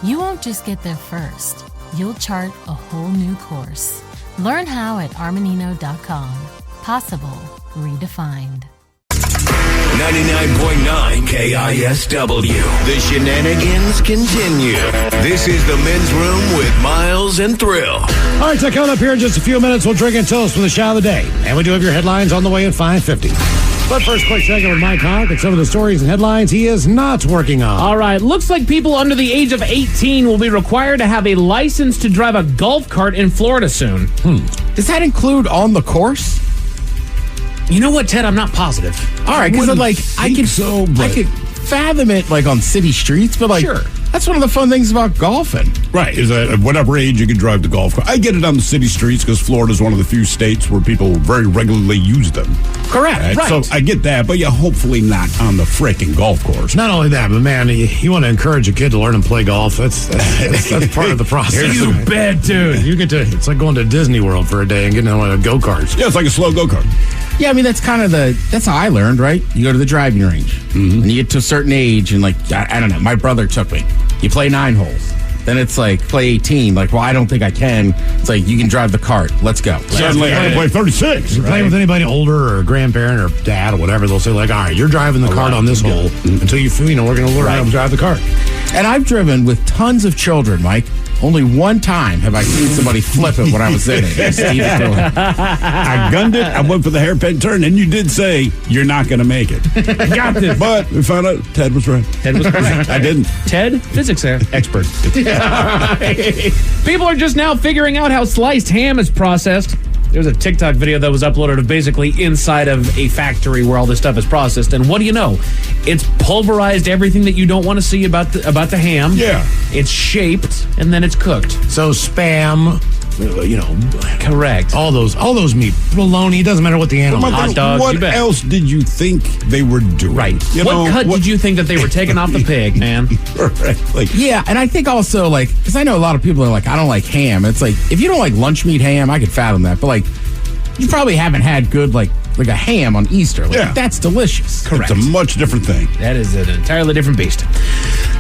You won't just get there first, you'll chart a whole new course. Learn how at armanino.com. Possible redefined. 99.9 KISW. The shenanigans continue. This is the Men's Room with Miles and Thrill. All right, so coming up here in just a few minutes, we'll drink and toast with a shot of the day. And we do have your headlines on the way at 5:50. But first, quick second with Mike Hawk and some of the stories and headlines he is not working on. All right, looks like people under the age of 18 will be required to have a license to drive a golf cart in Florida soon. Does that include on the course? You know what, Ted? I'm not positive. All right, because I could fathom it like on city streets, but sure. That's one of the fun things about golfing. Right, is that at whatever age you can drive the golf cart. I get it on the city streets because Florida is one of the few states where people very regularly use them. Correct, right. So I get that, but hopefully not on the frickin' golf course. Not only that, but man, you want to encourage a kid to learn and play golf. That's part of the process. You bet, dude. You get to, it's like going to Disney World for a day and getting on one of the go-karts. Yeah, it's like a slow go-kart. Yeah, I mean, that's kind of that's how I learned, right? You go to the driving range, and you get to a certain age, and I don't know, my brother took me. You play 9 holes. Then it's like, play 18. Like, well, I don't think I can. It's like, you can drive the cart. Let's go. Suddenly, I can play 36. You're playing with anybody older or a grandparent or dad or whatever, they'll say, like, all right, you're driving the cart on this hole until we're going to learn how to drive the cart. And I've driven with tons of children, Mike. Only one time have I seen somebody flip it when I was in it. I gunned it. I went for the hairpin turn, and you did say you're not going to make it. Got this. But we found out Ted was right. Ted was correct. I didn't. Ted, physics expert. Right. People are just now figuring out how sliced ham is processed. There's a TikTok video that was uploaded of basically inside of a factory where all this stuff is processed. And what do you know? It's pulverized everything that you don't want to see about the ham. Yeah. It's shaped, and then it's cooked. So Spam, correct. All those meat, bologna, doesn't matter what the animal. Hot dogs. What else did you think they were doing? Right. What cut did you think that they were taking off the pig, man? Right. Yeah, and I think also because I know a lot of people are like, I don't like ham. It's like, if you don't like lunch meat ham, I could fathom that. But you probably haven't had good like a ham on Easter. Like, that's delicious. Correct. It's a much different thing. That is an entirely different beast.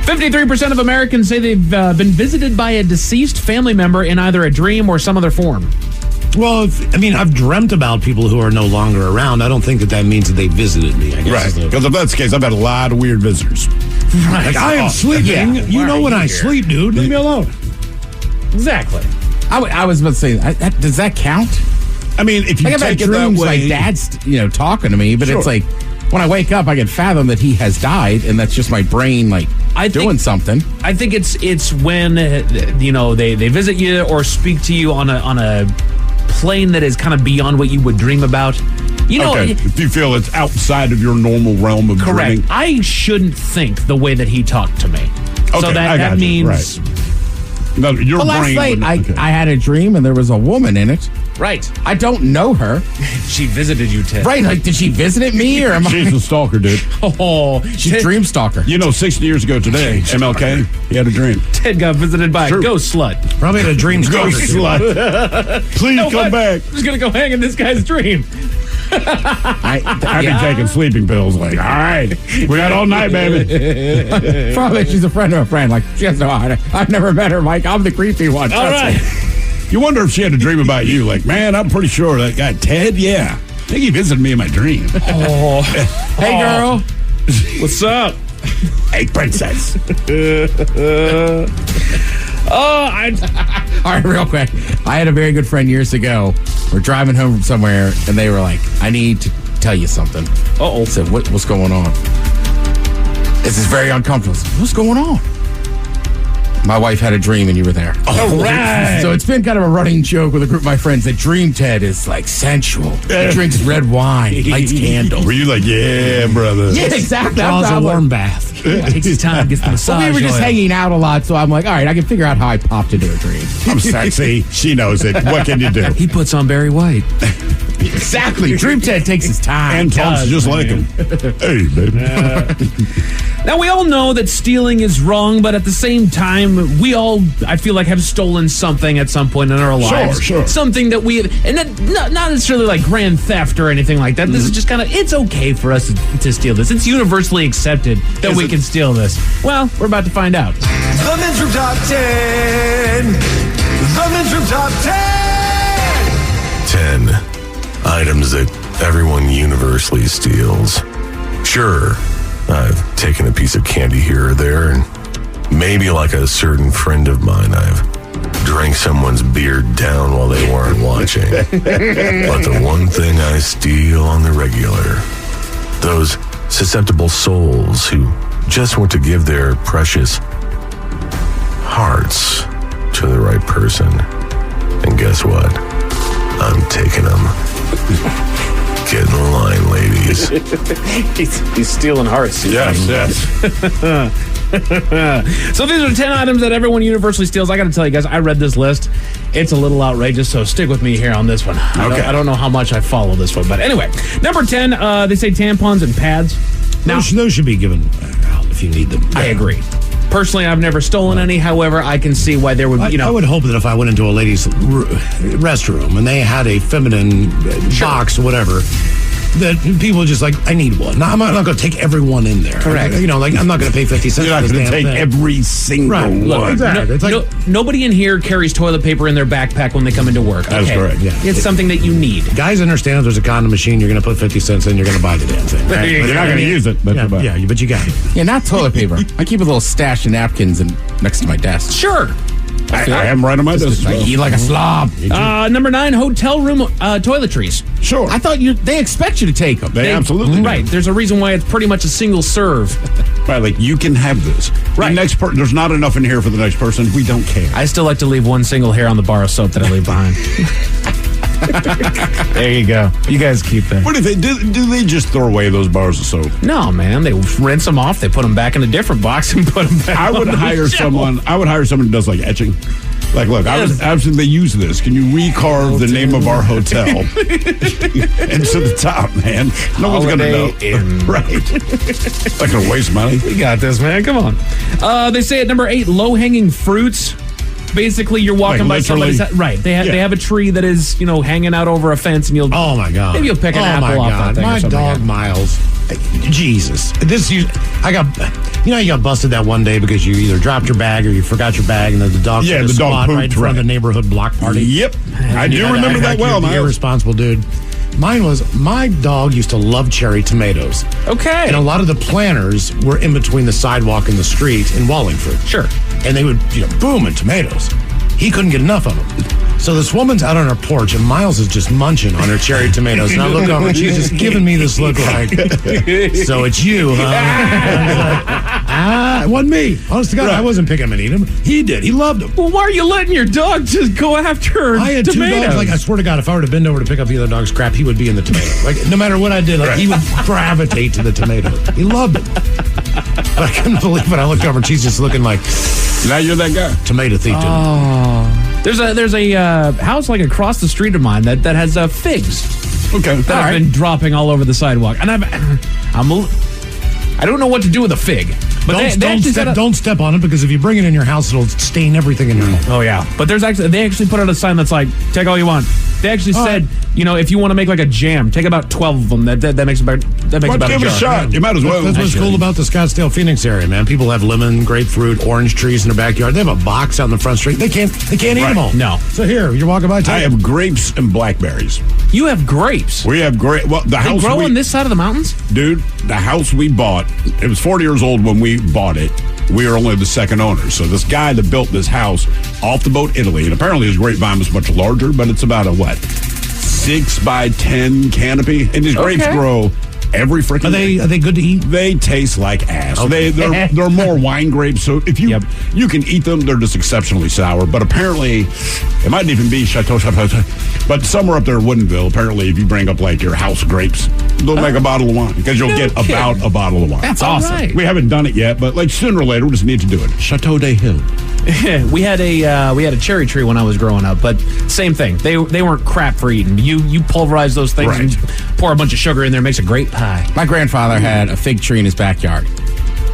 53% of Americans say they've been visited by a deceased family member in either a dream or some other form. Well, I've dreamt about people who are no longer around. I don't think that means that they visited me, I guess. Right. Because if that's the case, I've had a lot of weird visitors. Right. Like, I am sleeping. Yeah. You know when I sleep, dude. Leave me alone. Exactly. I was about to say, does that count? I mean, if you I've take had it that dreams way, like dad's, talking to me, but Sure. it's like when I wake up, I can fathom that he has died, and that's just my brain doing something. I think it's when they visit you or speak to you on a plane that is kind of beyond what you would dream about. Okay. If you feel it's outside of your normal realm of correct. dreaming. I shouldn't think the way that he talked to me. Okay, So that means. Right. No, your Well, last brain night wouldn't- I had a dream, and there was a woman in it. Right. I don't know her. She visited you, Ted. Right, like, did she visit me, or am She's a stalker, dude. Oh, She's a dream stalker. 60 years ago today, MLK, he had a dream. Ted got visited by a ghost slut. Probably had a dream Ghost slut. Please come back. I'm just going to go hang in this guy's dream. I've been taking sleeping pills. Like, all right, we got all night, baby. Probably she's a friend of a friend. Like, she has no idea. I've never met her, Mike. I'm the creepy one. All right. You wonder if she had a dream about you. Like, man, I'm pretty sure that guy Ted. Yeah, I think he visited me in my dream. Oh, hey, girl. What's up? Hey, princess. All right, real quick. I had a very good friend years ago. We're driving home from somewhere, and they were like, I need to tell you something. Uh-oh. I said, what's going on? This is very uncomfortable. I said, what's going on? My wife had a dream, and you were there. All right. So it's been kind of a running joke with a group of my friends that Dream Ted is like sensual. He drinks red wine, lights candles. Were you like, yeah, brother? Yeah, exactly. Draws a warm bath. Takes his time, gets the massage. Well, we were just oil. hanging out a lot, so I'm like, all right, I can figure out how I popped into a dream. I'm sexy. She knows it. What can you do? He puts on Barry White. Exactly. Dream Ted takes his time. And talks just like him. Hey, baby. Now, we all know that stealing is wrong, but at the same time, we all, I feel like, have stolen something at some point in our lives. Sure. Something that we, and not necessarily like grand theft or anything like that. This is just kind of, it's okay for us to steal this. It's universally accepted that we can steal this. Well, we're about to find out. The Men's Room Top 10. The Men's Room Top 10. 10 items that everyone universally steals. Sure, I've taken a piece of candy here or there, and maybe like a certain friend of mine, I've drank someone's beard down while they weren't watching. But the one thing I steal on the regular, those susceptible souls who just want to give their precious hearts to the right person. And guess what? I'm taking them. Get in line, ladies. He's stealing hearts. Yes. So these are 10 items that everyone universally steals. I got to tell you guys, I read this list. It's a little outrageous, so stick with me here on this one. I don't know how much I follow this one, but anyway. Number 10, they say tampons and pads. Now, those should be given out if you need them. I agree. Personally, I've never stolen any. However, I can see why there would, I would hope that if I went into a ladies' restroom and they had a feminine box or whatever, that people are just like, I need one. Now, I'm not going to take everyone in there. Correct. I'm not going to pay 50 cents. You're not going to take every single one. Look, exactly. It's like, nobody in here carries toilet paper in their backpack when they come into work. That's correct. Yeah. It's something that you need. Guys understand if there's a condom machine, you're going to put 50 cents in, you're going to buy the damn thing. Right? You're not going to use it. But but you got it. Yeah, not toilet paper. I keep a little stash of napkins next to my desk. Sure. I have them right on my desk. I eat like a slob. Number 9, hotel room toiletries. Sure. I thought they expect you to take them. They absolutely do. Right. There's a reason why it's pretty much a single serve. Right, like you can have this. Right. The next there's not enough in here for the next person. We don't care. I still like to leave one single hair on the bar of soap that I leave behind. There you go. You guys keep that. What do they do? Do they just throw away those bars of soap? No, man. They rinse them off. They put them back in a different box and put them back. I would hire someone who does like etching. Like, look, I would absolutely use this. Can you recarve the name of our hotel into the top, man? No one's going to know. Right. Not going to waste money. We got this, man. Come on. They say at number 8, low-hanging fruits. basically you're walking by somebody's right. They have a tree that is hanging out over a fence, and oh my god, maybe you'll pick an apple off that thing. My dog Miles, Jesus, I got you got busted that one day because you either dropped your bag or you forgot your bag, and then the dog the dog pooped right in front of the neighborhood block party. Yep, I do remember that well. Miles. Irresponsible dude. Mine was, my dog used to love cherry tomatoes. Okay. And a lot of the planters were in between the sidewalk and the street in Wallingford. Sure. And they would, boom, and tomatoes. He couldn't get enough of them. So this woman's out on her porch, and Miles is just munching on her cherry tomatoes. And I look over, and she's just giving me this look like, so it's you, huh? It wasn't me. Honest to God, I wasn't picking him and eating them. He did. He loved them. Well, why are you letting your dog just go after I had tomatoes? 2 dogs. Like, I swear to God, if I were to bend over to pick up the other dog's crap, he would be in the tomato. Like, no matter what I did, he would gravitate to the tomato. He loved it. But I couldn't believe it. I looked over, and she's just looking like, now you're that guy. Tomato thief. There's a house like across the street of mine that has figs. Okay, that have been dropping all over the sidewalk, and I don't know what to do with a fig. But don't step on it, because if you bring it in your house, it'll stain everything in your home. Oh yeah, but they actually put out a sign that's like, take all you want. They actually said, if you want to make like a jam, take about 12 of them. That makes about give it a shot. You might as well. That's what's cool about the Scottsdale, Phoenix area, man. People have lemon, grapefruit, orange trees in their backyard. They have a box out in the front street. They can't eat them all. No. So here, you're walking by. I have grapes and blackberries. You have grapes. We have grapes. Well, the house grow on this side of the mountains, dude. The house we bought, it was 40 years old when we bought it. We were only the second owners. So this guy that built this house off the boat, Italy, and apparently his grapevine was much larger, but it's about a 6 by 10 canopy, and these grapes grow every freaking day. Are they good to eat? They taste like ass. Okay. They're more wine grapes, so if you can eat them, they're just exceptionally sour. But apparently, it might even be Chateau. But somewhere up there in Woodinville, apparently, if you bring up like your house grapes, they'll make a bottle of wine, because you'll get about a bottle of wine. That's awesome. Right. We haven't done it yet, but like sooner or later, we just need to do it. Chateau des Hills. we had a cherry tree when I was growing up, but same thing. They weren't crap for eating. You pulverize those things and pour a bunch of sugar in there, makes a great pie. My grandfather had a fig tree in his backyard.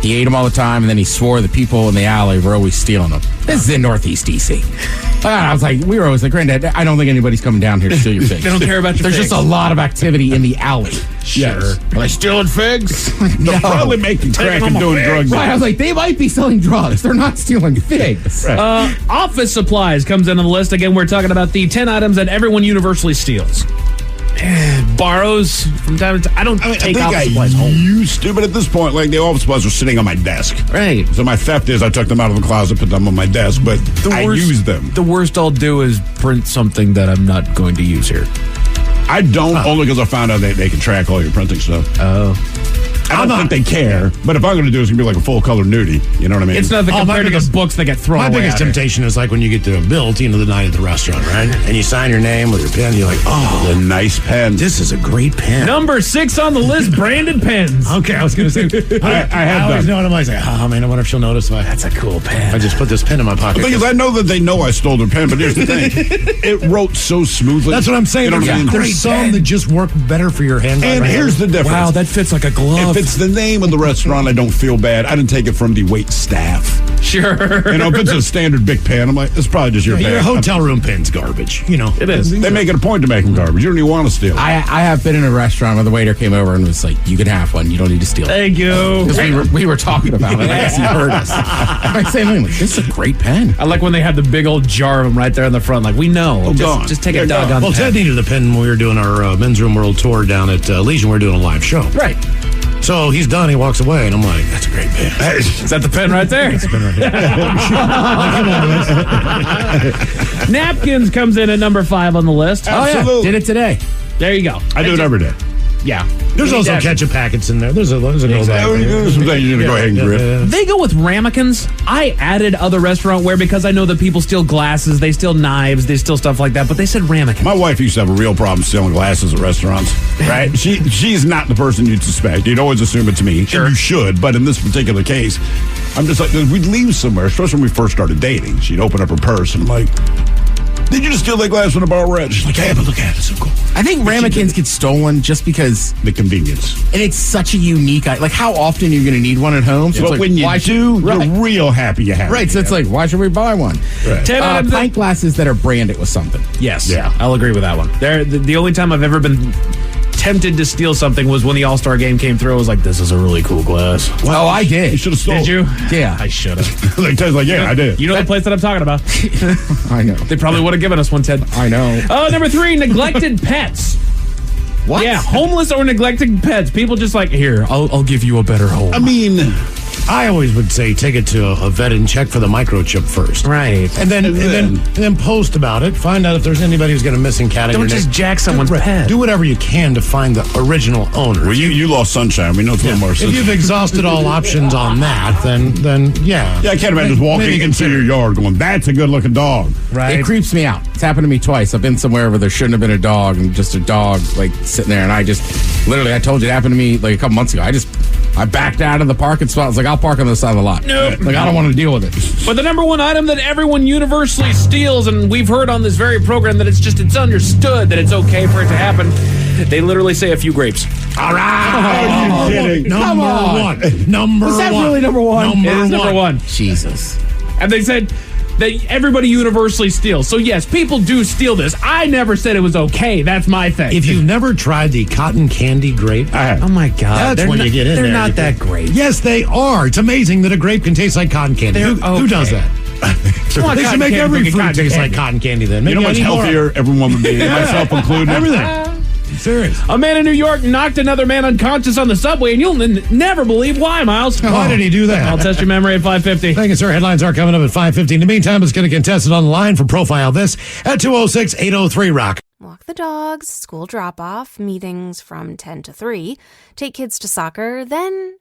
He ate them all the time, and then he swore the people in the alley were always stealing them. This is in Northeast D.C. I was like, we were always like, Granddad, I don't think anybody's coming down here to steal your figs. They don't care about your There's figs. just a lot of activity in the alley. Yes. Are they stealing figs? They're probably making crack and doing drugs. Right, I was like, they might be selling drugs. They're not stealing figs. Office supplies comes in on the list. Again, we're talking about the 10 items that everyone universally steals. Borrows from time to time. I don't take office supplies home. Used to, but at this point, like the office supplies are sitting on my desk. Right. So my theft is I took them out of the closet, put them on my desk, but I use them. The worst I'll do is print something that I'm not going to use here. I don't, only because I found out they can track all your printing stuff. Oh. I don't think they care, but if I'm going to do it, it's going to be like a full color nudie. You know what I mean? It's nothing compared to the books that get thrown away. My biggest temptation is like when you get to a bill the night at the restaurant, right? And you sign your name with your pen, you're like, oh, the nice pen. This is a great pen. Number 6 on the list, branded pens. Okay, I was going to say, I always know what I'm like, oh man, I wonder if she'll notice. That's a cool pen. I just put this pen in my pocket. The thing is, I know that they know I stole their pen, but here's the thing. It wrote so smoothly. That's what I'm saying. You know what I mean? There's some that just work better for your handwriting. And here's the difference. Wow, that fits like a glove. If it's the name of the restaurant, I don't feel bad. I didn't take it from the wait staff. Sure. If it's a standard big pen, I'm like, it's probably just your pen. Your hotel room pen's garbage. It is. They make it a point to make them garbage. You don't even want to steal it. I have been in a restaurant where the waiter came over and was like, you can have one. You don't need to steal it. Thank you. Because we were talking about it. I guess he heard us. I say, this is a great pen. I like when they have the big old jar of them right there in the front. Like, we know. Just take a doggone Well, pen. Ted needed a pen when we were doing our Men's Room World Tour down at Legion. We were doing a live show. Right. So he's done. He walks away, and I'm like, "That's a great pen." Is that the pen right there? That's the pen right there. Napkins comes in at number 5 on the list. Absolutely. Oh, yeah. Did it today. There you go. I do it every day. Yeah. There's also ketchup packets in there. There's a go bag. There's some things you're going to go ahead and grip. They go with ramekins. I added other restaurant ware because I know that people steal glasses, they steal knives, they steal stuff like that, but they said ramekins. My wife used to have a real problem stealing glasses at restaurants, right? She's not the person you'd suspect. You'd always assume it's me. Sure. And you should, but in this particular case, I'm just like, we'd leave somewhere, especially when we first started dating. She'd open up her purse and I'm like, Did you just steal that glass from the bar, Red? She's like, hey, but look at it. It's so cool. I think ramekins get stolen just because the convenience. And it's such a unique, like how often you're going to need one at home. So But it's like, when you why do, should, you're real happy you have it. Right, so it's like, why should we buy one? Right. Pint glasses that are branded with something. Yes. Yeah. I'll agree with that one. The only time I've ever been tempted to steal something was when the All-Star game came through. I was like, this is a really cool glass. Well, I did. You should have stolen. Did you? Yeah. I should have. Like, Ted's like, yeah, I did. You know the place that I'm talking about. I know. They probably would have given us one, Ted. I know. Number 3, neglected pets. What? Yeah, homeless or neglected pets. People just like, here, I'll give you a better home. I mean, I always would say take it to a vet and check for the microchip first. Right. And then post about it. Find out if there's anybody who's got a missing cat in Don't your just name. jack someone's pet. Do whatever you can to find the original owner. well, you lost Sunshine. We know it's a little more. If you've exhausted all options on that, then yeah. Yeah, I can't imagine just walking into your yard going, that's a good-looking dog. Right. It creeps me out. It's happened to me twice. I've been somewhere where there shouldn't have been a dog and just a dog like sitting there, and I just literally, I told you it happened to me like a couple months ago. I backed out of the parking spot. I was like, I'll park on the side of the lot. Nope. Like, I don't want to deal with it. But the number one item that everyone universally steals, and we've heard on this very program that it's understood that it's okay for it to happen. They literally say a few grapes. All right. Are you kidding? Number one. Number Is that one. really number one? It is number one. Jesus. And they said that everybody universally steals. So yes, people do steal this. I never said it was okay. That's my thing. If you've never tried the cotton candy grape, I have. Oh my God. that's when you get in they're there. not that great. Yes, they are. It's amazing that a grape can taste like cotton candy. Who does that? They should make every fruit taste like cotton candy then. You know how much healthier everyone would be, myself included? Everything. Serious. A man in New York knocked another man unconscious on the subway, and you'll never believe why, Miles. Why did he do that? I'll test your memory at 5:50. Thank you, sir. Headlines are coming up at 5:50. In the meantime, let's get a contestant on the line for Profile This at 206-803-ROCK. Walk the dogs, school drop-off, meetings from 10 to 3, take kids to soccer, then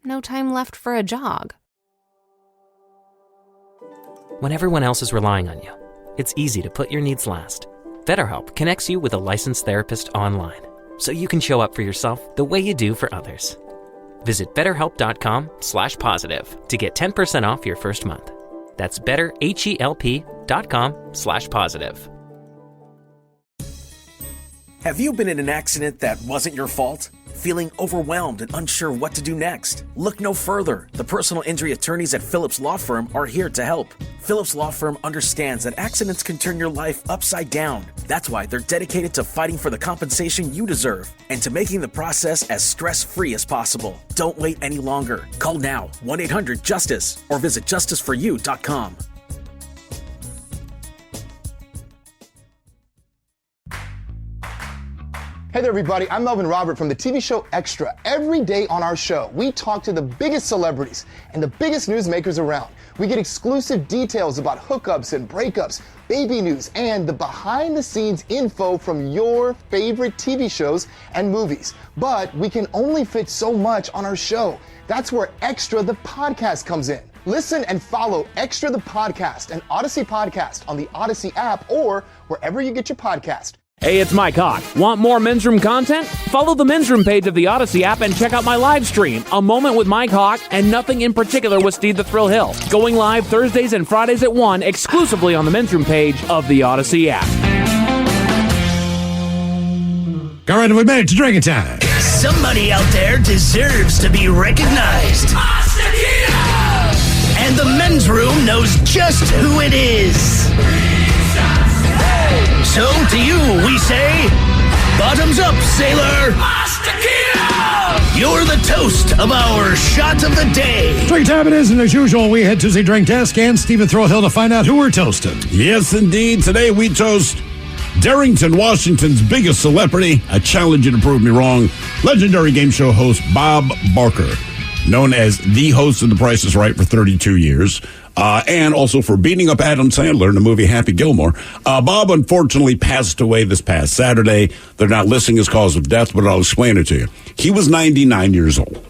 no time left for a jog. When everyone else is relying on you, it's easy to put your needs last. BetterHelp connects you with a licensed therapist online, so you can show up for yourself the way you do for others. Visit BetterHelp.com/positive to get 10% off your first month. That's BetterHelp.com/positive. Have you been in an accident that wasn't your fault? Feeling overwhelmed and unsure what to do next? Look no further. The personal injury attorneys at Phillips Law Firm are here to help. Phillips Law Firm understands that accidents can turn your life upside down. That's why they're dedicated to fighting for the compensation you deserve and to making the process as stress-free as possible. Don't wait any longer. Call now, 1-800-JUSTICE, or visit justiceforyou.com. Hey there, everybody. I'm Melvin Robert from the TV show Extra. Every day on our show, we talk to the biggest celebrities and the biggest newsmakers around. We get exclusive details about hookups and breakups, baby news, and the behind-the-scenes info from your favorite TV shows and movies. But we can only fit so much on our show. That's where Extra the podcast comes in. Listen and follow Extra the podcast, an Odyssey podcast on the Odyssey app or wherever you get your podcast. Hey, it's Mike Hawk. Want more Men's Room content? Follow the Men's Room page of the Odyssey app and check out my live stream, A Moment with Mike Hawk and Nothing in Particular with Steve the Thrill Hill. Going live Thursdays and Fridays at 1 exclusively on the Men's Room page of the Odyssey app. All right, we made it to drinking time. Somebody out there deserves to be recognized. And the Men's Room knows just who it is. So to you, we say, bottoms up, sailor. You're the toast of our shot of the day. Drink time it is, and as usual, we head to the drink desk and Stephen Throwhill to find out who we're toasting. Yes, indeed. Today we toast Darrington, Washington's biggest celebrity. I challenge you to prove me wrong. Legendary game show host Bob Barker, known as the host of The Price is Right for 32 years. And also for beating up Adam Sandler in the movie Happy Gilmore. Bob unfortunately passed away this past Saturday. They're not listing his cause of death, but I'll explain it to you. He was 99 years old.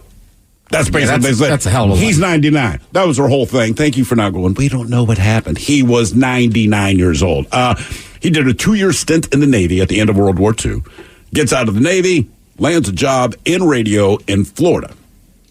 That's basically what they said. That's a hell of a He's 99. That was their whole thing. Thank you for not going, we don't know what happened. He was 99 years old. He did a 2-year stint in the Navy at the end of World War II. Gets out of the Navy, lands a job in radio in Florida.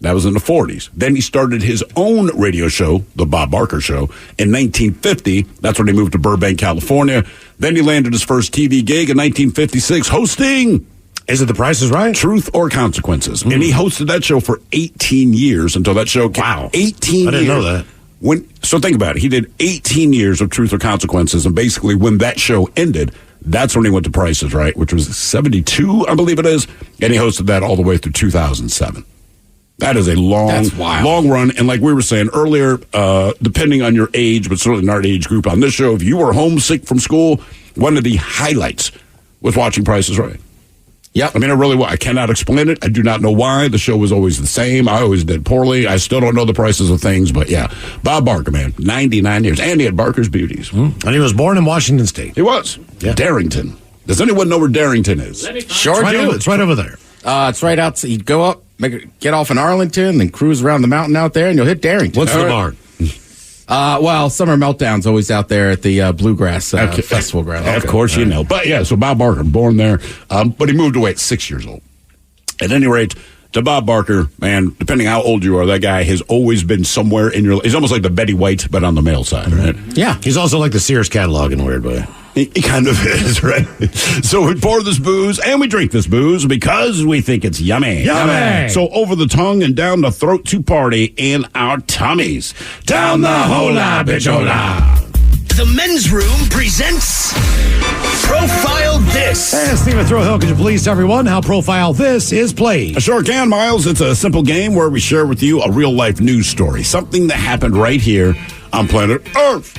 That was in the 40s. Then he started his own radio show, The Bob Barker Show, in 1950. That's when he moved to Burbank, California. Then he landed his first TV gig in 1956 hosting... Is it The Price is Right? Truth or Consequences. And he hosted that show for 18 years until that show came. Wow. 18 years. I didn't know that. So think about it. He did 18 years of Truth or Consequences, and basically when that show ended, that's when he went to Price is Right, which was 72, I believe it is, and he hosted that all the way through 2007. That is a long run. And like we were saying earlier, depending on your age, but certainly in our age group on this show, if you were homesick from school, one of the highlights was watching Price is Right. Yeah, I mean, I cannot explain it. I do not know why. The show was always the same. I always did poorly. I still don't know the prices of things, but yeah. Bob Barker, man, 99 years. And he had Barker's Beauties. And he was born in Washington State. He was. Yeah. Darrington. Does anyone know where Darrington is? Sure do. It's right over there. It's right outside. You go up, get off in Arlington, then cruise around the mountain out there, and you'll hit Darrington. What's the barn? Well, Summer Meltdown's always out there at the Bluegrass Festival ground. Of course you know. But yeah, so Bob Barker, born there, but he moved away at 6 years old. At any rate, to Bob Barker, man, depending how old you are, that guy has always been somewhere in your life. He's almost like the Betty White, but on the male side, right? Yeah. He's also like the Sears catalog in a weird way. He kind of is, right? So we pour this booze and we drink this booze because we think it's yummy. Yummy! So over the tongue and down the throat to party in our tummies. Down the hola, bichola. The Men's Room presents Profile This. And Stephen Throwhill, could you please tell everyone how Profile This is played? I sure can, Miles. It's a simple game where we share with you a real-life news story, something that happened right here on planet Earth.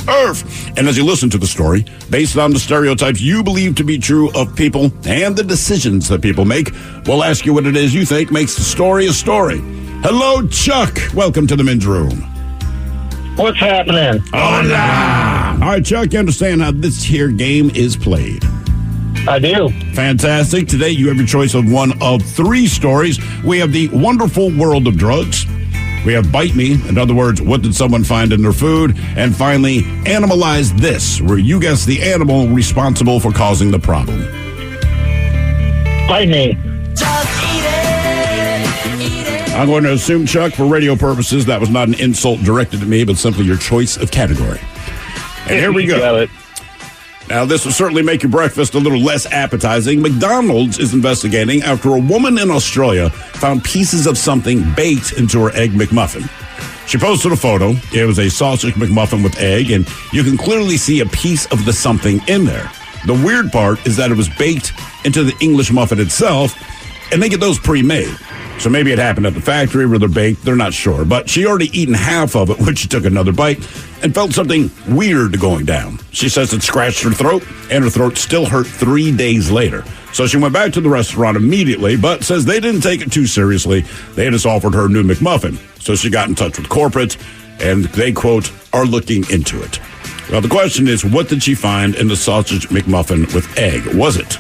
Earth. And as you listen to the story, based on the stereotypes you believe to be true of people and the decisions that people make, we'll ask you what it is you think makes the story a story. Hello, Chuck. Welcome to the Men's Room. What's happening? Hola! All right, Chuck, you understand how this here game is played? I do. Fantastic. Today you have your choice of one of three stories. We have the wonderful world of drugs. We have Bite Me. In other words, what did someone find in their food? And finally, Animalize This, where you guess the animal responsible for causing the problem. Bite Me. I'm going to assume, Chuck, for radio purposes, that was not an insult directed at me, but simply your choice of category. And here we go. Got it. Now, this will certainly make your breakfast a little less appetizing. McDonald's is investigating after a woman in Australia found pieces of something baked into her Egg McMuffin. She posted a photo. It was a sausage McMuffin with egg, and you can clearly see a piece of the something in there. The weird part is that it was baked into the English muffin itself, and they get those pre-made. So maybe it happened at the factory where they're baked. They're not sure. But she already eaten half of it when she took another bite and felt something weird going down. She says it scratched her throat, and her throat still hurt 3 days later. So she went back to the restaurant immediately, but says they didn't take it too seriously. They just offered her a new McMuffin. So she got in touch with corporate, and they, quote, are looking into it. Well, the question is, what did she find in the sausage McMuffin with egg? Was it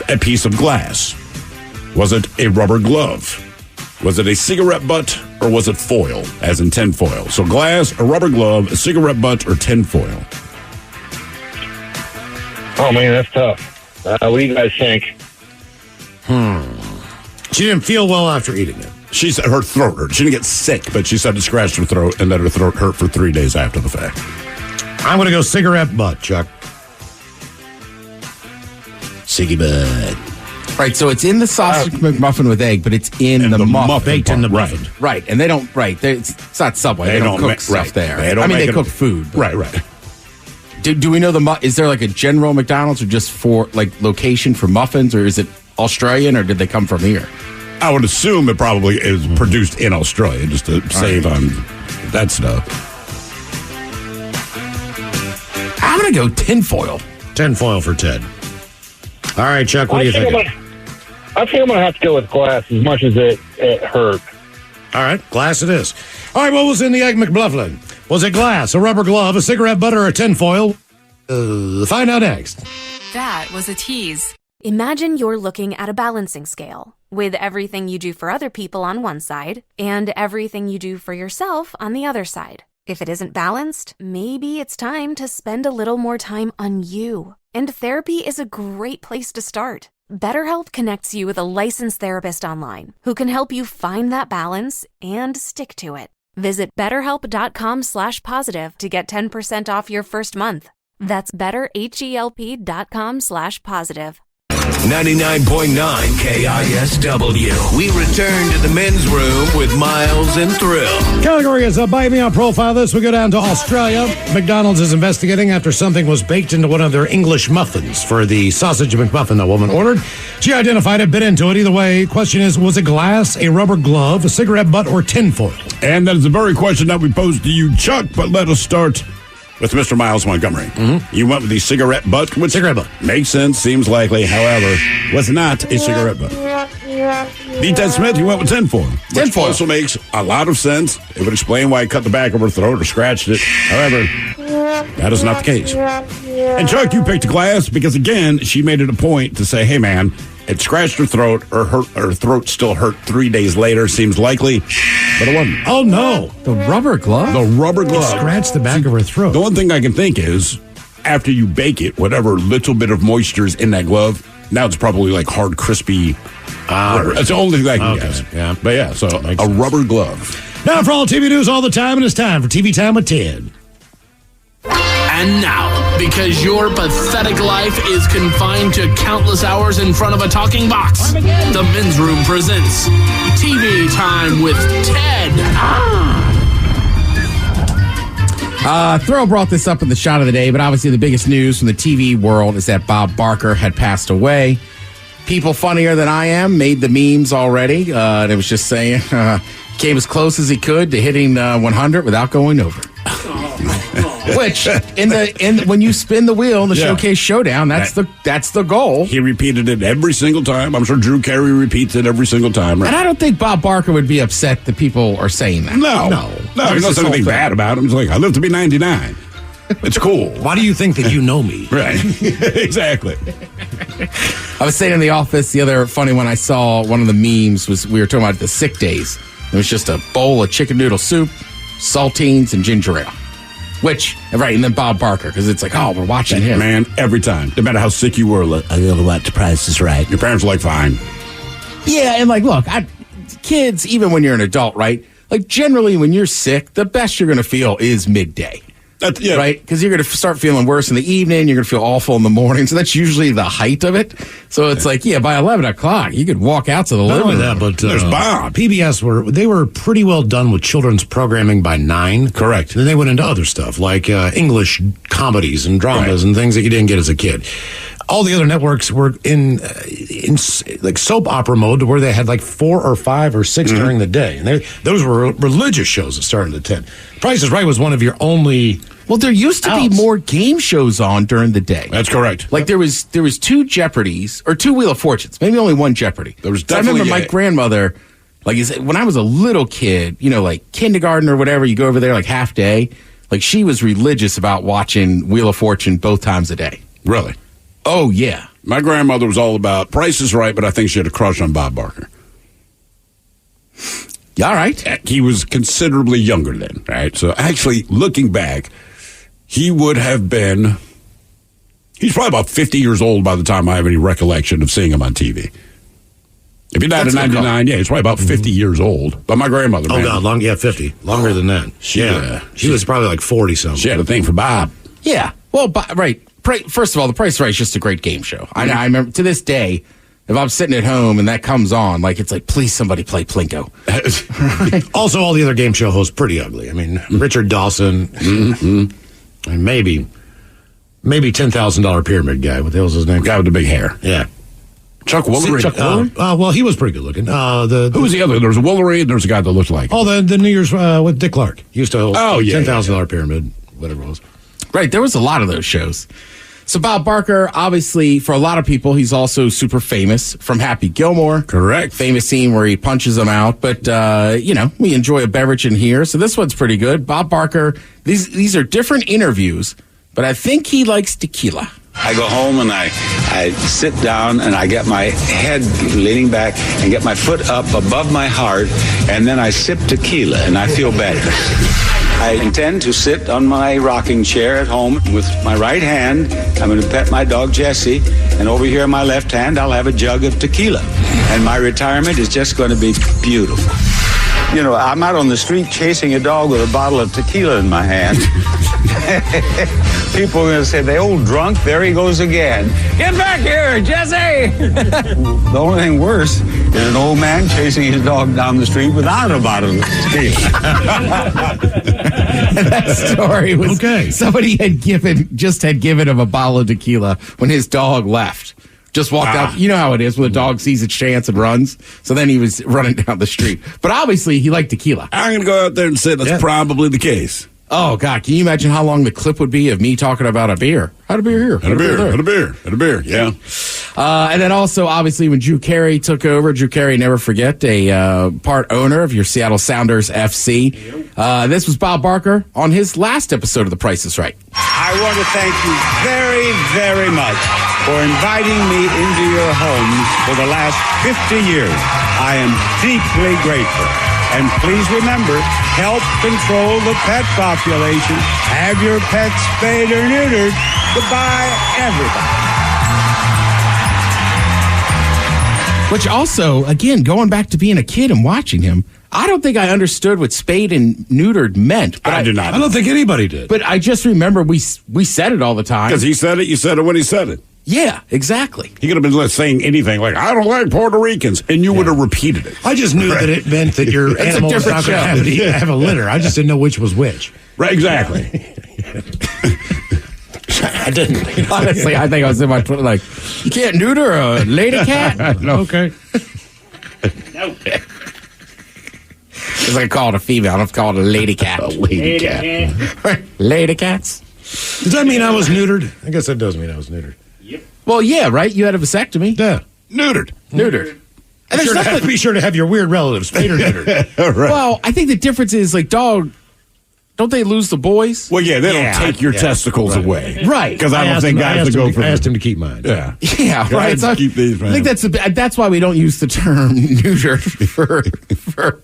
a piece of glass? Was it a rubber glove? Was it a cigarette butt, or was it foil, as in tinfoil? So glass, a rubber glove, a cigarette butt, or tinfoil? Oh, man, that's tough. What do you guys think? She didn't feel well after eating it. She said her throat hurt. She didn't get sick, but she said it scratched her throat and that her throat hurt for 3 days after the fact. I'm going to go cigarette butt, Chuck. Ciggy butt. Right, so it's in the sausage McMuffin with egg, but it's in the muffin. Baked in the muffin. Right, and they don't, it's not Subway. They don't cook stuff there. They cook food. Right. Do we know is there like a general McDonald's or just for like location for muffins, or is it Australian, or did they come from here? I would assume it probably is produced in Australia just to save on that stuff. I'm going to go tinfoil. Tinfoil for Ted. All right, Chuck, what do you think? I think I'm going to have to go with glass as much as it hurt. All right, glass it is. All right, what was in the Egg McMuffin? Was it glass, a rubber glove, a cigarette butt, or a tinfoil? Find out next. That was a tease. Imagine you're looking at a balancing scale with everything you do for other people on one side and everything you do for yourself on the other side. If it isn't balanced, maybe it's time to spend a little more time on you. And therapy is a great place to start. BetterHelp connects you with a licensed therapist online who can help you find that balance and stick to it. Visit BetterHelp.com/positive to get 10% off your first month. That's BetterHelp.com/positive. 99.9 KISW. We return to the men's room with Miles and Thrill. Category is a Bite Me On profile. This we go down to Australia. McDonald's is investigating after something was baked into one of their English muffins for the sausage McMuffin a woman ordered. She identified it, bit into it. Either way, question is, was it glass, a rubber glove, a cigarette butt, or tinfoil? And that is the very question that we posed to you, Chuck. But let us start with Mr. Miles Montgomery. Mm-hmm. You went with the cigarette butt, which cigarette butt makes sense, seems likely. However, was not a cigarette butt. B-Ted Smith, you went with tinfoil, which also makes a lot of sense. It would explain why he cut the back of her throat or scratched it. However, that is not the case. And Chuck, you picked glass because, again, she made it a point to say, hey, man, it scratched her throat, or her throat still hurt 3 days later, seems likely, but it wasn't. Oh, no. The rubber glove? The rubber glove. It scratched the back of her throat. The one thing I can think is, after you bake it, whatever little bit of moisture is in that glove, now it's probably like hard, crispy rubber. That's the only thing I can guess. Yeah. But yeah, so a rubber glove. Now for all TV news all the time, and it's time for TV Time with Ted. And now, because your pathetic life is confined to countless hours in front of a talking box, the Men's Room presents TV Time with Ted. Throw brought this up in the shot of the day, but obviously the biggest news from the TV world is that Bob Barker had passed away. People funnier than I am made the memes already. And it was just saying, came as close as he could to hitting 100 without going over. Which when you spin the wheel in the Showcase Showdown, that's the goal. He repeated it every single time. I'm sure Drew Carey repeats it every single time. Right? And I don't think Bob Barker would be upset that people are saying that. No. There's not something bad about him. It's like, I live to be 99. It's cool. Why do you think that you know me? Right. Exactly. I was saying in the office, the other funny one I saw, one of the memes was, we were talking about the sick days. It was just a bowl of chicken noodle soup, saltines, and ginger ale. And then Bob Barker, because it's like, oh, we're watching him. Man, every time. No matter how sick you were, I gotta watch The Price is Right. Your parents are like, fine. Yeah, and like, look, kids, even when you're an adult, right? Like, generally, when you're sick, the best you're going to feel is midday. Right? Because you're going to start feeling worse in the evening. You're going to feel awful in the morning. So that's usually the height of it. So it's like, by 11 o'clock, you could walk out to the living room. That, but there's Bob. PBS were pretty well done with children's programming by 9. Correct. Then they went into other stuff like English comedies and dramas and things that you didn't get as a kid. All the other networks were in like soap opera mode, where they had like 4 or 5 or 6 during the day, and those were religious shows that started at 10. Price is Right was one of your only. Well, there used to be more game shows on during the day. That's correct. Like there was 2 Jeopardies or 2 Wheel of Fortunes, maybe only 1 Jeopardy. There was I remember my grandmother, like when I was a little kid, like kindergarten or whatever, you go over there like half day. Like she was religious about watching Wheel of Fortune both times a day. Really? Oh, yeah. My grandmother was all about Price is Right, but I think she had a crush on Bob Barker. All right. He was considerably younger then, right? So actually, looking back, he would have been, he's probably about 50 years old by the time I have any recollection of seeing him on TV. If he died in 99, he's probably about 50 years old. But my grandmother, man. Oh, God, 50. Longer than that. She was probably like 40-something. She had a thing for Bob. Yeah. Well, right. First of all, The Price is Right is just a great game show. I remember to this day, if I'm sitting at home and that comes on, like it's like, please somebody play Plinko. Also, all the other game show hosts pretty ugly. I mean, Richard Dawson, and maybe $10,000 Pyramid guy. What the hell's his name? Guy with the big hair. Yeah. Chuck Woolery? Well, he was pretty good looking. Who was the other? There was a Woolery and there was a guy that looked like him. Oh, the New Year's with Dick Clark. He used to host $10,000 Pyramid, whatever it was. Right, there was a lot of those shows. So Bob Barker, obviously, for a lot of people, he's also super famous from Happy Gilmore. Correct. Famous scene where he punches them out. But, we enjoy a beverage in here. So this one's pretty good. Bob Barker, these are different interviews, but I think he likes tequila. I go home and I sit down and I get my head leaning back and get my foot up above my heart, and then I sip tequila and I feel better. I intend to sit on my rocking chair at home with my right hand. I'm going to pet my dog, Jessie. And over here in my left hand, I'll have a jug of tequila. And my retirement is just going to be beautiful. You know, I'm out on the street chasing a dog with a bottle of tequila in my hand. People are going to say, the old drunk, there he goes again. Get back here, Jesse! The only thing worse is an old man chasing his dog down the street without a bottle of tequila. That story was somebody had given him a bottle of tequila when his dog left. Just walked out. You know how it is when a dog sees its chance and runs. So then he was running down the street. But obviously, he liked tequila. I'm going to go out there and say that's probably the case. Oh, God. Can you imagine how long the clip would be of me talking about a beer? Had a beer here. Had a beer. Yeah. And then also, obviously, when Drew Carey took over, Drew Carey, never forget, a part owner of your Seattle Sounders FC. This was Bob Barker on his last episode of The Price is Right. I want to thank you very, very much for inviting me into your homes for the last 50 years. I am deeply grateful. And please remember, help control the pet population. Have your pets spayed or neutered. Goodbye, everybody. Which also, again, going back to being a kid and watching him, I don't think I understood what spayed and neutered meant. But I did not. I don't think anybody did. But I just remember we said it all the time. Because he said it, you said it when he said it. Yeah, exactly. He could have been saying anything like, I don't like Puerto Ricans, and you would have repeated it. I just knew that it meant that your animal was not going to have a litter. I just didn't know which was which. Right, exactly. I didn't. Honestly, I think I was in my Twitter like, you can't neuter a lady cat? No. Okay. No. It's like call it a female. I don't call it a lady cat. A lady cat. Lady cats. Does that mean I was neutered? I guess that does mean I was neutered. Well, yeah, right? You had a vasectomy. Yeah. Neutered. And be sure to have your weird relatives spayed or neutered. Right. Well, I think the difference is, like, dog, don't they lose the boys? Well, yeah, they don't take your testicles away. Right. Because I don't think guys would go for I asked him to keep mine. Yeah. Yeah, right. So keep these, I think that's why we don't use the term neutered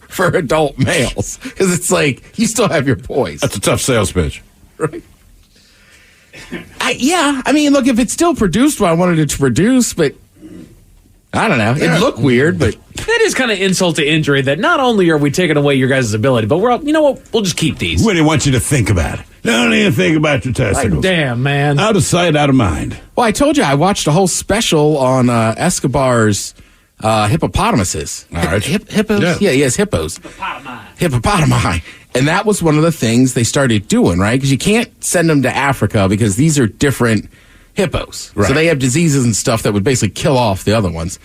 for adult males. Because it's like, you still have your boys. That's a tough sales pitch. Right. I mean, look, if it's still produced what I wanted it to produce, but I don't know. It'd look weird, but that is kind of insult to injury that not only are we taking away your guys' ability, but you know what? We'll just keep these. We didn't want you to think about it. Don't even think about your testicles. Like, damn, man. Out of sight, out of mind. Well, I told you I watched a whole special on Escobar's hippopotamuses. All right. Hippos? Yeah, he has hippos. Hippopotami. And that was one of the things they started doing, right? Because you can't send them to Africa because these are different hippos. Right. So they have diseases and stuff that would basically kill off the other ones.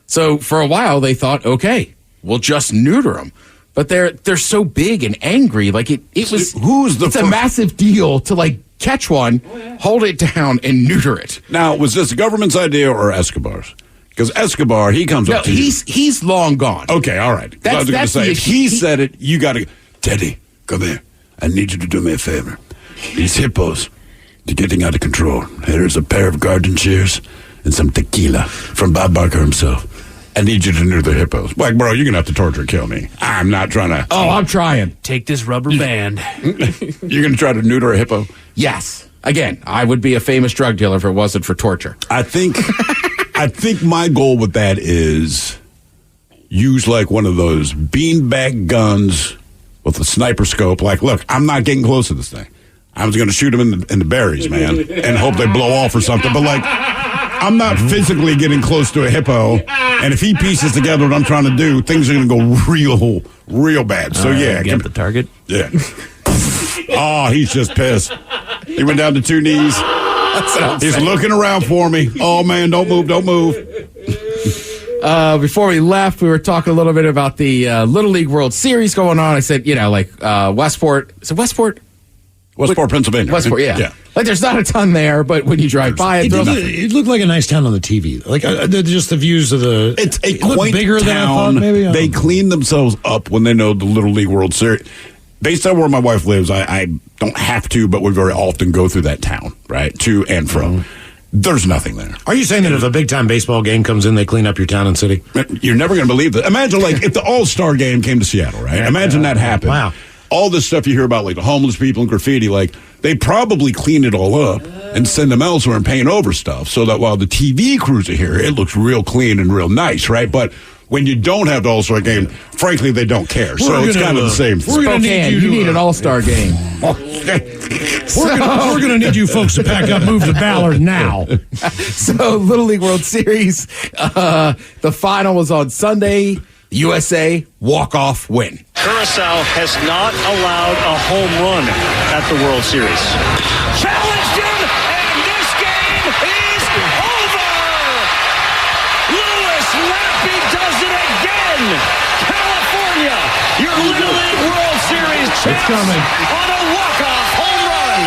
So for a while they thought, okay, we'll just neuter them. But they're so big and angry. Like it's a massive deal to like catch one, hold it down, and neuter it. Now, was this the government's idea or Escobar's? Because Escobar, he comes up to he's long gone. Okay, all right. I was going to say, if he said it, you got to... Teddy, come here. I need you to do me a favor. These hippos, they're getting out of control. Here's a pair of garden shears and some tequila from Bob Barker himself. I need you to neuter the hippos. Like, bro, you're going to have to torture kill me. I'm not trying to... Oh, I'm trying. Take this rubber band. You're going to try to neuter a hippo? Yes. Again, I would be a famous drug dealer if it wasn't for torture. I think my goal with that is use like one of those beanbag guns with a sniper scope. Like, look, I'm not getting close to this thing. I was going to shoot them in the berries, man, and hope they blow off or something. But like, I'm not physically getting close to a hippo. And if he pieces together what I'm trying to do, things are going to go real bad. So yeah, get the target. Yeah. Oh, he's just pissed. He went down to two knees. He's looking around for me. Oh man, don't move. Before we left, we were talking a little bit about the Little League World Series going on. I said, Westport. Is it Westport? Westport, Pennsylvania. Westport, yeah. Like, there's not a ton there, but when you drive by it, it looked like a nice town on the TV. Like, just the views of the... It's a quaint bigger town. Than I thought, maybe. They clean themselves up when they know the Little League World Series. Based on where my wife lives, I don't have to, but we very often go through that town, right, to and from. There's nothing there. Are you saying that if a big-time baseball game comes in, they clean up your town and city? You're never going to believe that. Imagine, like, if the All-Star game came to Seattle, right? Imagine that happened. Wow. all this stuff you hear about, like the homeless people and graffiti, like they probably clean it all up and send them elsewhere and paint over stuff so that while the TV crews are here, it looks real clean and real nice, right? But when you don't have the All-Star game, frankly, they don't care. So it's kind of the same thing. We're going to need you need an All-Star game. We're going to need you folks to pack up, move to Ballard now. So, Little League World Series, the final was on Sunday. USA walk-off win. Curacao has not allowed a home run at the World Series. Challenged him, and this game is over! Louis Lappy does it again! California, your Little League World Series champs on a walk-off home run!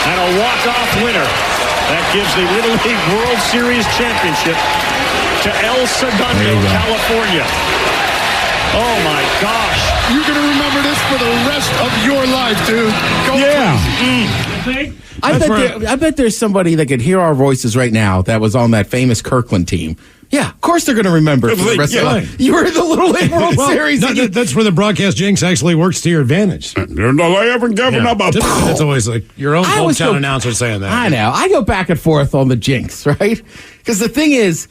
And a walk-off winner. That gives the Little League World Series championship to El Segundo, California. Oh, my gosh. You're going to remember this for the rest of your life, dude. I bet there's somebody that could hear our voices right now that was on that famous Kirkland team. Yeah, of course they're going to remember it for the rest of their life. You were in the Little League World Series. That's where the broadcast jinx actually works to your advantage. That's always like your own hometown announcer saying that. I know. I go back and forth on the jinx, right? Because the thing is,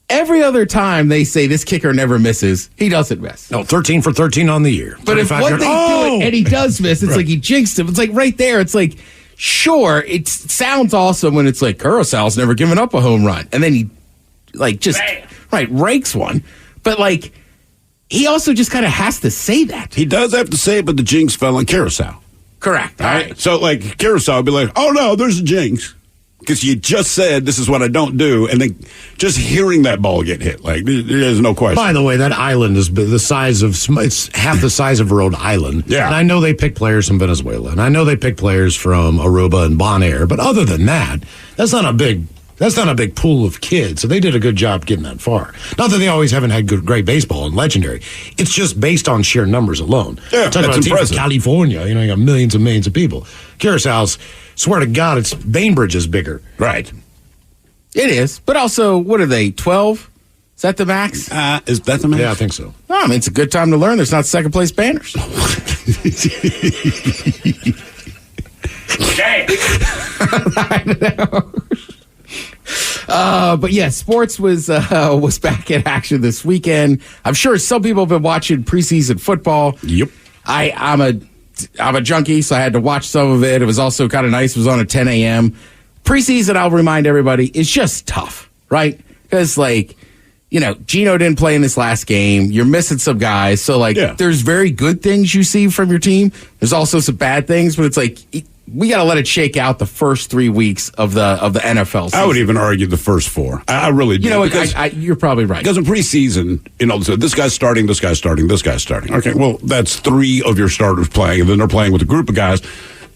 every other time they say this kicker never misses, he doesn't miss. No, 13 for 13 on the year. But if one thing do it and he does miss, it's like he jinxed him. It's like right there. It's like, sure, it sounds awesome when it's like Curaçao's never given up a home run. And then he rakes one. But like, he also just kind of has to say that. He does have to say it, but the jinx fell on Curaçao. Correct. All right. So like Curaçao would be like, oh no, there's a jinx. Because you just said this is what I don't do, and then just hearing that ball get hit, like there's no question. By the way, that island is the size of it's half the size of Rhode Island. Yeah, and I know they pick players from Venezuela, and I know they pick players from Aruba and Bonaire, but other than that, that's not a big pool of kids. So they did a good job getting that far. Not that they always haven't had great baseball and legendary. It's just based on sheer numbers alone. Yeah, talking about a team from California, you got millions and millions of people. Curaçao's, swear to God, it's Bainbridge is bigger. Right. It is. But also, what are they, 12? Is that the max? Is that the max? Yeah, I think so. Oh, I mean, it's a good time to learn. There's not second place banners. Okay. I know. But yeah, sports was back in action this weekend. I'm sure some people have been watching preseason football. Yep. I'm a junkie, so I had to watch some of it. It was also kind of nice. It was on at 10 a.m. Preseason, I'll remind everybody, is just tough, right? Because, Gino didn't play in this last game. You're missing some guys. So, there's very good things you see from your team. There's also some bad things, but it's like we got to let it shake out the first 3 weeks of the NFL season. I would even argue the first 4. I really do. You know what? You're probably right. Because in preseason, so this guy's starting, this guy's starting, this guy's starting. Okay, well, that's 3 of your starters playing, and then they're playing with a group of guys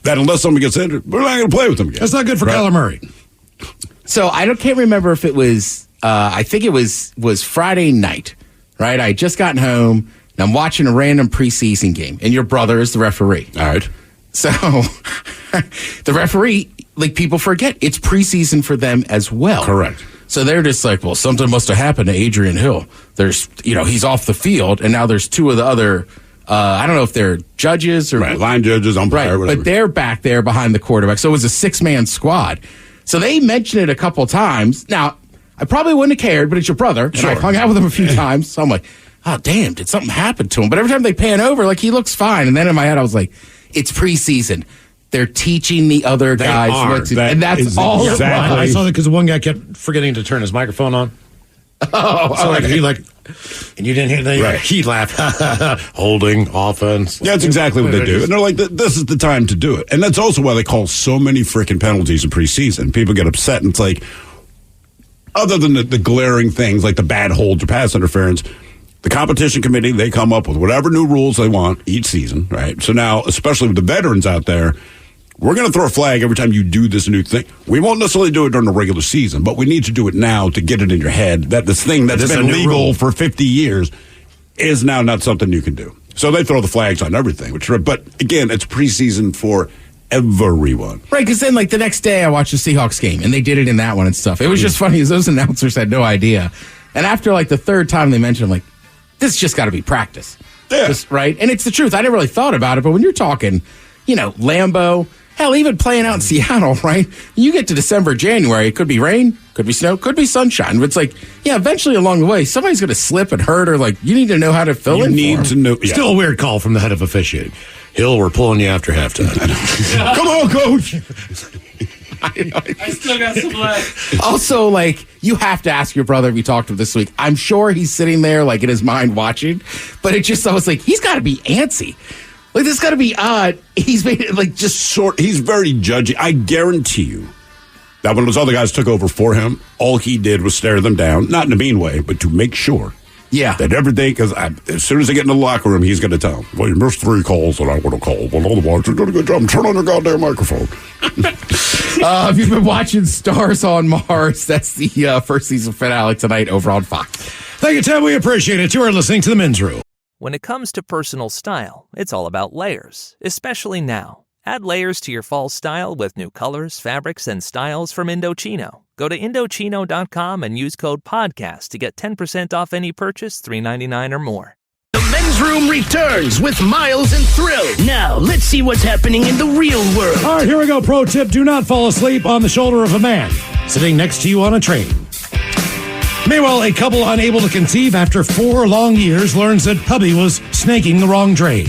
that unless someone gets injured, we're not going to play with them again. That's not good for Kyler Murray. So I can't remember if it was, I think it was Friday night, right? I had just gotten home, and I'm watching a random preseason game, and your brother is the referee. All right. So the referee, people forget, it's preseason for them as well. Correct. So they're just like, well, something must have happened to Adrian Hill. There's, he's off the field, and now there's 2 of the other, I don't know if they're judges or line judges, umpire, whatever. But they're back there behind the quarterback. So it was a 6-man squad. So they mentioned it a couple times. Now, I probably wouldn't have cared, but it's your brother. And I hung out with him a few times. So I'm like, oh, damn, did something happen to him? But every time they pan over, he looks fine. And then in my head, I was like, it's preseason. They're teaching the other guys what to do. And that's all exactly. I saw that because the one guy kept forgetting to turn his microphone on. And you didn't hear that? Right. He laughed. Holding, offense. Yeah, that's exactly what they do. And they're like, this is the time to do it. And that's also why they call so many freaking penalties in preseason. People get upset, and it's like, other than the glaring things like the bad holds or pass interference, the competition committee, they come up with whatever new rules they want each season, right? So now, especially with the veterans out there, we're going to throw a flag every time you do this new thing. We won't necessarily do it during the regular season, but we need to do it now to get it in your head that this thing that's been legal for 50 years is now not something you can do. So they throw the flags on everything. But again, it's preseason for everyone. Right, because then the next day I watched the Seahawks game, and they did it in that one and stuff. It was just funny as those announcers had no idea. And after the third time they mentioned, I'm like, this just got to be practice. Yeah. Right? And it's the truth. I never really thought about it, but when you're talking, Lambeau, hell, even playing out in Seattle, right? You get to December, January, it could be rain, could be snow, could be sunshine. But it's like, eventually along the way, somebody's going to slip and hurt, or you need to know how to fill in. You need to know. Yeah. Still a weird call from the head of officiating. Hill, we're pulling you after halftime. Come on, coach. I still got some left. Also, you have to ask your brother if you talked to him this week. I'm sure he's sitting there, in his mind watching, but I was like, he's got to be antsy. This got to be odd. He's made it he's very judgy. I guarantee you that when those other guys took over for him, all he did was stare them down, not in a mean way, but to make sure. Yeah. That every day, because as soon as they get in the locker room, he's going to tell them, well, you missed 3 calls that I would have called. Well, otherwise, you're doing a good job. Turn on your goddamn microphone. If you've been watching Stars on Mars, that's the first season finale tonight over on Fox. Thank you, Ted. We appreciate it. You are listening to The Men's Room. When it comes to personal style, it's all about layers, especially now. Add layers to your fall style with new colors, fabrics, and styles from Indochino. Go to Indochino.com and use code PODCAST to get 10% off any purchase $3.99 or more. The Men's Room returns with Miles and Thrill. Now, let's see what's happening in the real world. All right, here we go. Pro tip, do not fall asleep on the shoulder of a man sitting next to you on a train. Meanwhile, a couple unable to conceive after 4 long years learns that puppy was snaking the wrong drain.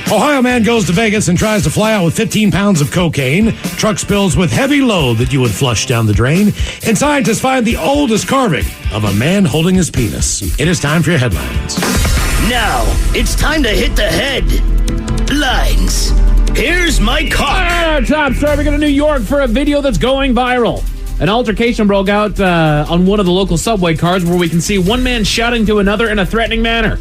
Ohio man goes to Vegas and tries to fly out with 15 pounds of cocaine. Truck spills with heavy load that you would flush down the drain. And scientists find the oldest carving of a man holding his penis. It is time for your headlines. Now, it's time to hit the headlines. Here's my cock. Top story. We go to New York for a video that's going viral. An altercation broke out on one of the local subway cars where we can see one man shouting to another in a threatening manner.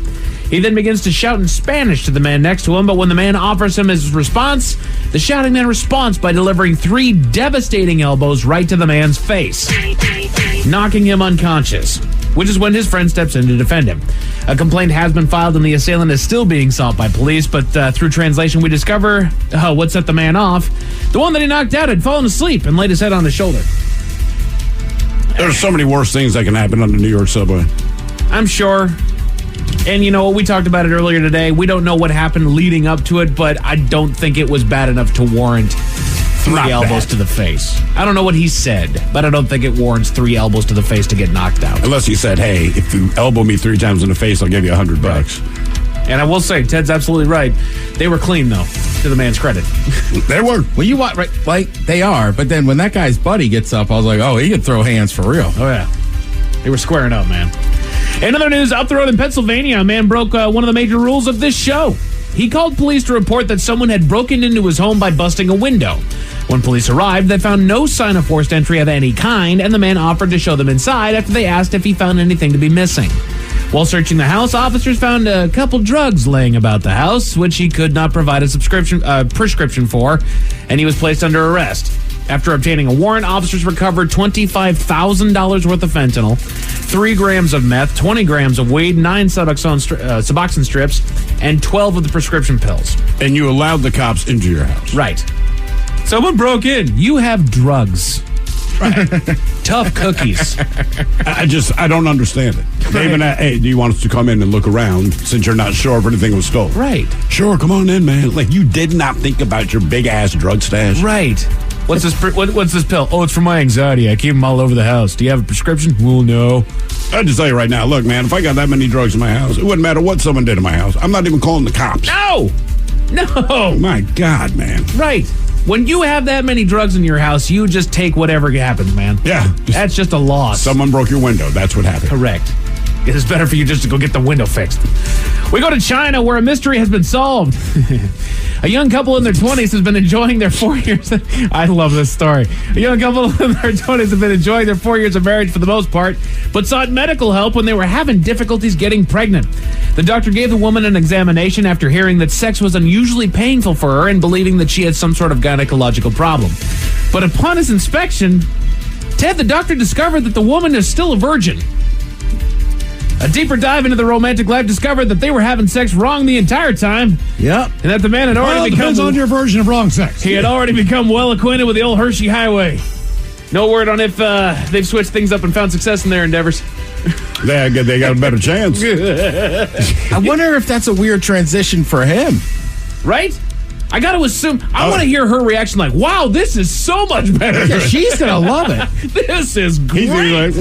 He then begins to shout in Spanish to the man next to him, but when the man offers him his response, the shouting man responds by delivering 3 devastating elbows right to the man's face, knocking him unconscious, which is when his friend steps in to defend him. A complaint has been filed and the assailant is still being sought by police, but through translation we discover what set the man off. The one that he knocked out had fallen asleep and laid his head on his shoulder. There's so many worse things that can happen on the New York subway. I'm sure. And we talked about it earlier today. We don't know what happened leading up to it, but I don't think it was bad enough to warrant 3 elbows to the face. I don't know what he said, but I don't think it warrants 3 elbows to the face to get knocked out. Unless he said, hey, if you elbow me 3 times in the face, I'll give you $100. Right. And I will say, Ted's absolutely right. They were clean, though, to the man's credit. They were. Well, you watch, right? They are. But then when that guy's buddy gets up, I was like, oh, he could throw hands for real. Oh, yeah. They were squaring up, man. In other news, up the road in Pennsylvania, a man broke one of the major rules of this show. He called police to report that someone had broken into his home by busting a window. When police arrived, they found no sign of forced entry of any kind, and the man offered to show them inside after they asked if he found anything to be missing. While searching the house, officers found a couple drugs laying about the house, which he could not provide a prescription for, and he was placed under arrest. After obtaining a warrant, officers recovered $25,000 worth of fentanyl, 3 grams of meth, 20 grams of weed, 9 Suboxone strips, and 12 of the prescription pills. And you allowed the cops into your house. Right. Someone broke in. You have drugs. Right. Tough cookies. I don't understand it. They even hey, do you want us to come in and look around since you're not sure if anything was stolen? Right. Sure, come on in, man. Like, you did not think about your big-ass drug stash. Right. What's this pill? Oh, it's for my anxiety. I keep them all over the house. Do you have a prescription? Well, no. I'll just tell you right now, look, man, if I got that many drugs in my house, it wouldn't matter what someone did in my house. I'm not even calling the cops. No! My God, man. Right. When you have that many drugs in your house, you just take whatever happens, man. Yeah. That's just a loss. Someone broke your window. That's what happened. Correct. It's better for you just to go get the window fixed. We go to China, where a mystery has been solved. A young couple in their 20s has been enjoying their 4 years. I love this story. A young couple in their 20s have been enjoying their 4 years of marriage for the most part, but sought medical help when they were having difficulties getting pregnant. The doctor gave the woman an examination after hearing that sex was unusually painful for her and believing that she had some sort of gynecological problem. But upon his inspection, Ted, the doctor discovered that the woman is still a virgin. A deeper dive into the romantic life discovered that they were having sex wrong the entire time. Yep. And that the man had already become... depends on your version of wrong sex. He had already become well acquainted with the old Hershey Highway. No word on if they've switched things up and found success in their endeavors. They got a better chance. I wonder if that's a weird transition for him. Right? I got to assume. I want to hear her reaction like, wow, this is so much better. Yeah, she's going to love it. This is great. Like,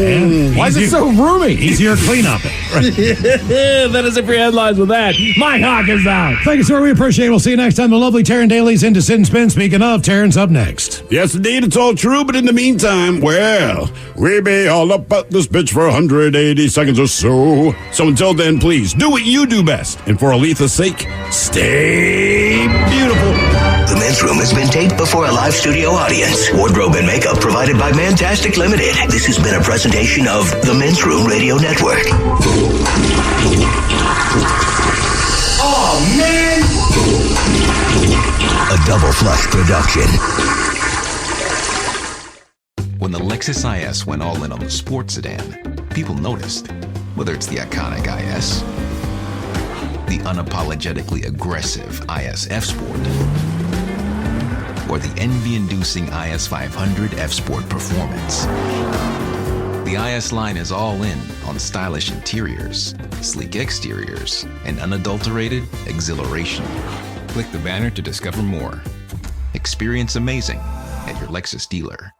why is it so roomy? Easier cleanup. That is it for your headlines with that. My hawk is out. Thank you, sir. We appreciate it. We'll see you next time. The lovely Taryn Daly's into Sit and Spin. Speaking of, Taryn's up next. Yes, indeed, it's all true, but in the meantime, well, we be all up at this bitch for 180 seconds or so. So until then, please, do what you do best. And for Aletha's sake, stay beautiful. The Men's Room has been taped before a live studio audience. Wardrobe and makeup provided by Mantastic Limited. This has been a presentation of the Men's Room Radio Network. Oh, man! A Double Flush production. When the Lexus IS went all in on the sports sedan, people noticed. Whether it's the iconic IS, the unapologetically aggressive IS F Sport, or the envy-inducing IS 500 F Sport Performance. The IS line is all in on stylish interiors, sleek exteriors, and unadulterated exhilaration. Click the banner to discover more. Experience amazing at your Lexus dealer.